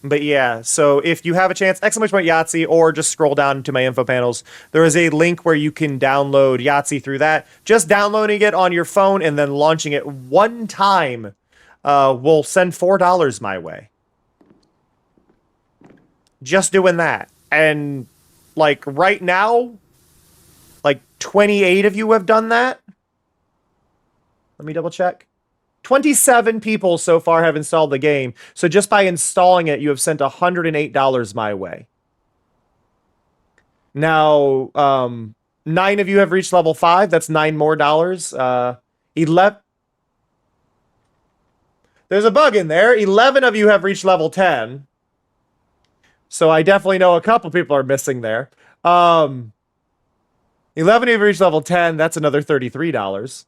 But yeah, so if you have a chance, ! Yahtzee, or just scroll down to my info panels. There is a link where you can download Yahtzee through that. Just downloading it on your phone and then launching it one time will send $4 my way. Just doing that. And like right now, like 28 of you have done that. Let me double check. 27 people so far have installed the game. So just by installing it, you have sent $108 my way. Now, 9 of you have reached level 5. That's $9 more. 11. There's a bug in there. 11 of you have reached level 10. So I definitely know a couple people are missing there. 11 of you have reached level 10. That's another $33.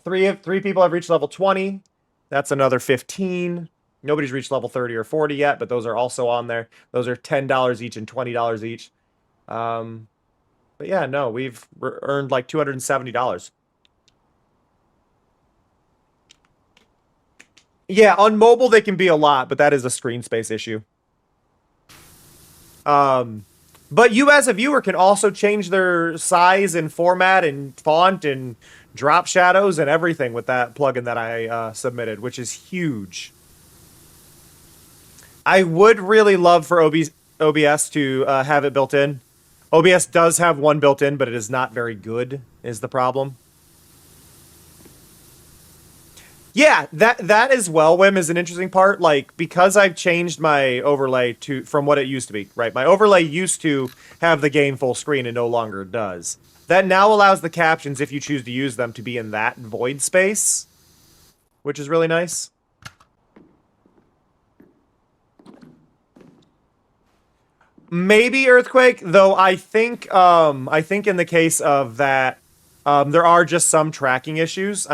Three people have reached level 20. That's another 15. Nobody's reached level 30 or 40 yet, but those are also on there. Those are $10 each and $20 each. But yeah, no, we've earned like $270. Yeah, on mobile they can be a lot, but that is a screen space issue. But you as a viewer can also change their size and format and font and drop shadows and everything with that plugin that I submitted, which is huge. I would really love for OBS to have it built in. OBS does have one built in, but it is not very good, is the problem. Yeah, that as well, Wim, is an interesting part. Like, because I've changed my overlay from what it used to be, right? My overlay used to have the game full screen and no longer does. That now allows the captions, if you choose to use them, to be in that void space, which is really nice. Maybe Earthquake, though I think in the case of that, there are just some tracking issues.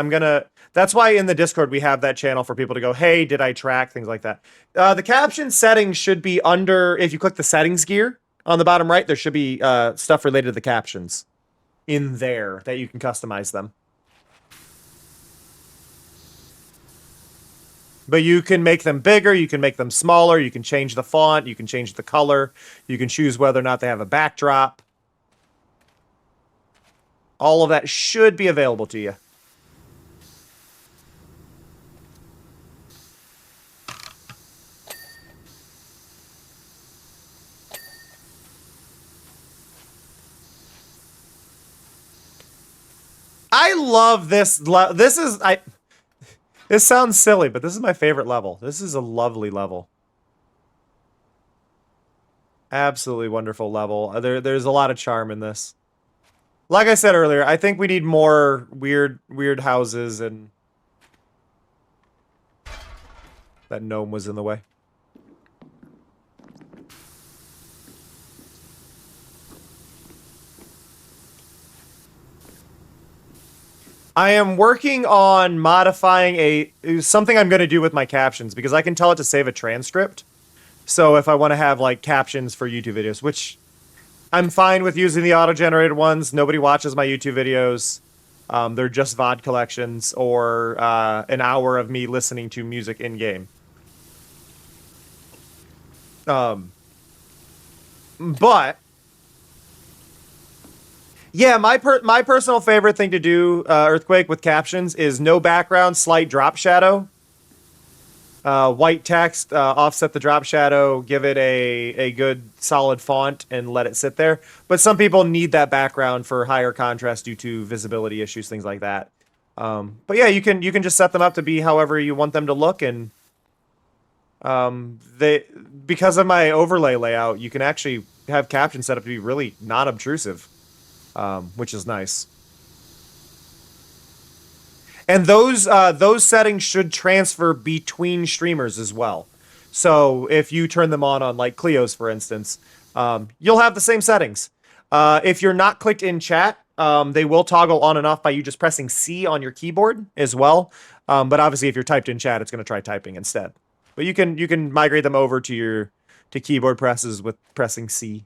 That's why in the Discord we have that channel for people to go, hey, did I track? Things like that. The caption settings should be under, if you click the settings gear on the bottom right, there should be stuff related to the captions in there that you can customize them. But you can make them bigger, you can make them smaller, you can change the font, you can change the color, you can choose whether or not they have a backdrop. All of that should be available to you. I love this. This sounds silly, but this is my favorite level. This is a lovely level. Absolutely wonderful level. There's a lot of charm in this. Like I said earlier, I think we need more weird houses, and that gnome was in the way. I am working on modifying something I'm going to do with my captions, because I can tell it to save a transcript. So if I want to have like captions for YouTube videos, which I'm fine with using the auto-generated ones. Nobody watches my YouTube videos. They're just VOD collections or an hour of me listening to music in-game. But yeah, my personal favorite thing to do, Earthquake, with captions is no background, slight drop shadow. White text, offset the drop shadow, give it a good solid font, and let it sit there. But some people need that background for higher contrast due to visibility issues, things like that. But yeah, you can just set them up to be however you want them to look, and because of my overlay layout, you can actually have captions set up to be really not obtrusive, which is nice. And those settings should transfer between streamers as well. So if you turn them on like Cleo's, for instance, you'll have the same settings. If you're not clicked in chat, they will toggle on and off by you just pressing C on your keyboard as well. But obviously, if you're typed in chat, it's going to try typing instead. But you can migrate them over to keyboard presses with pressing C.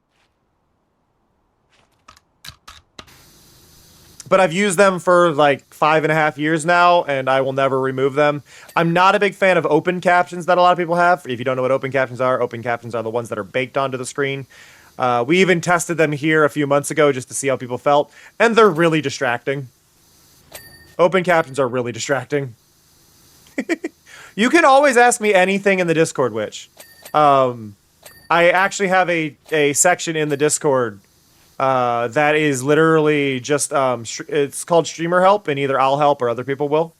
But I've used them for like 5.5 years now, and I will never remove them. I'm not a big fan of open captions that a lot of people have. If you don't know what open captions are the ones that are baked onto the screen. We even tested them here a few months ago just to see how people felt, and they're really distracting. Open captions are really distracting. You can always ask me anything in the Discord, Witch. I actually have a section in the Discord that is literally just, it's called Streamer Help, and either I'll help or other people will.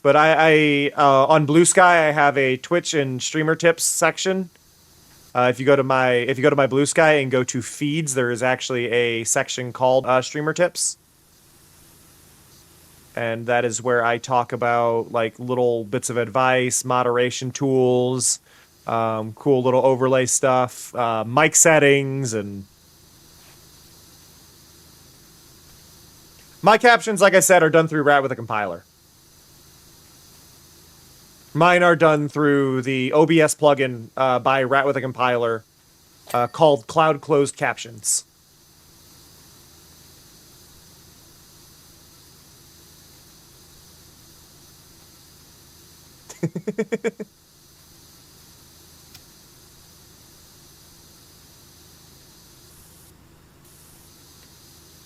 But I on Blue Sky, I have a Twitch and Streamer Tips section. If you go to my Blue Sky and go to Feeds, there is actually a section called Streamer Tips. And that is where I talk about like little bits of advice, moderation tools, cool little overlay stuff, mic settings, and my captions, like I said, are done through Rat with a compiler. Mine are done through the OBS plugin by Rat with a compiler called Cloud Closed Captions.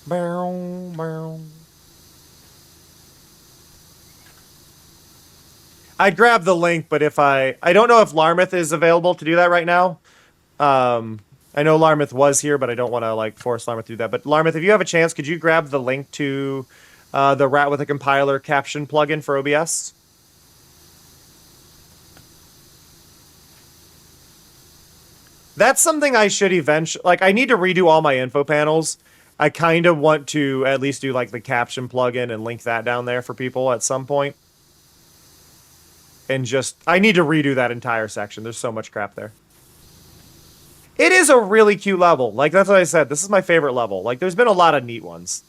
Bow, bow. I'd grab the link, but if I don't know if Larmouth is available to do that right now. I know Larmouth was here, but I don't want to like force Larmouth to do that. But Larmouth, if you have a chance, could you grab the link to the Rat with a Compiler caption plugin for OBS? That's something I should eventually... Like, I need to redo all my info panels. I kind of want to at least do, like, the caption plugin and link that down there for people at some point. And just... I need to redo that entire section. There's so much crap there. It is a really cute level. Like, that's what I said. This is my favorite level. Like, there's been a lot of neat ones.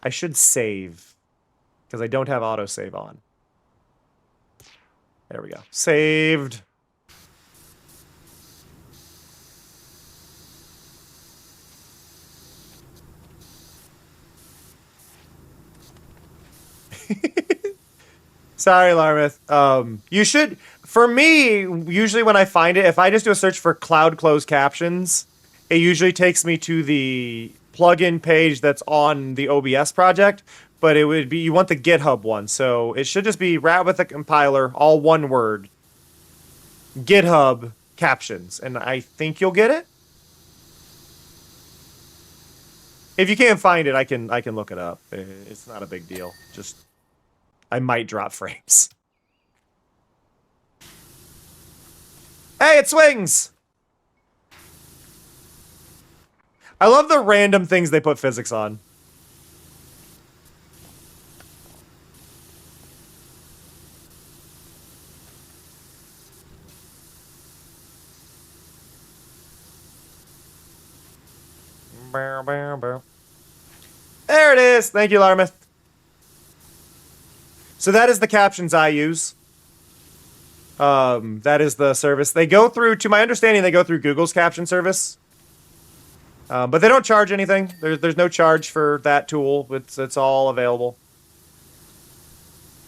I should save. Because I don't have autosave on. There we go. Saved. Sorry, Larmouth. You should... For me, usually when I find it, if I just do a search for Cloud Closed Captions, it usually takes me to the plugin page that's on the OBS project, but it would be... You want the GitHub one, so it should just be Rat with a Compiler, all one word, GitHub Captions, and I think you'll get it. If you can't find it, I can look it up. It's not a big deal. Just... I might drop frames. Hey, it swings! I love the random things they put physics on. There it is. Thank you, Larmith. So that is the captions I use. That is the service. They go through, to my understanding, they go through Google's caption service. But they don't charge anything. There's no charge for that tool. It's all available.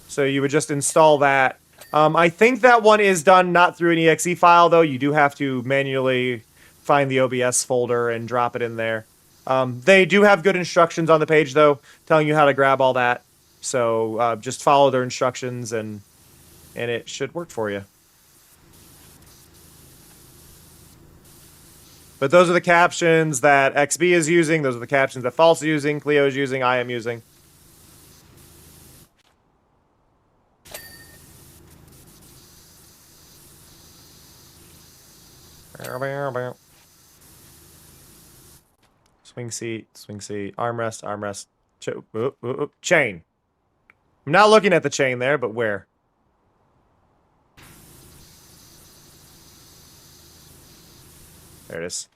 So you would just install that. I think that one is done not through an exe file, though. You do have to manually find the OBS folder and drop it in there. They do have good instructions on the page, though, telling you how to grab all that. So just follow their instructions, and it should work for you. But those are the captions that XB is using. Those are the captions that False is using, Cleo is using, I am using. Swing seat, armrest, armrest, chain. I'm not looking at the chain there, but where? There it is.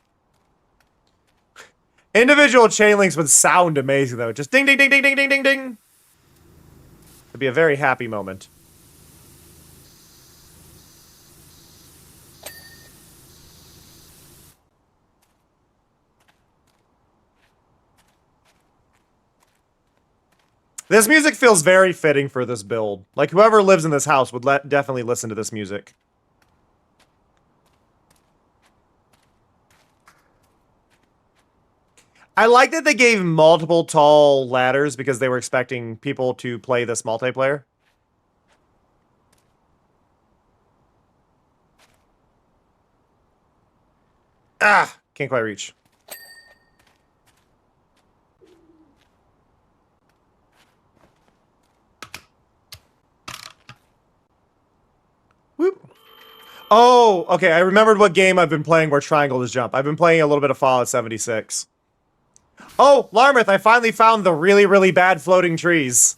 Individual chain links would sound amazing, though. Just ding, ding, ding, ding, ding, ding, ding, ding. It'd be a very happy moment. This music feels very fitting for this build. Like, whoever lives in this house would definitely listen to this music. I like that they gave multiple tall ladders because they were expecting people to play this multiplayer. Ah! Can't quite reach. Whoop. Oh, okay. I remembered what game I've been playing where triangle is jump. I've been playing a little bit of Fallout 76. Oh, Larmith, I finally found the really, really bad floating trees.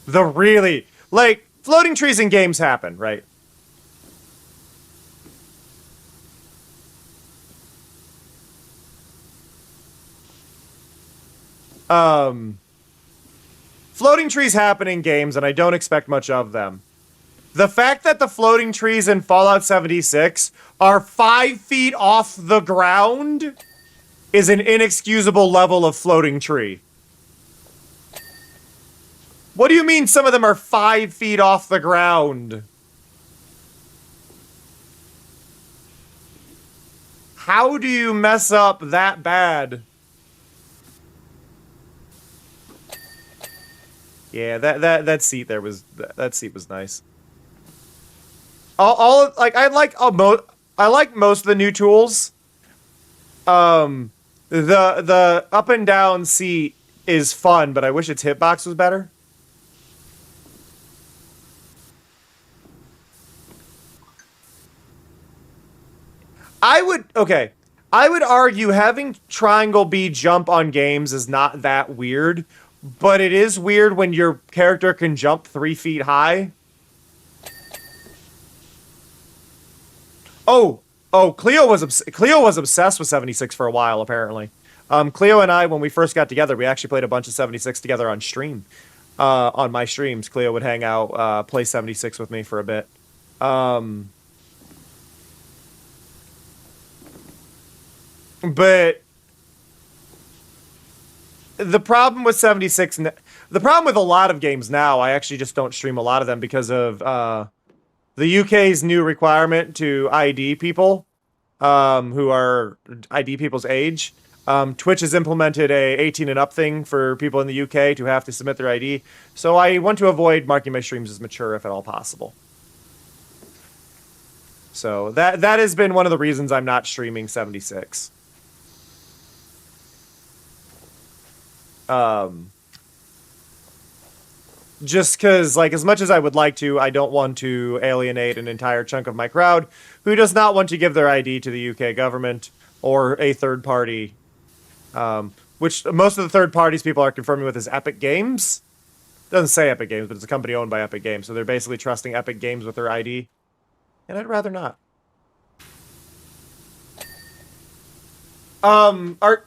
The really... Like, floating trees in games happen, right? Floating trees happen in games, and I don't expect much of them. The fact that the floating trees in Fallout 76 are 5 feet off the ground is an inexcusable level of floating tree. What do you mean some of them are 5 feet off the ground? How do you mess up that bad? Yeah, that seat there was that seat was nice. I like most of the new tools. The up and down seat is fun, but I wish its hitbox was better. I would argue having triangle B jump on games is not that weird, but it is weird when your character can jump 3 feet high. Cleo was obsessed with 76 for a while, apparently. Cleo and I, when we first got together, we actually played a bunch of 76 together on stream. On my streams, Cleo would hang out, play 76 with me for a bit. But the problem with 76, the problem with a lot of games now, I actually just don't stream a lot of them because of the UK's new requirement to ID people who are ID people's age. Twitch has implemented a 18 and up thing for people in the UK to have to submit their ID. So I want to avoid marking my streams as mature if at all possible. So that has been one of the reasons I'm not streaming 76. Just because, like, as much as I would like to, I don't want to alienate an entire chunk of my crowd who does not want to give their ID to the UK government. or a third party, which most of the third parties people are confirming with is Epic Games. It doesn't say Epic Games, but it's a company owned by Epic Games, so they're basically trusting Epic Games with their ID, and I'd rather not. Ghoul,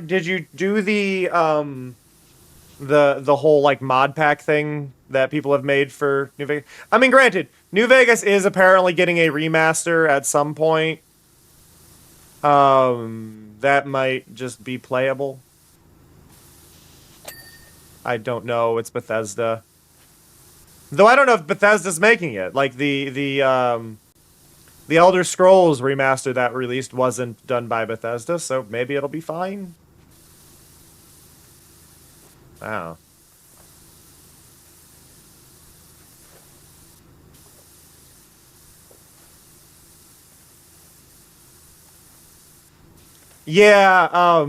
did you do the whole like mod pack thing that people have made for New Vegas? I mean, granted, New Vegas is apparently getting a remaster at some point. That might just be playable. I don't know. It's Bethesda. Though I don't know if Bethesda's making it. Like the Elder Scrolls remaster that released wasn't done by Bethesda, so maybe it'll be fine. Wow. Yeah,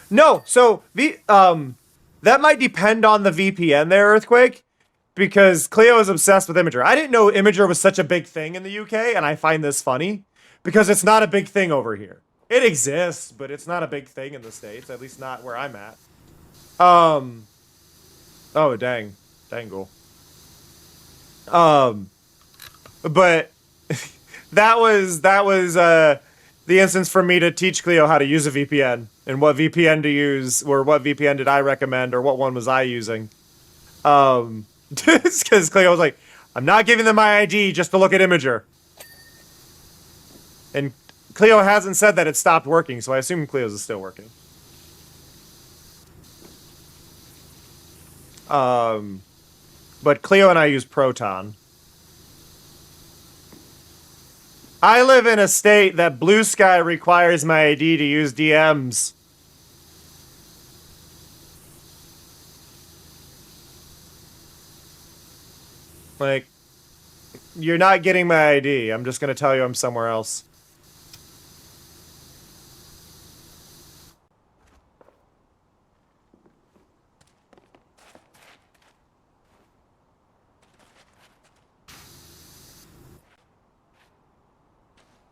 no, so that might depend on the VPN there, Earthquake, because Cleo is obsessed with Imager. I didn't know Imager was such a big thing in the UK, and I find this funny, because it's not a big thing over here. It exists, but it's not a big thing in the States, at least not where I'm at. Oh, dang. Dangle. But that was the instance for me to teach Cleo how to use a VPN and what VPN to use, or what VPN did I recommend, or what one was I using. Because Cleo was like, I'm not giving them my ID just to look at Imager. And Cleo hasn't said that it stopped working, so I assume Cleo's is still working. But Cleo and I use Proton. I live in a state that Blue Sky requires my ID to use DMs. Like, you're not getting my ID. I'm just gonna tell you I'm somewhere else.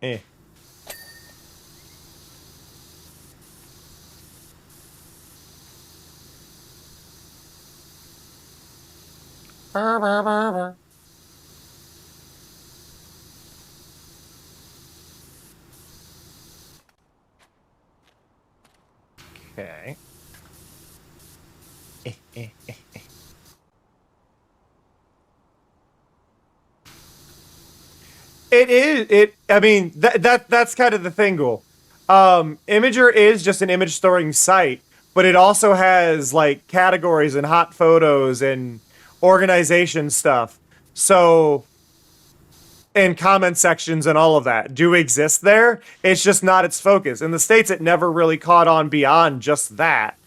Eh. Okay. I mean, that's kind of the thing, Ghoul. Imager is just an image storing site, but it also has like categories and hot photos and organization stuff. So, and comment sections and all of that do exist there. It's just not its focus. In the States, it never really caught on beyond just that,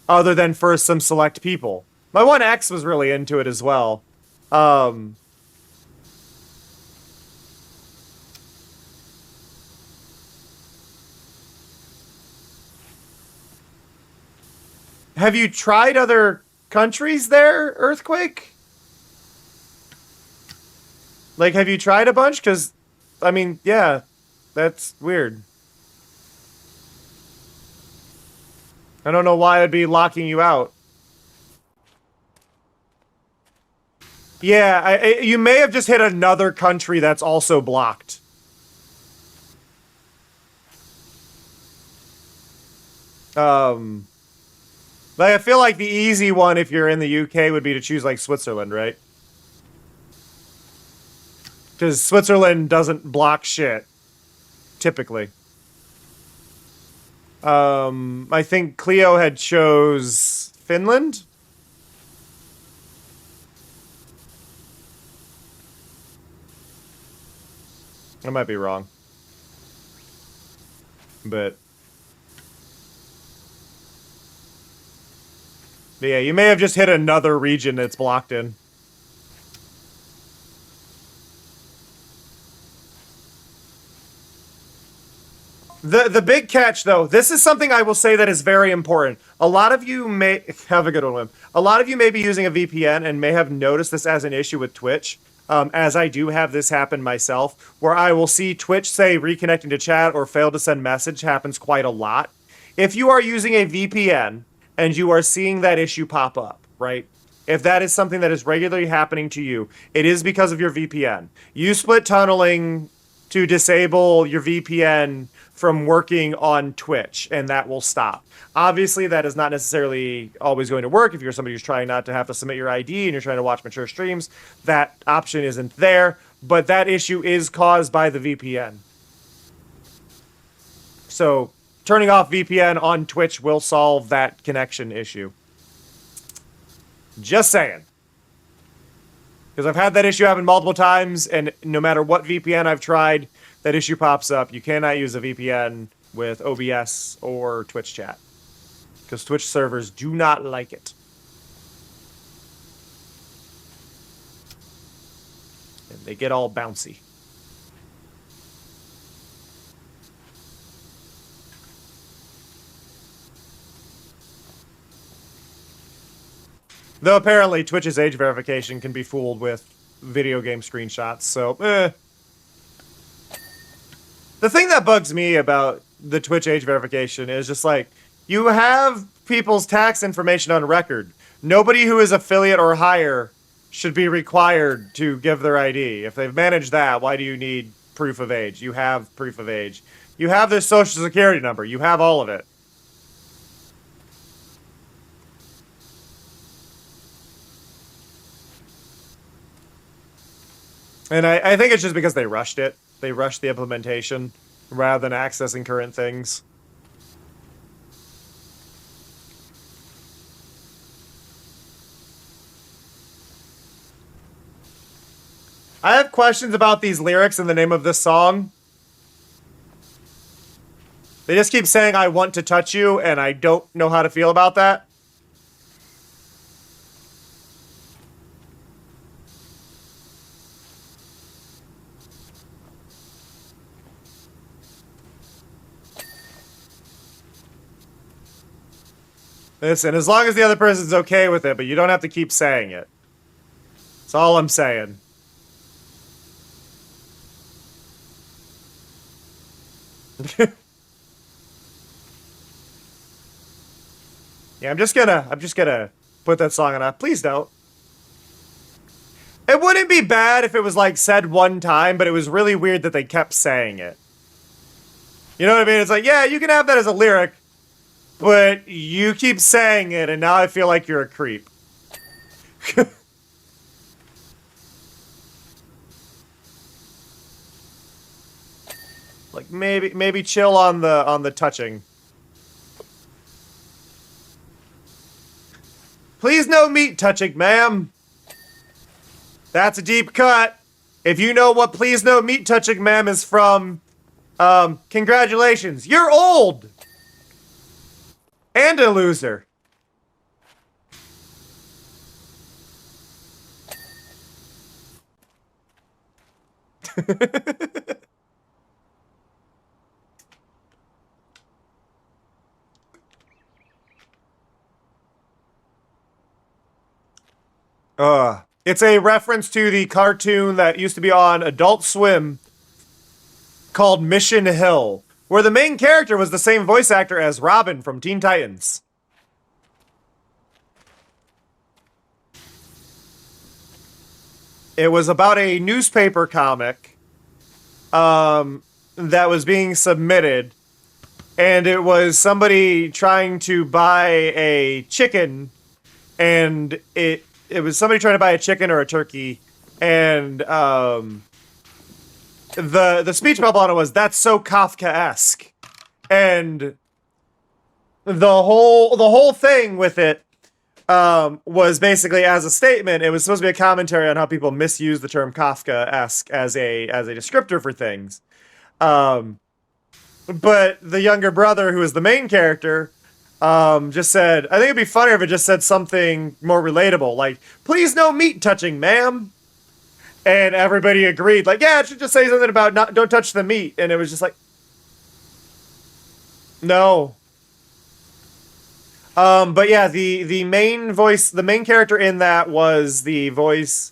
other than for some select people. My One X was really into it as well. Have you tried other countries there, Earthquake? Like, have you tried a bunch? Because, I mean, yeah, that's weird. I don't know why I'd be locking you out. Yeah, you may have just hit another country that's also blocked. Like, I feel like the easy one, if you're in the UK, would be to choose, like, Switzerland, right? Because Switzerland doesn't block shit, typically. I think Cleo had chose Finland? I might be wrong. But yeah, you may have just hit another region that's blocked in. The big catch, though, this is something I will say that is very important. A lot of you may... Have a good one, Wim. A lot of you may be using a VPN and may have noticed this as an issue with Twitch. as I do have this happen myself, where I will see Twitch say reconnecting to chat or fail to send message happens quite a lot. If you are using a VPN and you are seeing that issue pop up, right? If that is something that is regularly happening to you, it is because of your VPN. Use split tunneling to disable your VPN from working on Twitch, and that will stop. Obviously, that is not necessarily always going to work. If you're somebody who's trying not to have to submit your ID and you're trying to watch mature streams, that option isn't there, but that issue is caused by the VPN. So, turning off VPN on Twitch will solve that connection issue. Just saying. Because I've had that issue happen multiple times, and no matter what VPN I've tried, that issue pops up. You cannot use a VPN with OBS or Twitch chat. Because Twitch servers do not like it. And they get all bouncy. Though apparently Twitch's age verification can be fooled with video game screenshots, so The thing that bugs me about the Twitch age verification is just like, you have people's tax information on record. Nobody who is affiliate or higher should be required to give their ID. If they've managed that, why do you need proof of age? You have proof of age. You have their social security number. You have all of it. And I think it's just because they rushed it. They rushed the implementation rather than accessing current things. I have questions about these lyrics in the name of this song. They just keep saying, I want to touch you, and I don't know how to feel about that. Listen, as long as the other person's okay with it, but you don't have to keep saying it. That's all I'm saying. Yeah, I'm just gonna put that song on. Please don't. It wouldn't be bad if it was like said one time, but it was really weird that they kept saying it. You know what I mean? It's like, yeah, you can have that as a lyric, but you keep saying it, and now I feel like you're a creep. Like maybe chill on the touching. Please no meat touching, ma'am. That's a deep cut. If you know what please no meat touching, ma'am is from, congratulations. You're old. And a loser. It's a reference to the cartoon that used to be on Adult Swim called Mission Hill, where the main character was the same voice actor as Robin from Teen Titans. It was about a newspaper comic that was being submitted, and it was somebody trying to buy a chicken, and it was somebody trying to buy a chicken or a turkey, and the speech bubble on it was, "That's so Kafka-esque," and the whole thing with it was basically as a statement. It was supposed to be a commentary on how people misuse the term Kafka-esque as a descriptor for things. But the younger brother, who is the main character, just said, I think it'd be funnier if it just said something more relatable, like, "Please no meat touching, ma'am." And everybody agreed, like, yeah, it should just say something about don't touch the meat. And it was just like, no. But yeah, the main character in that was the voice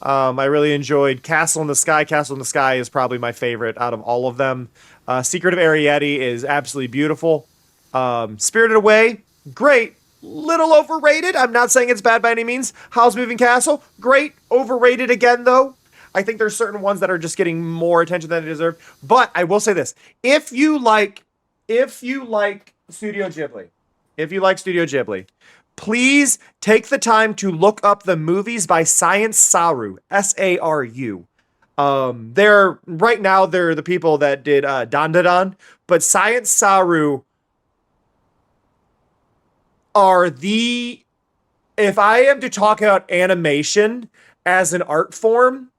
I really enjoyed Castle in the Sky. Castle in the Sky is probably my favorite out of all of them. Secret of Arrietty is absolutely beautiful. Spirited Away, great. Little overrated. I'm not saying it's bad by any means. Howl's Moving Castle, great. Overrated again, though. I think there's certain ones that are just getting more attention than they deserve. But I will say this: if you like Studio Ghibli, please take the time to look up the movies by Science Saru, S-A-R-U. They're the people that did Dandadan, but Science Saru are if I am to talk about animation as an art form,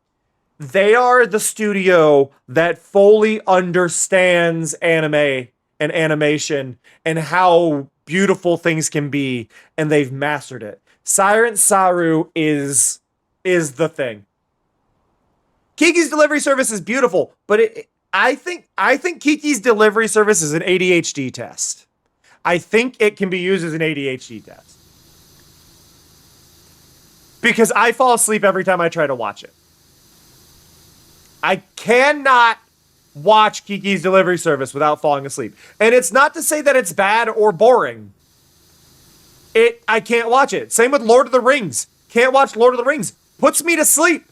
they are the studio that fully understands anime and animation and how beautiful things can be, and they've mastered it. Science Saru is the thing. Kiki's Delivery Service is beautiful, but I think Kiki's Delivery Service is an ADHD test. I think it can be used as an ADHD test. Because I fall asleep every time I try to watch it. I cannot watch Kiki's Delivery Service without falling asleep. And it's not to say that it's bad or boring. I can't watch it. Same with Lord of the Rings. Can't watch Lord of the Rings. Puts me to sleep.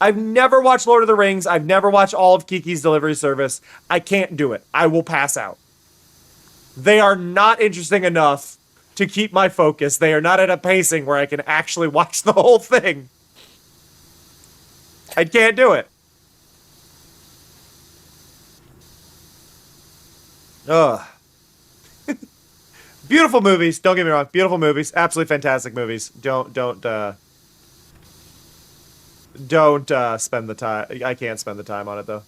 I've never watched Lord of the Rings. I've never watched all of Kiki's Delivery Service. I can't do it. I will pass out. They are not interesting enough to keep my focus. They are not at a pacing where I can actually watch the whole thing. I can't do it. Ugh. Beautiful movies. Don't get me wrong. Beautiful movies. Absolutely fantastic movies. Don't spend the time. I can't spend the time on it though.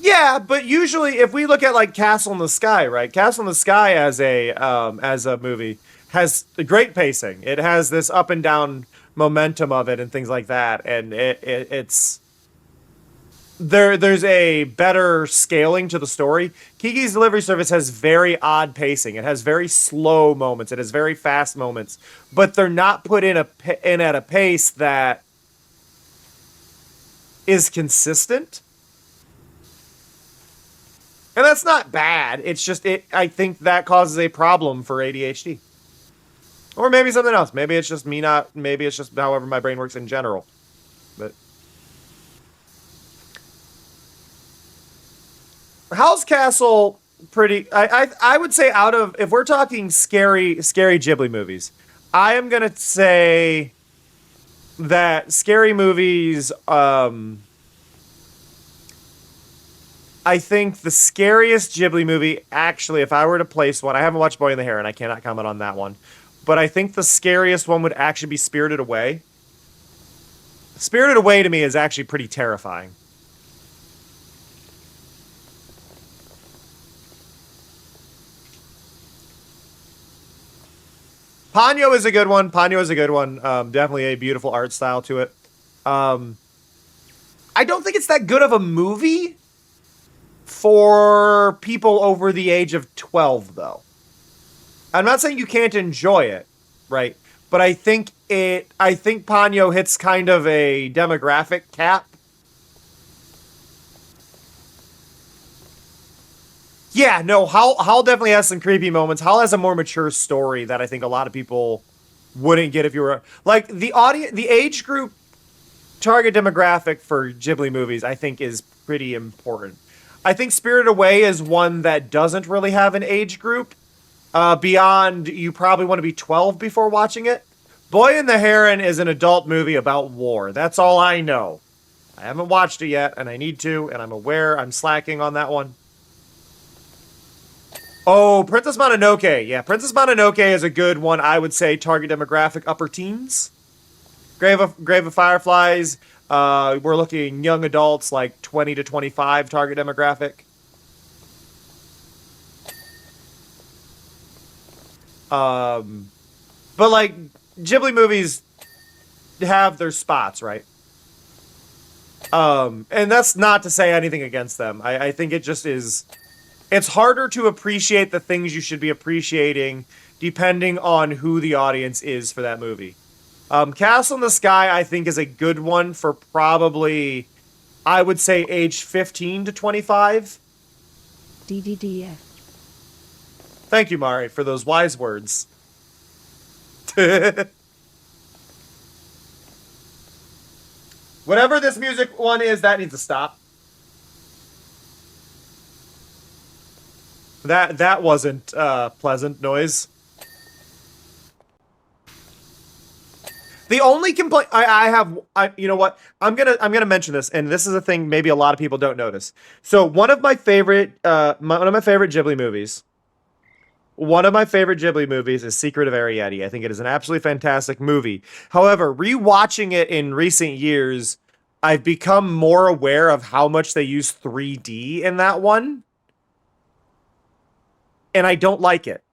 Yeah, but usually if we look at like Castle in the Sky, right? Castle in the Sky as a movie has a great pacing. It has this up and down momentum of it and things like that, and it's there's a better scaling to the story. Kiki's Delivery Service has very odd pacing. It has very slow moments. It has very fast moments, but they're not put in at a pace that is consistent. And that's not bad. It's just I think that causes a problem for ADHD. Or maybe something else. Maybe it's just maybe it's just however my brain works in general. But Howl's Castle, I would say if we're talking scary Ghibli movies, I am going to say that scary movies, I think the scariest Ghibli movie, actually, if I were to place one, I haven't watched Boy in the Heron, I cannot comment on that one, but I think the scariest one would actually be Spirited Away. Spirited Away to me is actually pretty terrifying. Ponyo is a good one. Definitely a beautiful art style to it. I don't think it's that good of a movie for people over the age of 12, though. I'm not saying you can't enjoy it, right? But I think Ponyo hits kind of a demographic cap. Yeah, no, Howl definitely has some creepy moments. Howl has a more mature story that I think a lot of people wouldn't get if you were like the age group target demographic for Ghibli movies, I think is pretty important. I think Spirited Away is one that doesn't really have an age group. Beyond, you probably want to be 12 before watching it. Boy and the Heron is an adult movie about war. That's all I know. I haven't watched it yet, and I need to, and I'm aware I'm slacking on that one. Oh, Princess Mononoke. Yeah, Princess Mononoke is a good one. I would say target demographic upper teens. Grave of Fireflies. We're looking young adults, like 20 to 25 target demographic. But like Ghibli movies have their spots, right? And that's not to say anything against them. I think it just is. It's harder to appreciate the things you should be appreciating depending on who the audience is for that movie. Castle in the Sky, I think, is a good one for probably, I would say, age 15 to 25. DDDF. Thank you, Mari, for those wise words. Whatever this music one is, that needs to stop. That wasn't pleasant noise. The only complaint I have, you know what? I'm gonna mention this, and this is a thing maybe a lot of people don't notice. So one of my favorite Ghibli movies. One of my favorite Ghibli movies is Secret of Arrietty. I think it is an absolutely fantastic movie. However, rewatching it in recent years, I've become more aware of how much they use 3D in that one. And I don't like it.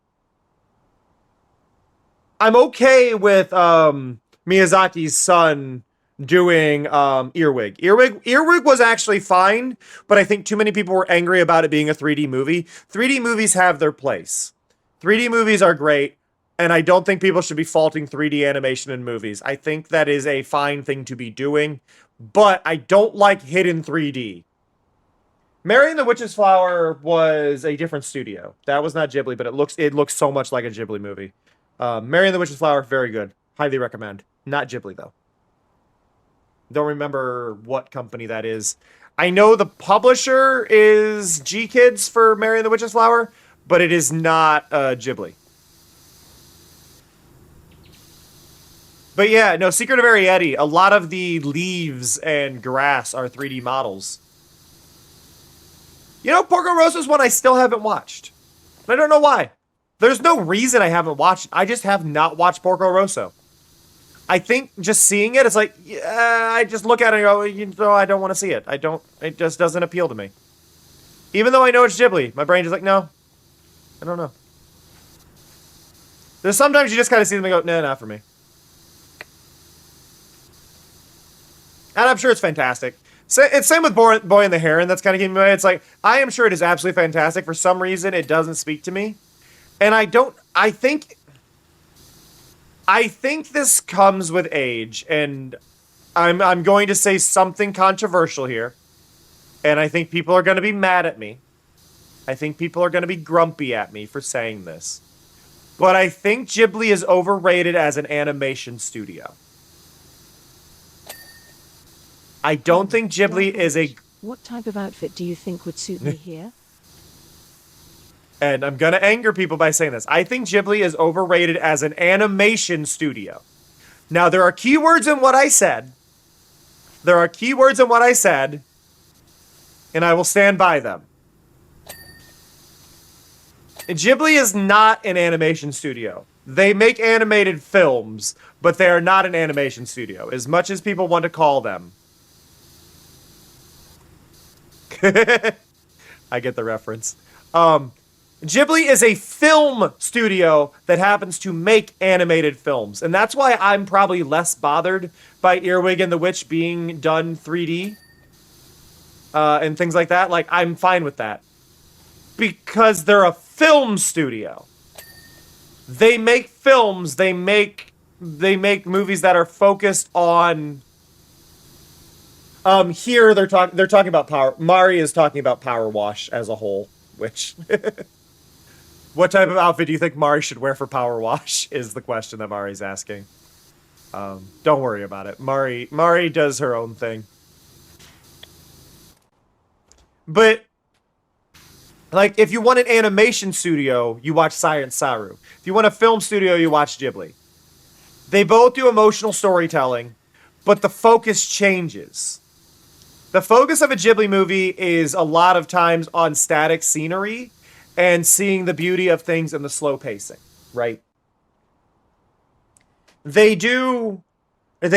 I'm okay with Miyazaki's son doing Earwig. Earwig was actually fine, but I think too many people were angry about it being a 3D movie. 3D movies have their place. 3D movies are great, and I don't think people should be faulting 3D animation in movies. I think that is a fine thing to be doing, but I don't like hidden 3D. Mary and the Witch's Flower was a different studio. That was not Ghibli, but it looks so much like a Ghibli movie. Mary and the Witch's Flower, very good. Highly recommend. Not Ghibli, though. Don't remember what company that is. I know the publisher is G-Kids for Mary and the Witch's Flower, but it is not Ghibli. But yeah, no, Secret of Arrietty, a lot of the leaves and grass are 3D models. You know, Porco Rosso's one I still haven't watched. I don't know why. There's no reason I haven't watched. I just have not watched Porco Rosso. I think just seeing it, it's like, yeah, I just look at it and go, you know, I don't want to see it. It just doesn't appeal to me. Even though I know it's Ghibli, my brain is like, no, I don't know. There's sometimes you just kind of see them and go, nah, not for me. And I'm sure it's fantastic. It's same with Boy and the Heron. That's kind of giving me away. It's like, I am sure it is absolutely fantastic. For some reason, it doesn't speak to me. And I think this comes with age, and I'm going to say something controversial here, and I think people are going to be mad at me. I think people are going to be grumpy at me for saying this. But I think Ghibli is overrated as an animation studio. I don't think Ghibli is a... What type of outfit do you think would suit me here? And I'm going to anger people by saying this. I think Ghibli is overrated as an animation studio. Now, there are keywords in what I said. There are keywords in what I said. And I will stand by them. Ghibli is not an animation studio. They make animated films, but they are not an animation studio, as much as people want to call them. I get the reference. Ghibli is a film studio that happens to make animated films. And that's why I'm probably less bothered by Earwig and the Witch being done 3D. And things like that. Like, I'm fine with that. Because they're a film studio. They make films. They make movies that are focused on... Here they're talking about power. Mari is talking about PowerWash as a whole, which... What type of outfit do you think Mari should wear for PowerWash is the question that Mari's asking. Don't worry about it. Mari does her own thing. But, like, if you want an animation studio, you watch Silent Saru. If you want a film studio, you watch Ghibli. They both do emotional storytelling, but the focus changes. The focus of a Ghibli movie is a lot of times on static scenery and seeing the beauty of things in the slow pacing, right? They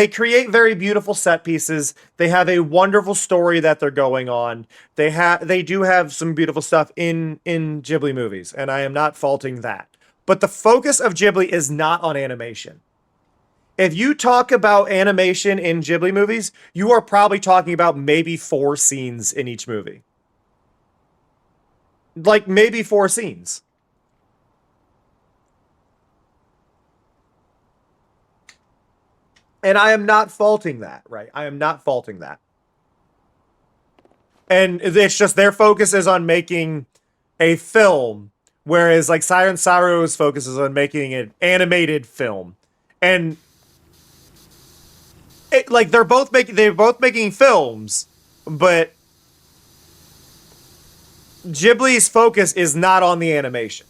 create very beautiful set pieces. They have a wonderful story that they're going on. They do have some beautiful stuff in Ghibli movies, and I am not faulting that. But the focus of Ghibli is not on animation. If you talk about animation in Ghibli movies, you are probably talking about maybe 4 scenes in each movie. Like, maybe 4 scenes. And I am not faulting that, right? I am not faulting that. And it's just their focus is on making a film, whereas like Siren Saru's focus is on making an animated film. And like they're both making films, but Ghibli's focus is not on the animation.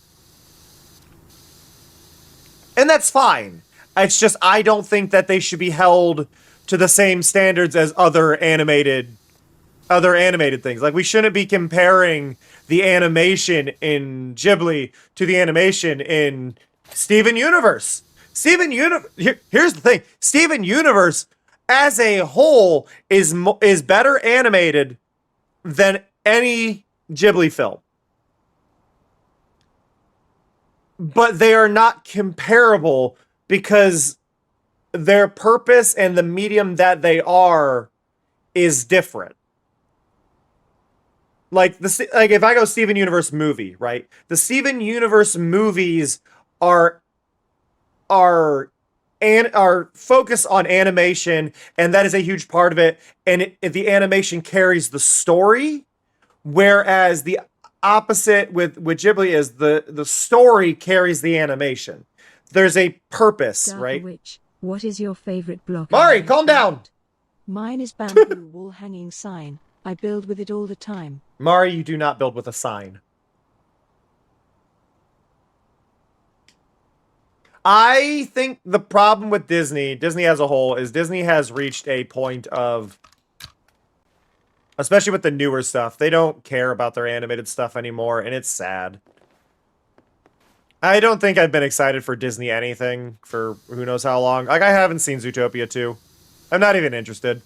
And that's fine. It's just I don't think that they should be held to the same standards as other animated things. Like we shouldn't be comparing the animation in Ghibli to the animation in Steven Universe. Here's the thing. Steven Universe as a whole is better animated than any Ghibli film. But they are not comparable because their purpose and the medium that they are is different. Like if I go Steven Universe movie, right? The Steven Universe movies are focused on animation, and that is a huge part of it. And the animation carries the story, whereas the opposite with Ghibli is the story carries the animation. There's a purpose, Darker right? Witch, what is your favorite block? Mari, calm down. Mine is bamboo wall hanging sign. I build with it all the time. Mari, you do not build with a sign. I think the problem with Disney as a whole, is Disney has reached a point of, especially with the newer stuff, they don't care about their animated stuff anymore, and it's sad. I don't think I've been excited for Disney anything for who knows how long. Like, I haven't seen Zootopia 2. I'm not even interested.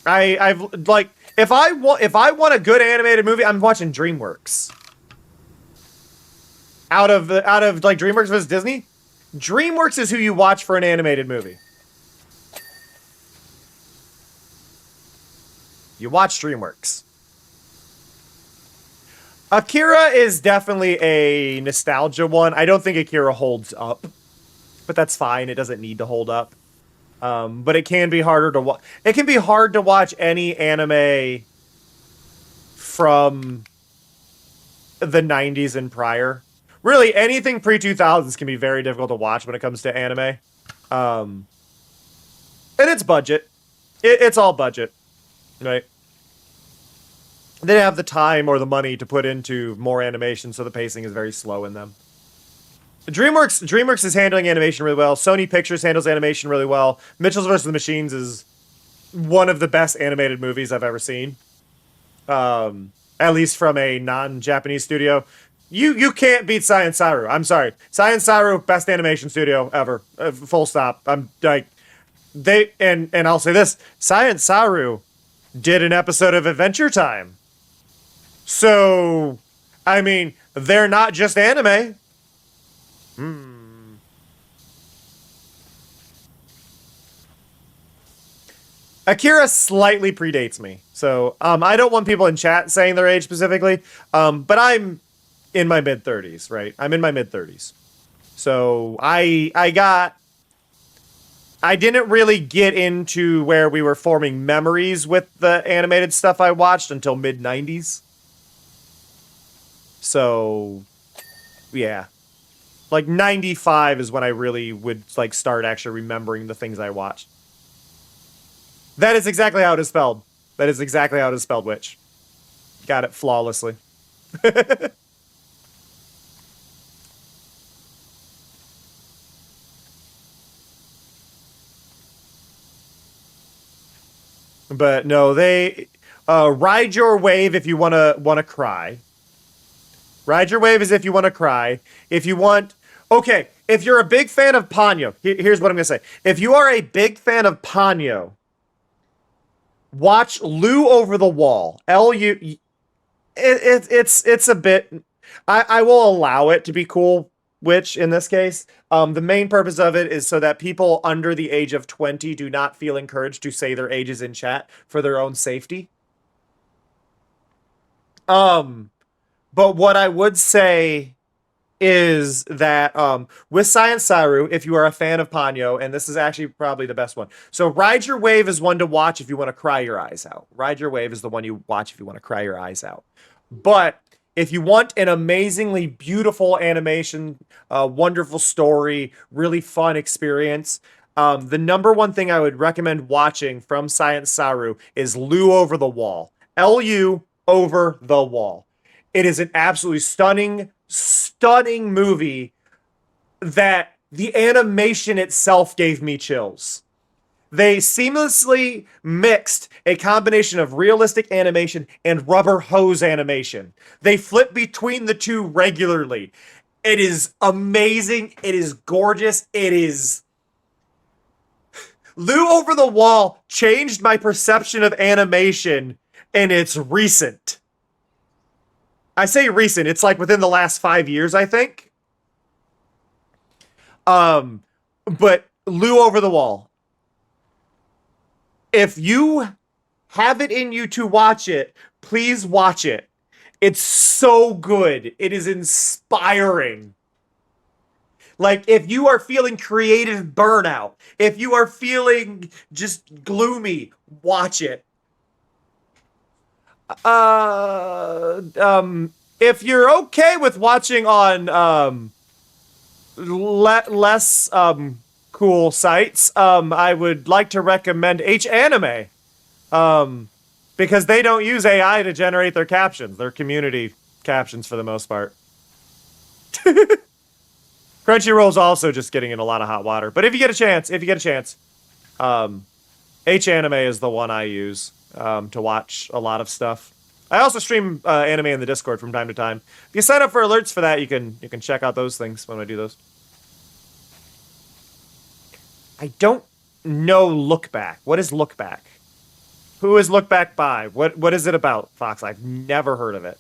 I've like, if I want a good animated movie, I'm watching DreamWorks. Out of like DreamWorks versus Disney, DreamWorks is who you watch for an animated movie. You watch DreamWorks. Akira is definitely a nostalgia one. I don't think Akira holds up, but that's fine. It doesn't need to hold up. But it can be harder to watch. It can be hard to watch any anime from the 90s and prior. Really, anything pre-2000s can be very difficult to watch when it comes to anime. And it's budget. It's all budget, right? They don't have the time or the money to put into more animation, so the pacing is very slow in them. DreamWorks is handling animation really well. Sony Pictures handles animation really well. Mitchell's vs. the Machines is one of the best animated movies I've ever seen. At least from a non-Japanese studio. You can't beat Science Saru. I'm sorry. Science Saru, best animation studio ever. Full stop. I'm like, and I'll say this. Science Saru did an episode of Adventure Time. So, I mean, they're not just anime. Akira slightly predates me. So, I don't want people in chat saying their age specifically. But I'm in my mid-30s, right? I'm in my mid-30s. So, I didn't really get into where we were forming memories with the animated stuff I watched until mid-90s. So, yeah. Like, 95 is when I really would, like, start actually remembering the things I watched. That is exactly how it is spelled. That is exactly how it is spelled, Witch. Got it flawlessly. But no, they ride your wave if you wanna cry. Ride your wave is if you want to cry. If you want, okay, if you're a big fan of Ponyo, here's what I'm gonna say. If you are a big fan of Ponyo, watch Lou Over the Wall. L-U. It's a bit. I will allow it to be cool. Which in this case, the main purpose of it is so that people under the age of 20 do not feel encouraged to say their ages in chat for their own safety. But what I would say is that with Science Saru, if you are a fan of Ponyo, and this is actually probably the best one. So Ride Your Wave is one to watch if you want to cry your eyes out. Ride Your Wave is the one you watch if you want to cry your eyes out. But if you want an amazingly beautiful animation, wonderful story, really fun experience, the number one thing I would recommend watching from Science Saru is Lu Over the Wall. Lu Over the Wall. It is an absolutely stunning movie that the animation itself gave me chills. They seamlessly mixed a combination of realistic animation and rubber hose animation. They flip between the two regularly. It is amazing. It is gorgeous. It is... Lu Over the Wall changed my perception of animation, and it's recent. I say recent, it's like within the last 5 years, I think. But Lu Over the Wall. If you have it in you to watch it, please watch it. It's so good. It is inspiring. Like, if you are feeling creative burnout, if you are feeling just gloomy, watch it. If you're okay with watching on less cool sites, I would like to recommend H-Anime, because they don't use AI to generate their captions. They're community captions for the most part. Crunchyroll's also just getting in a lot of hot water. But if you get a chance, H-Anime is the one I use to watch a lot of stuff. I also stream anime in the Discord from time to time. If you sign up for alerts for that, you can check out those things when I do those. I don't know Look Back. What is Look Back? Who is Look Back by? What is it about, Fox? I've never heard of it.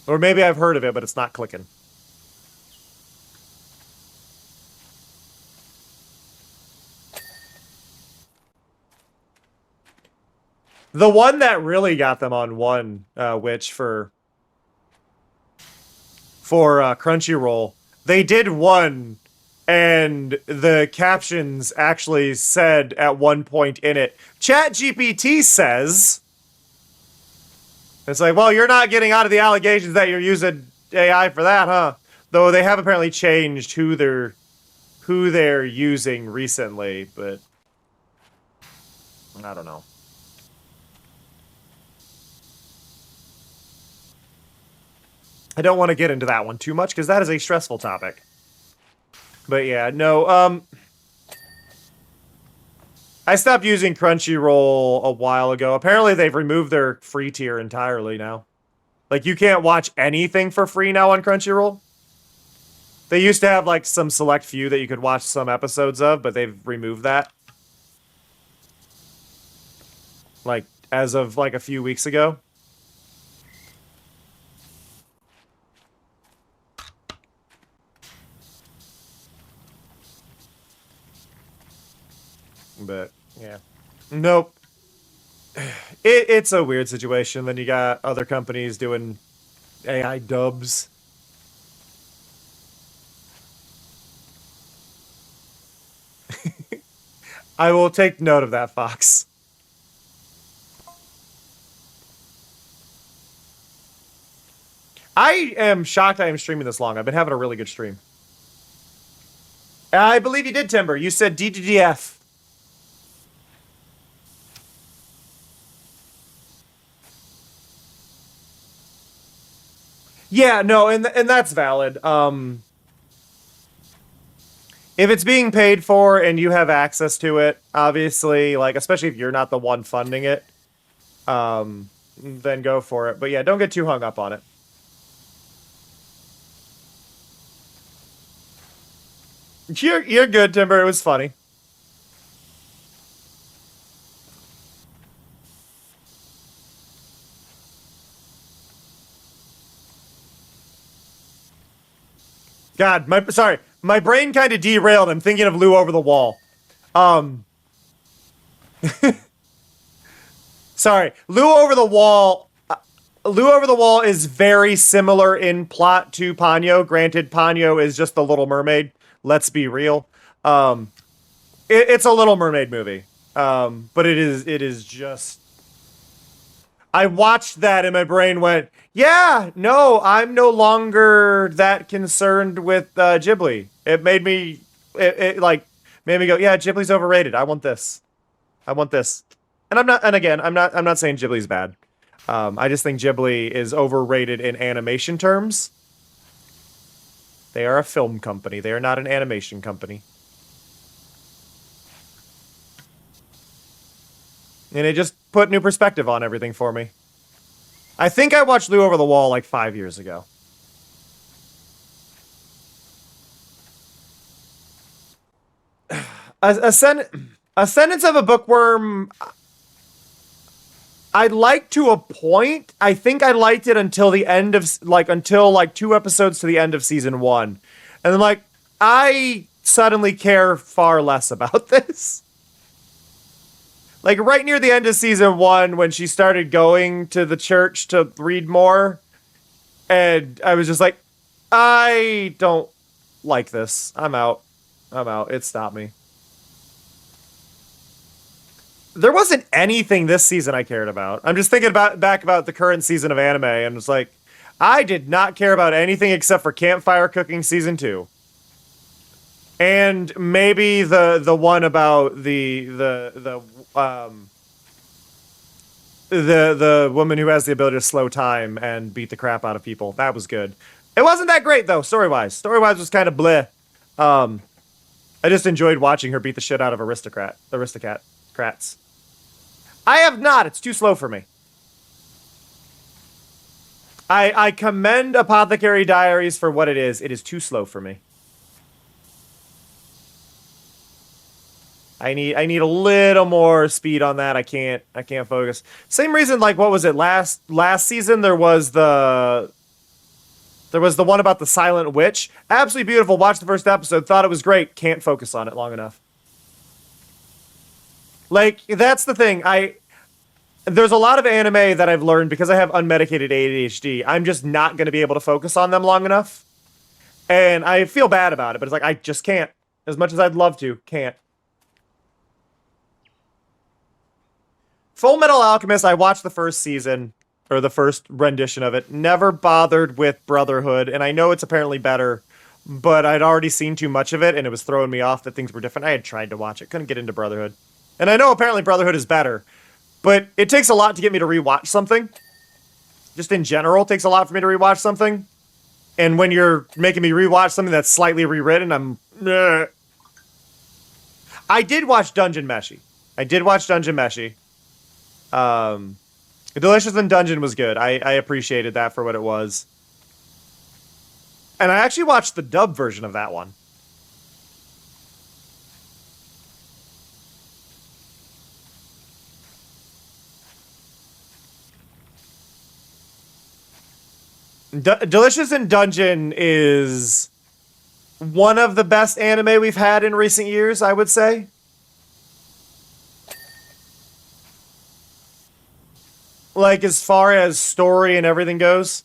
Or maybe I've heard of it, but it's not clicking. The one that really got them on one, which for Crunchyroll, they did one, and the captions actually said at one point in it, ChatGPT says, it's like, well, you're not getting out of the allegations that you're using AI for that, huh? Though they have apparently changed who they're using recently, but I don't know. I don't want to get into that one too much because that is a stressful topic. But yeah, no, I stopped using Crunchyroll a while ago. Apparently they've removed their free tier entirely now. Like, you can't watch anything for free now on Crunchyroll. They used to have, like, some select few that you could watch some episodes of, but they've removed that. Like, as of, like, a few weeks ago. But, yeah. Nope. It's a weird situation. Then you got other companies doing AI dubs. I will take note of that, Fox. I am shocked I am streaming this long. I've been having a really good stream. I believe you did, Timber. You said DDDF. Yeah, no, and that's valid. If it's being paid for and you have access to it, obviously, like, especially if you're not the one funding it, then go for it. But yeah, don't get too hung up on it. You're good, Timber. It was funny. God, my brain kind of derailed. I'm thinking of Lu Over the Wall. Sorry, Lu Over the Wall. Lou Over the Wall is very similar in plot to Ponyo. Granted, Ponyo is just the Little Mermaid. Let's be real. It's a Little Mermaid movie. But it is just... I watched that and my brain went, yeah, no, I'm no longer that concerned with Ghibli. It made me, made me go, yeah, Ghibli's overrated. I want this. I want this. And I'm not saying Ghibli's bad. I just think Ghibli is overrated in animation terms. They are a film company. They are not an animation company. And it just put new perspective on everything for me. I think I watched Lou Over the Wall like 5 years ago. A Sentence of a Bookworm, I liked to a point. I think I liked it until the end of, until 2 episodes to the end of season 1. And then, I suddenly care far less about this. Right near the end of season 1, when she started going to the church to read more, and I was just like, I don't like this. I'm out. It stopped me. There wasn't anything this season I cared about. I'm just thinking back about the current season of anime, and it's like, I did not care about anything except for Campfire Cooking Season 2. And maybe the one about the woman who has the ability to slow time and beat the crap out of people. That was good. It wasn't that great though, story-wise. Story-wise was kind of bleh. I just enjoyed watching her beat the shit out of aristocrats. I have not. It's too slow for me. I commend Apothecary Diaries for what it is. It is too slow for me. I need a little more speed on that. I can't focus. Same reason, what was it, last season there was the one about the Silent Witch. Absolutely beautiful. Watched the first episode, thought it was great. Can't focus on it long enough. That's the thing. There's a lot of anime that I've learned because I have unmedicated ADHD. I'm just not going to be able to focus on them long enough. And I feel bad about it, but it's I just can't. As much as I'd love to, can't. Full Metal Alchemist, I watched the first season, or the first rendition of it. Never bothered with Brotherhood, and I know it's apparently better, but I'd already seen too much of it, and it was throwing me off that things were different. I had tried to watch it, couldn't get into Brotherhood. And I know apparently Brotherhood is better, but it takes a lot to get me to rewatch something. Just in general, it takes a lot for me to rewatch something. And when you're making me rewatch something that's slightly rewritten, I'm... I did watch Dungeon Meshi. Delicious in Dungeon was good. I appreciated that for what it was. And I actually watched the dub version of that one. Delicious in Dungeon is one of the best anime we've had in recent years, I would say. As far as story and everything goes.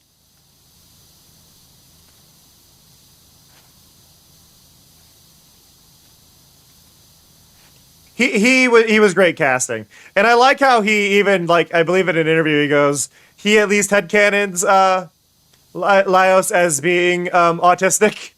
He was great casting. And I like how he even, I believe in an interview, he goes, he at least headcanons Laios as being autistic.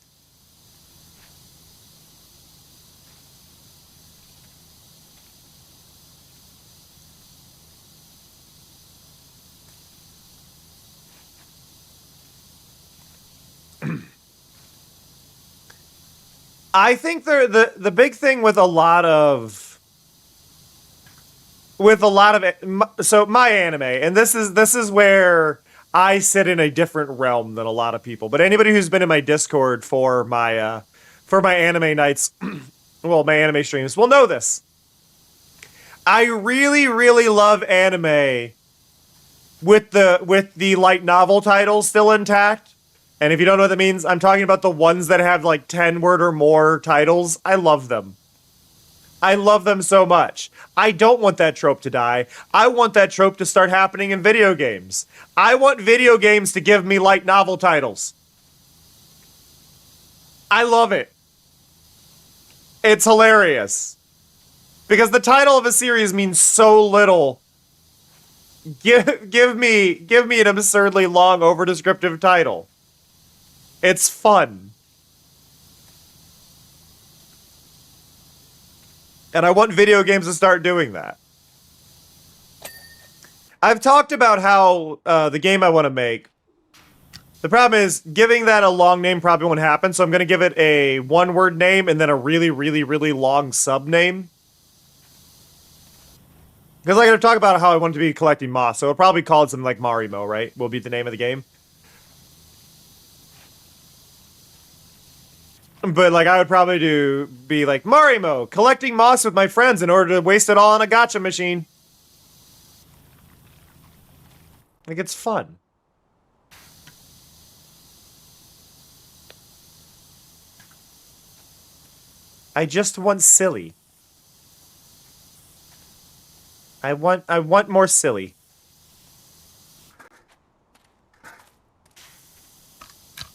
I think the big thing with a lot of it, so my anime, and this is where I sit in a different realm than a lot of people. But anybody who's been in my Discord for my anime nights, well, my anime streams, will know this. I really, really love anime with the light novel titles still intact. And if you don't know what that means, I'm talking about the ones that have 10 word or more titles. I love them. I love them so much. I don't want that trope to die. I want that trope to start happening in video games. I want video games to give me light novel titles. I love it. It's hilarious. Because the title of a series means so little. Give me an absurdly long, over-descriptive title. It's fun. And I want video games to start doing that. I've talked about how the game I want to make, the problem is giving that a long name probably won't happen, so I'm going to give it a one-word name and then a really, really, really long sub-name. Because I got to talk about how I want to be collecting moss, so it'll probably call it something like Marimo, right? Will be the name of the game. But, like, I would probably be like, Marimo, collecting moss with my friends in order to waste it all on a gacha machine. Like, it's fun. I just want silly. I want more silly.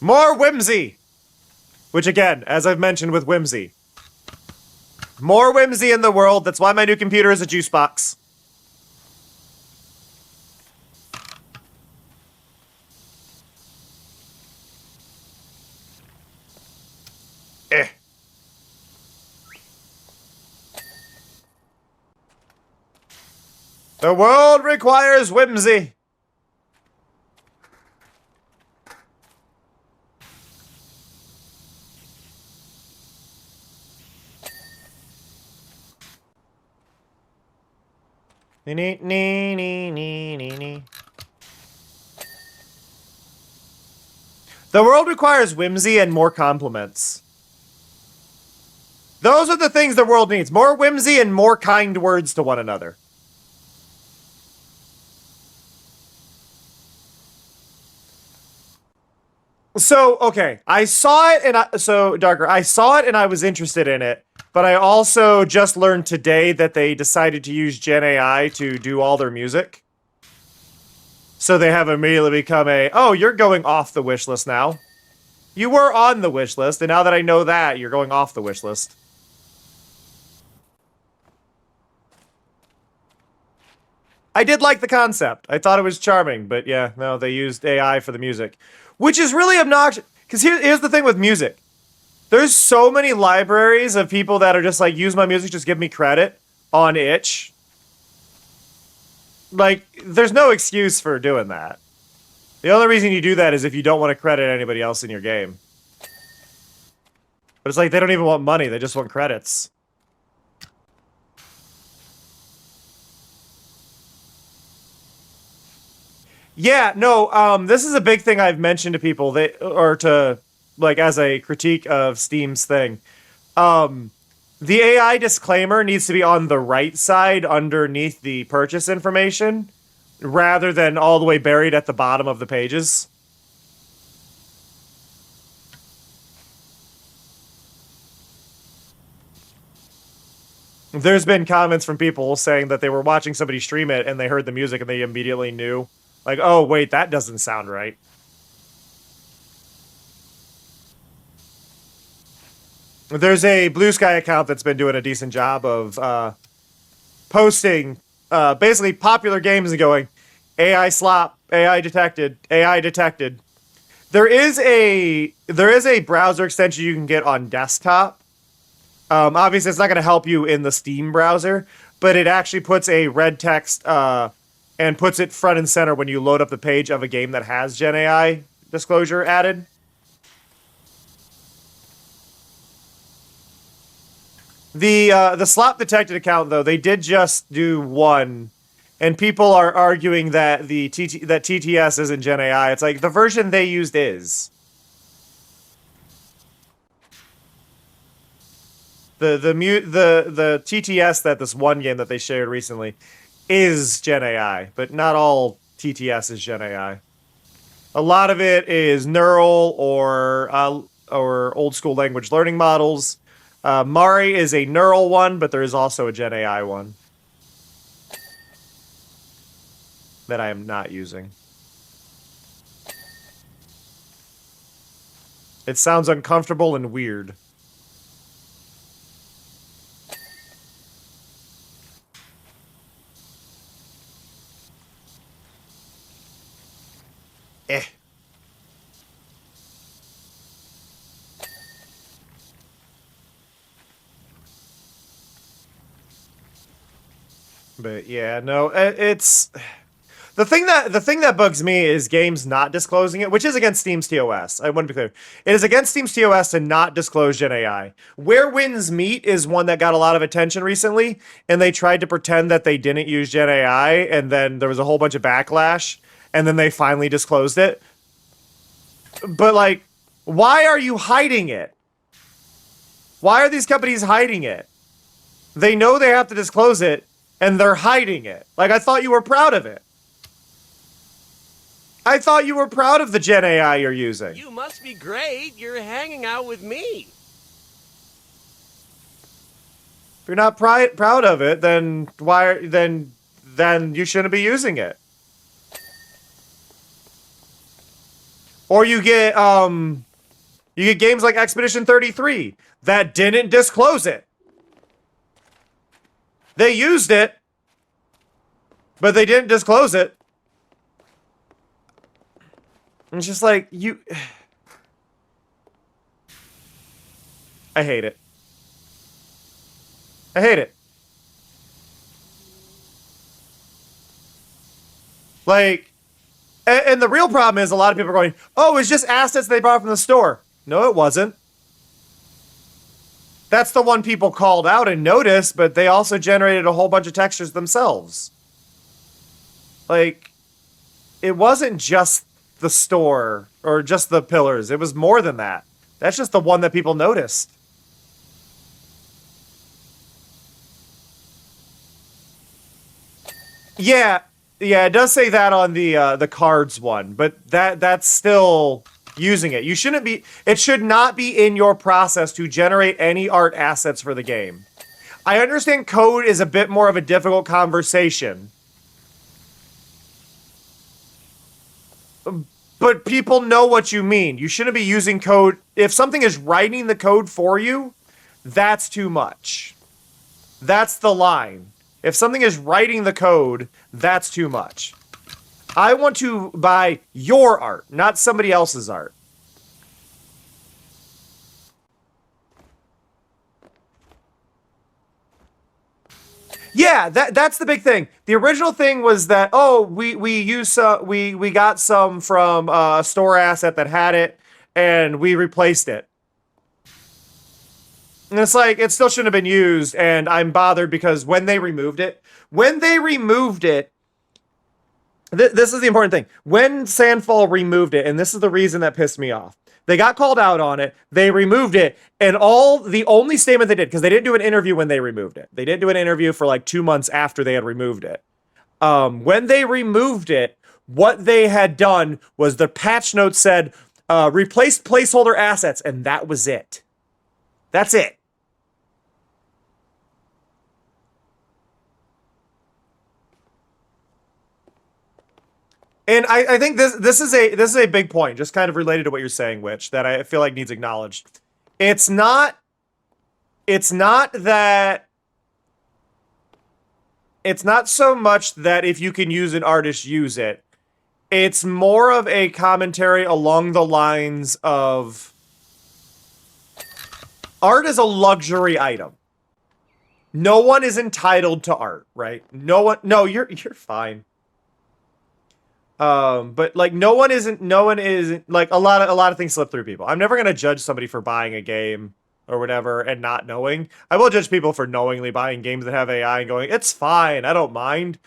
More whimsy! Which, again, as I've mentioned with whimsy. More whimsy in the world. That's why my new computer is a juice box. The world requires whimsy. Nee, nee, nee, nee, nee, nee. The world requires whimsy and more compliments. Those are the things the world needs. More whimsy and more kind words to one another. So, okay, I saw it and Darker, I saw it and I was interested in it, but I also just learned today that they decided to use Gen AI to do all their music. So they have immediately become oh, you're going off the wish list now. You were on the wish list, and now that I know that, you're going off the wish list. I did like the concept. I thought it was charming, but yeah, no, they used AI for the music. Which is really obnoxious, because here's the thing with music. There's so many libraries of people that are just like, use my music, just give me credit on itch. Like, there's no excuse for doing that. The only reason you do that is if you don't want to credit anybody else in your game. But it's like, they don't even want money, they just want credits. Yeah, no, this is a big thing I've mentioned to people, like, as a critique of Steam's thing. The AI disclaimer needs to be on the right side underneath the purchase information, rather than all the way buried at the bottom of the pages. There's been comments from people saying that they were watching somebody stream it and they heard the music and they immediately knew. Like, oh, wait, that doesn't sound right. There's a Blue Sky account that's been doing a decent job of posting basically popular games and going, AI slop, AI detected, AI detected. There is a browser extension you can get on desktop. Obviously, it's not going to help you in the Steam browser, but it actually puts a red text and puts it front and center when you load up the page of a game that has Gen AI disclosure added. The slop detected account, though, they did just do one, and people are arguing that that TTS isn't Gen AI. It's like, the version they used is. The TTS that this one game that they shared recently is Gen AI, but not all TTS is Gen AI. A lot of it is neural or old school language learning models. Mari is a neural one, but there is also a Gen AI one that I am not using. It sounds uncomfortable and weird. Eh. But yeah, no, it's the thing that bugs me is games not disclosing it, which is against Steam's TOS. I want to be clear. It is against Steam's TOS to not disclose Gen AI. Where Winds Meet is one that got a lot of attention recently, and they tried to pretend that they didn't use Gen AI, and then there was a whole bunch of backlash, and then they finally disclosed it. But like, why are you hiding it? Why are these companies hiding it? They know they have to disclose it, and they're hiding it. Like, I thought you were proud of it. I thought you were proud of the Gen AI you're using. You must be great. You're hanging out with me. If you're not proud of it, then why? Then you shouldn't be using it. Or you get games like Expedition 33 that didn't disclose it. They used it, but they didn't disclose it. It's just like, you... I hate it. I hate it. Like, and the real problem is a lot of people are going, oh, it's just assets they bought from the store. No, it wasn't. That's the one people called out and noticed, but they also generated a whole bunch of textures themselves. Like, it wasn't just the store or just the pillars. It was more than that. That's just the one that people noticed. Yeah, it does say that on the cards one, but that's still using it. You shouldn't be. It should not be in your process to generate any art assets for the game. I understand code is a bit more of a difficult conversation, but people know what you mean. You shouldn't be using code. If something is writing the code for you, that's too much. That's the line. If something is writing the code, that's too much. I want to buy your art, not somebody else's art. Yeah, that's the big thing. The original thing was that, oh, we got some from a store asset that had it, and we replaced it. And it's like, it still shouldn't have been used, and I'm bothered because when they removed it, this is the important thing. When Sandfall removed it, and this is the reason that pissed me off, they got called out on it, they removed it, and the only statement they did, because they didn't do an interview when they removed it. They didn't do an interview for like 2 months after they had removed it. When they removed it, what they had done was the patch note said, replaced placeholder assets, and that was it. That's it. And I think this is a big point, just kind of related to what you're saying, Witch, that I feel like needs acknowledged. It's not so much that if you can use an artist, use it. It's more of a commentary along the lines of art is a luxury item. No one is entitled to art, right? No, you're fine. But like no one isn't like a lot of things slip through people. I'm never going to judge somebody for buying a game or whatever and not knowing. I will judge people for knowingly buying games that have AI and going, it's fine, I don't mind.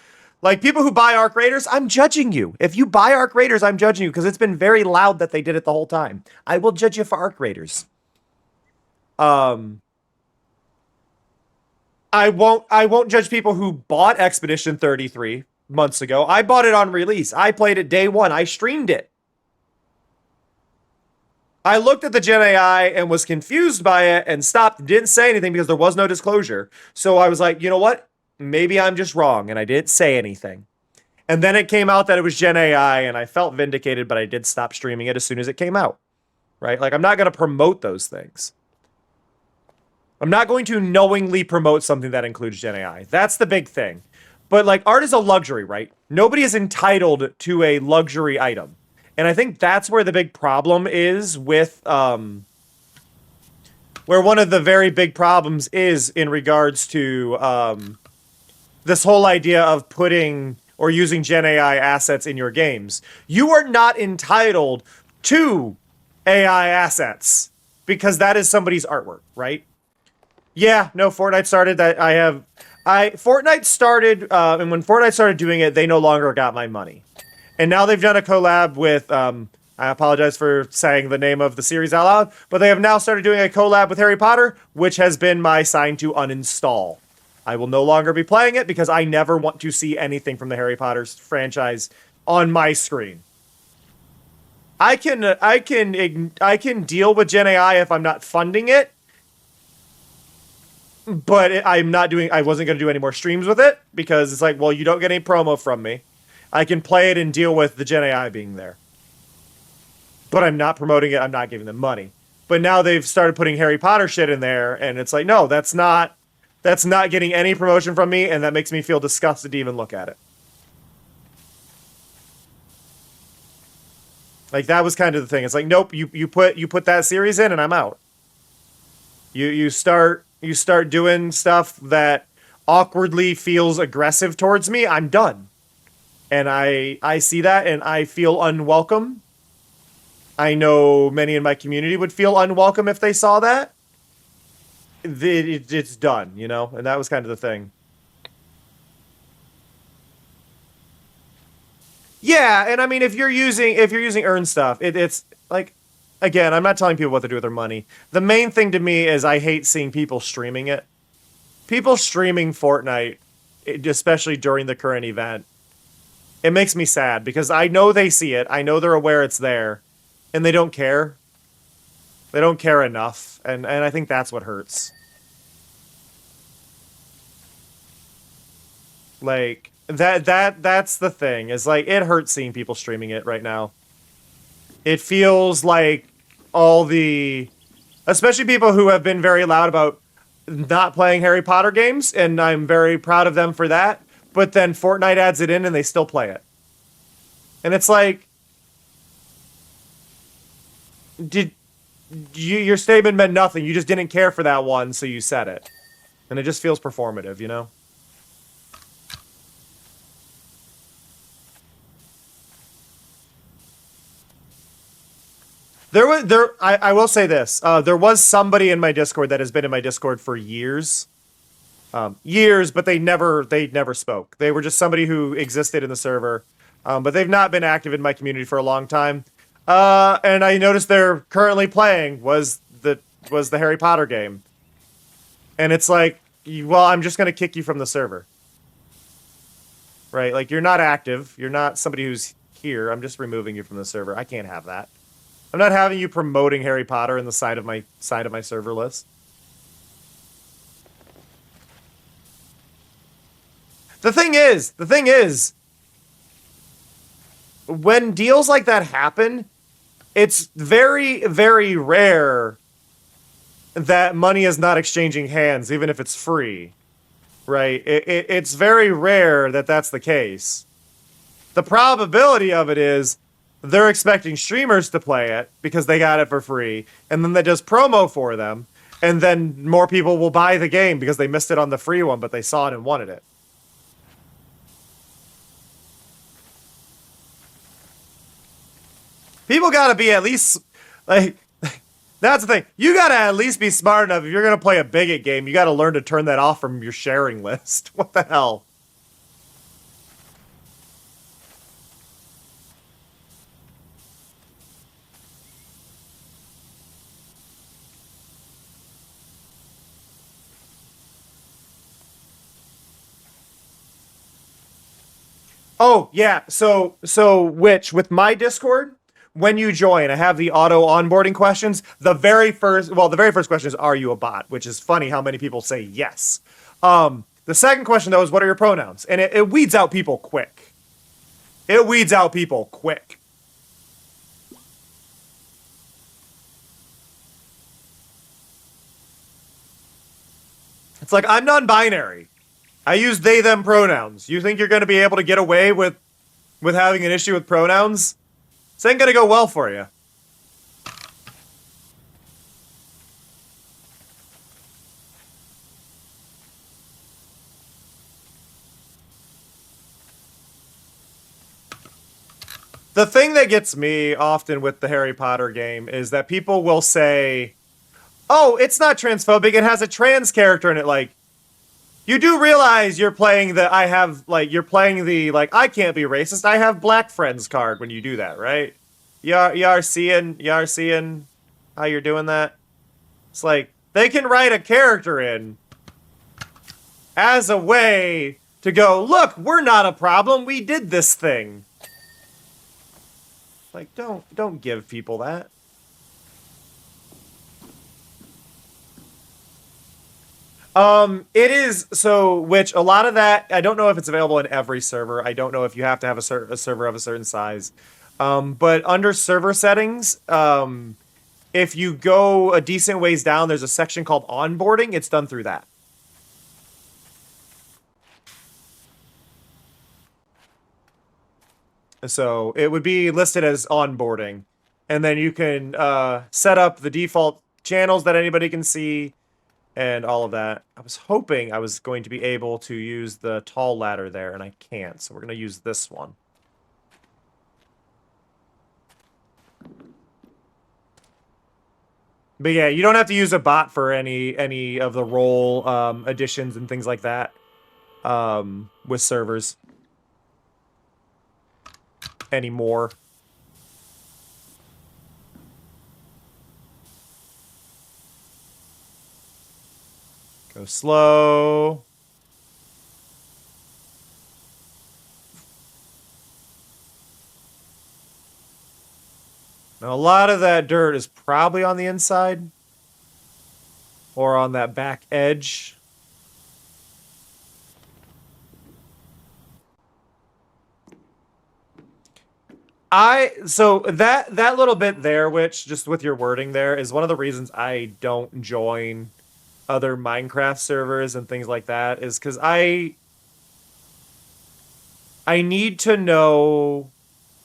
Like people who buy Arc Raiders, I'm judging you. If you buy Arc Raiders, I'm judging you because it's been very loud that they did it the whole time. I will judge you for Arc Raiders. I won't judge people who bought Expedition 33 months ago. I bought it on release. I played it day one. I streamed it. I looked at the Gen AI and was confused by it and stopped, didn't say anything because there was no disclosure. So I was like, you know what? Maybe I'm just wrong, and I didn't say anything. And then it came out that it was Gen AI, and I felt vindicated, but I did stop streaming it as soon as it came out. Right? Like, I'm not going to promote those things. I'm not going to knowingly promote something that includes Gen AI. That's the big thing. But, like, art is a luxury, right? Nobody is entitled to a luxury item. And I think that's where the big problem is with, where one of the very big problems is in regards to this whole idea of putting or using Gen AI assets in your games. You are not entitled to AI assets because that is somebody's artwork, right? Yeah, no, Fortnite started that. Fortnite started, and when Fortnite started doing it, they no longer got my money. And now they've done a collab with, I apologize for saying the name of the series out loud, but they have now started doing a collab with Harry Potter, which has been my sign to uninstall. I will no longer be playing it because I never want to see anything from the Harry Potter franchise on my screen. I can deal with Gen AI if I'm not funding it, but I wasn't going to do any more streams with it because it's like, well, you don't get any promo from me. I can play it and deal with the Gen AI being there. But I'm not promoting it. I'm not giving them money. But now they've started putting Harry Potter shit in there, and it's like, no, that's not getting any promotion from me, and that makes me feel disgusted to even look at it. Like, that was kind of the thing. It's like, nope, you put that series in, and I'm out. You start doing stuff that awkwardly feels aggressive towards me, I'm done. And I see that, and I feel unwelcome. I know many in my community would feel unwelcome if they saw that. It's done, you know? And that was kind of the thing. Yeah, and I mean, if you're using earned stuff, it's like, again, I'm not telling people what to do with their money. The main thing to me is I hate seeing people streaming it. People streaming Fortnite, especially during the current event, it makes me sad because I know they see it. I know they're aware it's there, and they don't care. They don't care enough, and I think that's what hurts. Like, that's the thing. Is like, it hurts seeing people streaming it right now. It feels like especially people who have been very loud about not playing Harry Potter games, and I'm very proud of them for that. But then Fortnite adds it in and they still play it. And it's like, your statement meant nothing. You just didn't care for that one, so you said it. And it just feels performative, you know? I will say this. There was somebody in my Discord that has been in my Discord for years. Years, but they never spoke. They were just somebody who existed in the server. But they've not been active in my community for a long time. And I noticed they're currently playing was the Harry Potter game. And it's like, well, I'm just going to kick you from the server. Right? Like, you're not active. You're not somebody who's here. I'm just removing you from the server. I can't have that. I'm not having you promoting Harry Potter in the side of my server list. The thing is, when deals like that happen, it's very, very rare that money is not exchanging hands, even if it's free, right? It's very rare that that's the case. The probability of it is they're expecting streamers to play it because they got it for free, and then that does promo for them, and then more people will buy the game because they missed it on the free one, but they saw it and wanted it. People gotta be at least, like, that's the thing. You gotta at least be smart enough. If you're gonna play a bigot game, you gotta learn to turn that off from your sharing list. What the hell? Oh, yeah. So with my Discord, when you join, I have the auto onboarding questions. The very first question is, are you a bot? Which is funny how many people say yes. The second question, though, is what are your pronouns? And it weeds out people quick. It weeds out people quick. It's like, I'm non-binary. I use they, them pronouns. You think you're going to be able to get away with having an issue with pronouns? This ain't going to go well for you. The thing that gets me often with the Harry Potter game is that people will say, oh, it's not transphobic, it has a trans character in it. Like, you do realize you're playing the I can't be racist, I have black friends card when you do that, right? You are seeing how you're doing that? It's like, they can write a character in as a way to go, look, we're not a problem, we did this thing. Like, don't give people that. It is, so, which a lot of that, I don't know if it's available in every server. I don't know if you have to have a server of a certain size. But under server settings, if you go a decent ways down, there's a section called onboarding. It's done through that. So it would be listed as onboarding. And then you can set up the default channels that anybody can see and all of that. I was hoping I was going to be able to use the tall ladder there, and I can't. So we're going to use this one. But yeah, you don't have to use a bot for any of the role additions and things like that with servers anymore. Go slow. Now, a lot of that dirt is probably on the inside or on that back edge. So that little bit there, which just with your wording there, is one of the reasons I don't join other Minecraft servers and things like that, is because I need to know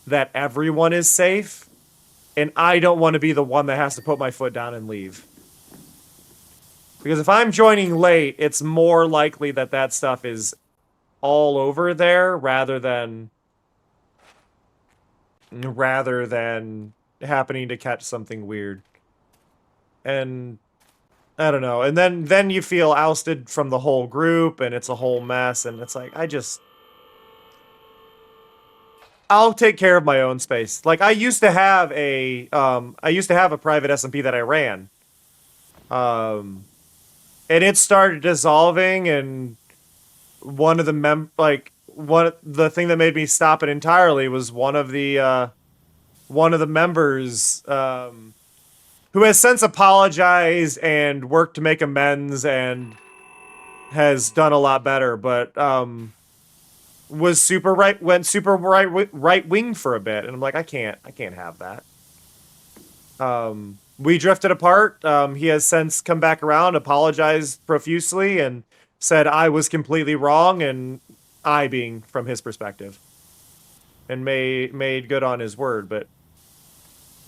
that everyone is safe, and I don't want to be the one that has to put my foot down and leave. Because if I'm joining late, it's more likely that that stuff is all over there rather than happening to catch something weird. And I don't know. And then you feel ousted from the whole group, and it's a whole mess, and it's like, I'll take care of my own space. Like, I used to have a private SMP that I ran. And it started dissolving, and the thing that made me stop it entirely was one of the members who has since apologized and worked to make amends and has done a lot better, but went super right wing for a bit, and I'm like, I can't have that. We drifted apart. He has since come back around, apologized profusely, and said I was completely wrong, and I being from his perspective, and made good on his word. But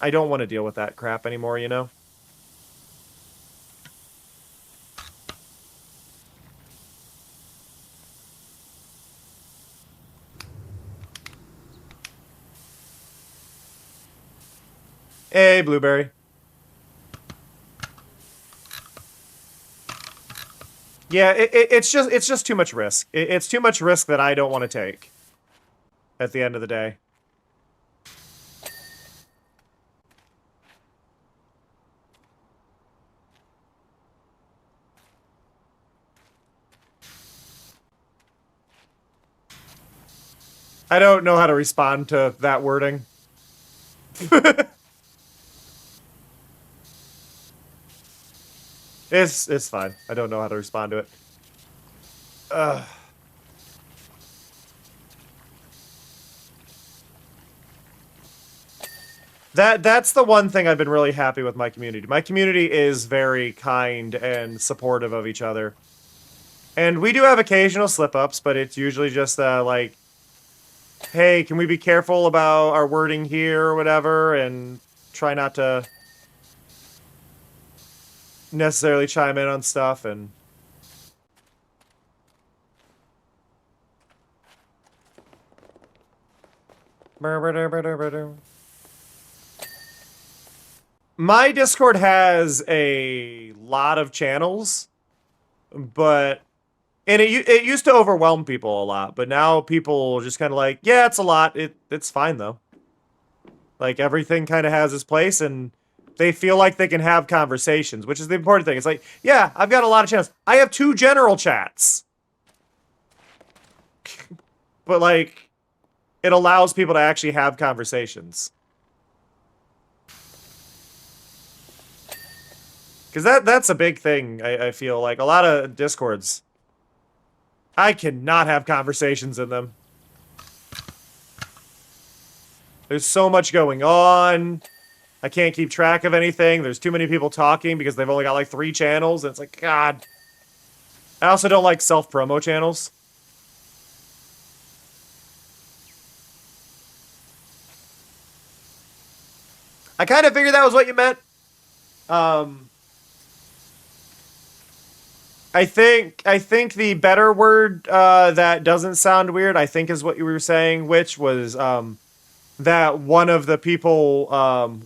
I don't want to deal with that crap anymore, you know? Hey, Blueberry. Yeah, it's just too much risk. It's too much risk that I don't want to take at the end of the day. I don't know how to respond to that wording. It's fine. I don't know how to respond to it. That's the one thing I've been really happy with my community. My community is very kind and supportive of each other. And we do have occasional slip-ups, but it's usually just like, hey, can we be careful about our wording here or whatever, and try not to necessarily chime in on stuff. And my Discord has a lot of channels, but it used to overwhelm people a lot, but now people just kind of like, yeah, it's a lot. It's fine though. Like everything kind of has its place, and they feel like they can have conversations, which is the important thing. It's like, yeah, I've got a lot of channels. I have 2 general chats. But like, it allows people to actually have conversations. Because that's a big thing, I feel like. A lot of Discords, I cannot have conversations in them. There's so much going on. I can't keep track of anything. There's too many people talking because they've only got like 3 channels. And it's like, God. I also don't like self-promo channels. I kind of figured that was what you meant. I think the better word that doesn't sound weird, I think, is what you were saying, which was that one of the people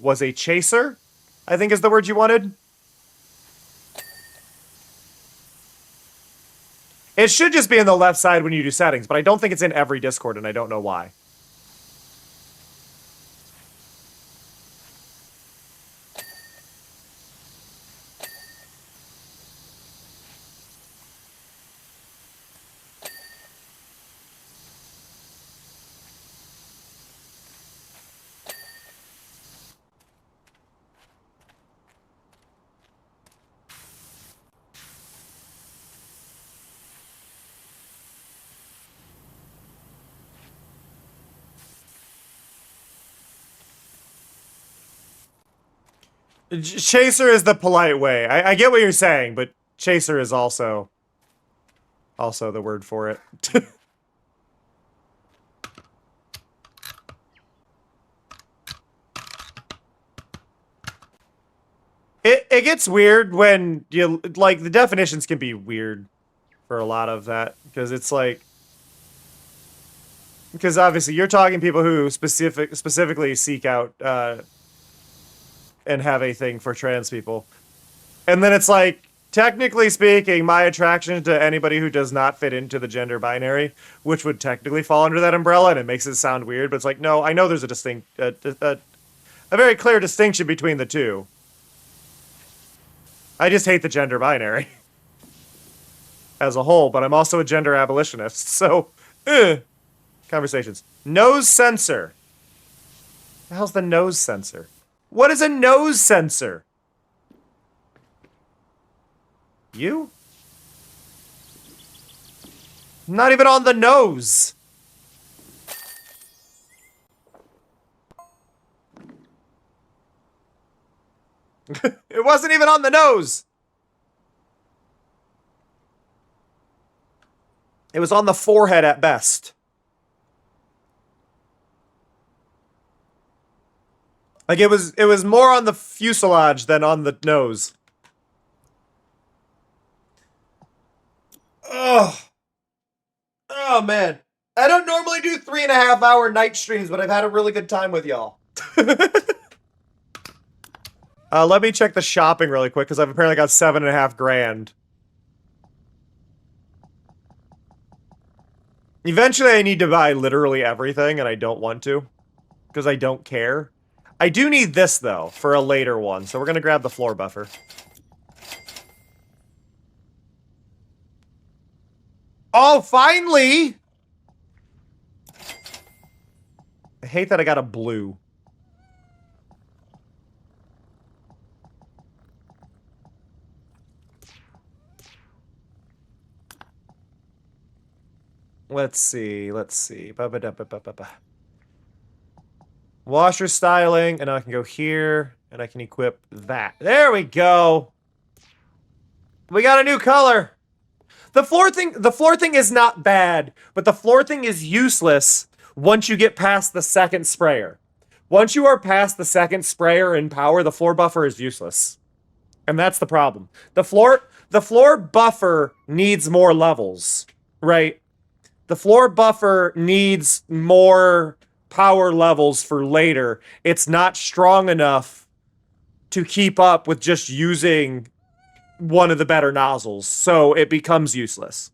was a chaser, I think is the word you wanted. It should just be in the left side when you do settings, but I don't think it's in every Discord, and I don't know why. Chaser is the polite way. I get what you're saying, but chaser is also the word for it. It gets weird when you, like, the definitions can be weird for a lot of that, because it's like, because obviously you're talking people who specifically seek out and have a thing for trans people. And then it's like, technically speaking, my attraction to anybody who does not fit into the gender binary, which would technically fall under that umbrella, and it makes it sound weird, but it's like, no, I know there's a very clear distinction between the two. I just hate the gender binary as a whole, but I'm also a gender abolitionist, so, conversations. Nose sensor. What the hell's the nose sensor? What is a nose sensor? You? Not even on the nose. It wasn't even on the nose. It was on the forehead at best. Like it was more on the fuselage than on the nose. Oh. Oh man. I don't normally do 3.5-hour night streams, but I've had a really good time with y'all. Let me check the shopping really quick, because I've apparently got 7.5 grand. Eventually I need to buy literally everything, and I don't want to. Because I don't care. I do need this, though, for a later one, so we're gonna grab the floor buffer. Oh, finally! I hate that I got a blue. Let's see. Ba-ba-da-ba-ba-ba-ba. Washer styling, and I can go here, and I can equip that. There we go. We got a new color. The floor thing is not bad, but the floor thing is useless once you get past the second sprayer. Once you are past the second sprayer in power, the floor buffer is useless. And that's the problem. The floor buffer needs more levels, right? The floor buffer needs more power levels for later. It's not strong enough to keep up with just using one of the better nozzles, so it becomes useless.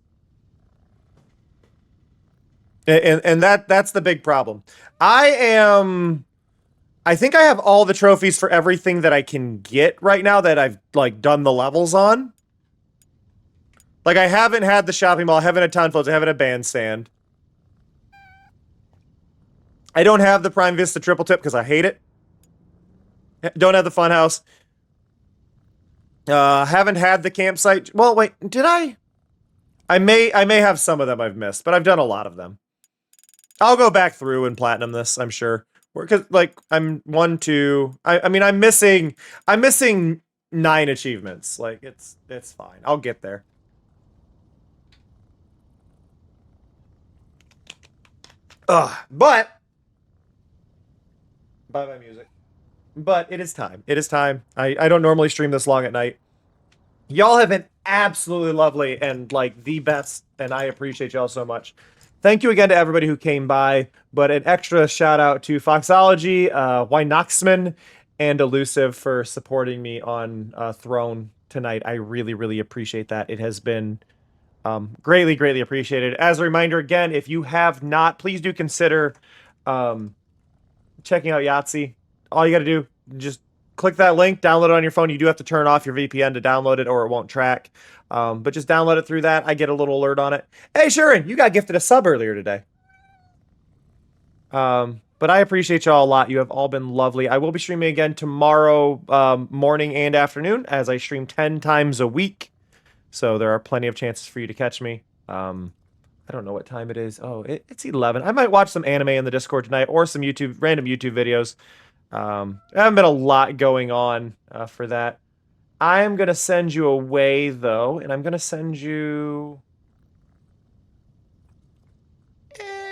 And that's the big problem. I think I have all the trophies for everything that I can get right now that I've, like, done the levels on. Like, I haven't had the shopping mall, I haven't had town floats, I haven't had bandstand. I don't have the Prime Vista triple tip because I hate it. Don't have the funhouse. Haven't had the campsite. Well, wait, did I? I may have some of them I've missed, but I've done a lot of them. I'll go back through and platinum this, I'm sure. Because, like, I'm missing 9 achievements. Like, it's fine. I'll get there. But bye music. But it is time. It is time. I don't normally stream this long at night. Y'all have been absolutely lovely and, like, the best, and I appreciate y'all so much. Thank you again to everybody who came by, but an extra shout out to Foxology, Wynoxman, and Elusive for supporting me on Throne tonight. I really, really appreciate that. It has been greatly, greatly appreciated. As a reminder, again, if you have not, please do consider checking out Yahtzee. All you got to do, just click that link, download it on your phone. You do have to turn off your VPN to download it or it won't track. But just download it through that. I get a little alert on it. Hey, Sharon, you got gifted a sub earlier today. But I appreciate y'all a lot. You have all been lovely. I will be streaming again tomorrow morning and afternoon as I stream 10 times a week. So there are plenty of chances for you to catch me. I don't know what time it is. Oh, it's 11. I might watch some anime in the Discord tonight or some random YouTube videos. There haven't been a lot going on for that. I'm going to send you away, though, and I'm going to send you...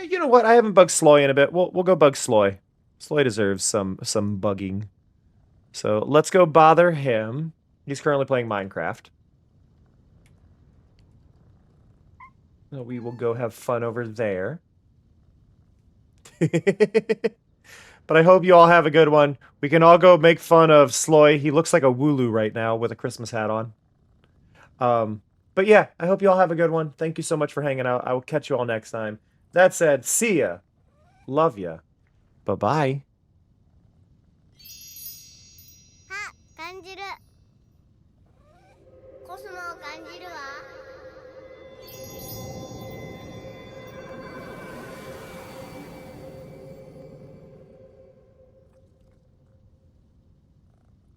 you know what? I haven't bugged Sloy in a bit. We'll go bug Sloy. Sloy deserves some bugging. So let's go bother him. He's currently playing Minecraft. So we will go have fun over there. But I hope you all have a good one. We can all go make fun of Sloy. He looks like a Wooloo right now with a Christmas hat on. But yeah, I hope you all have a good one. Thank you so much for hanging out. I will catch you all next time. That said, see ya. Love ya. Bye-bye. あ、感じる。コスモを感じるわ。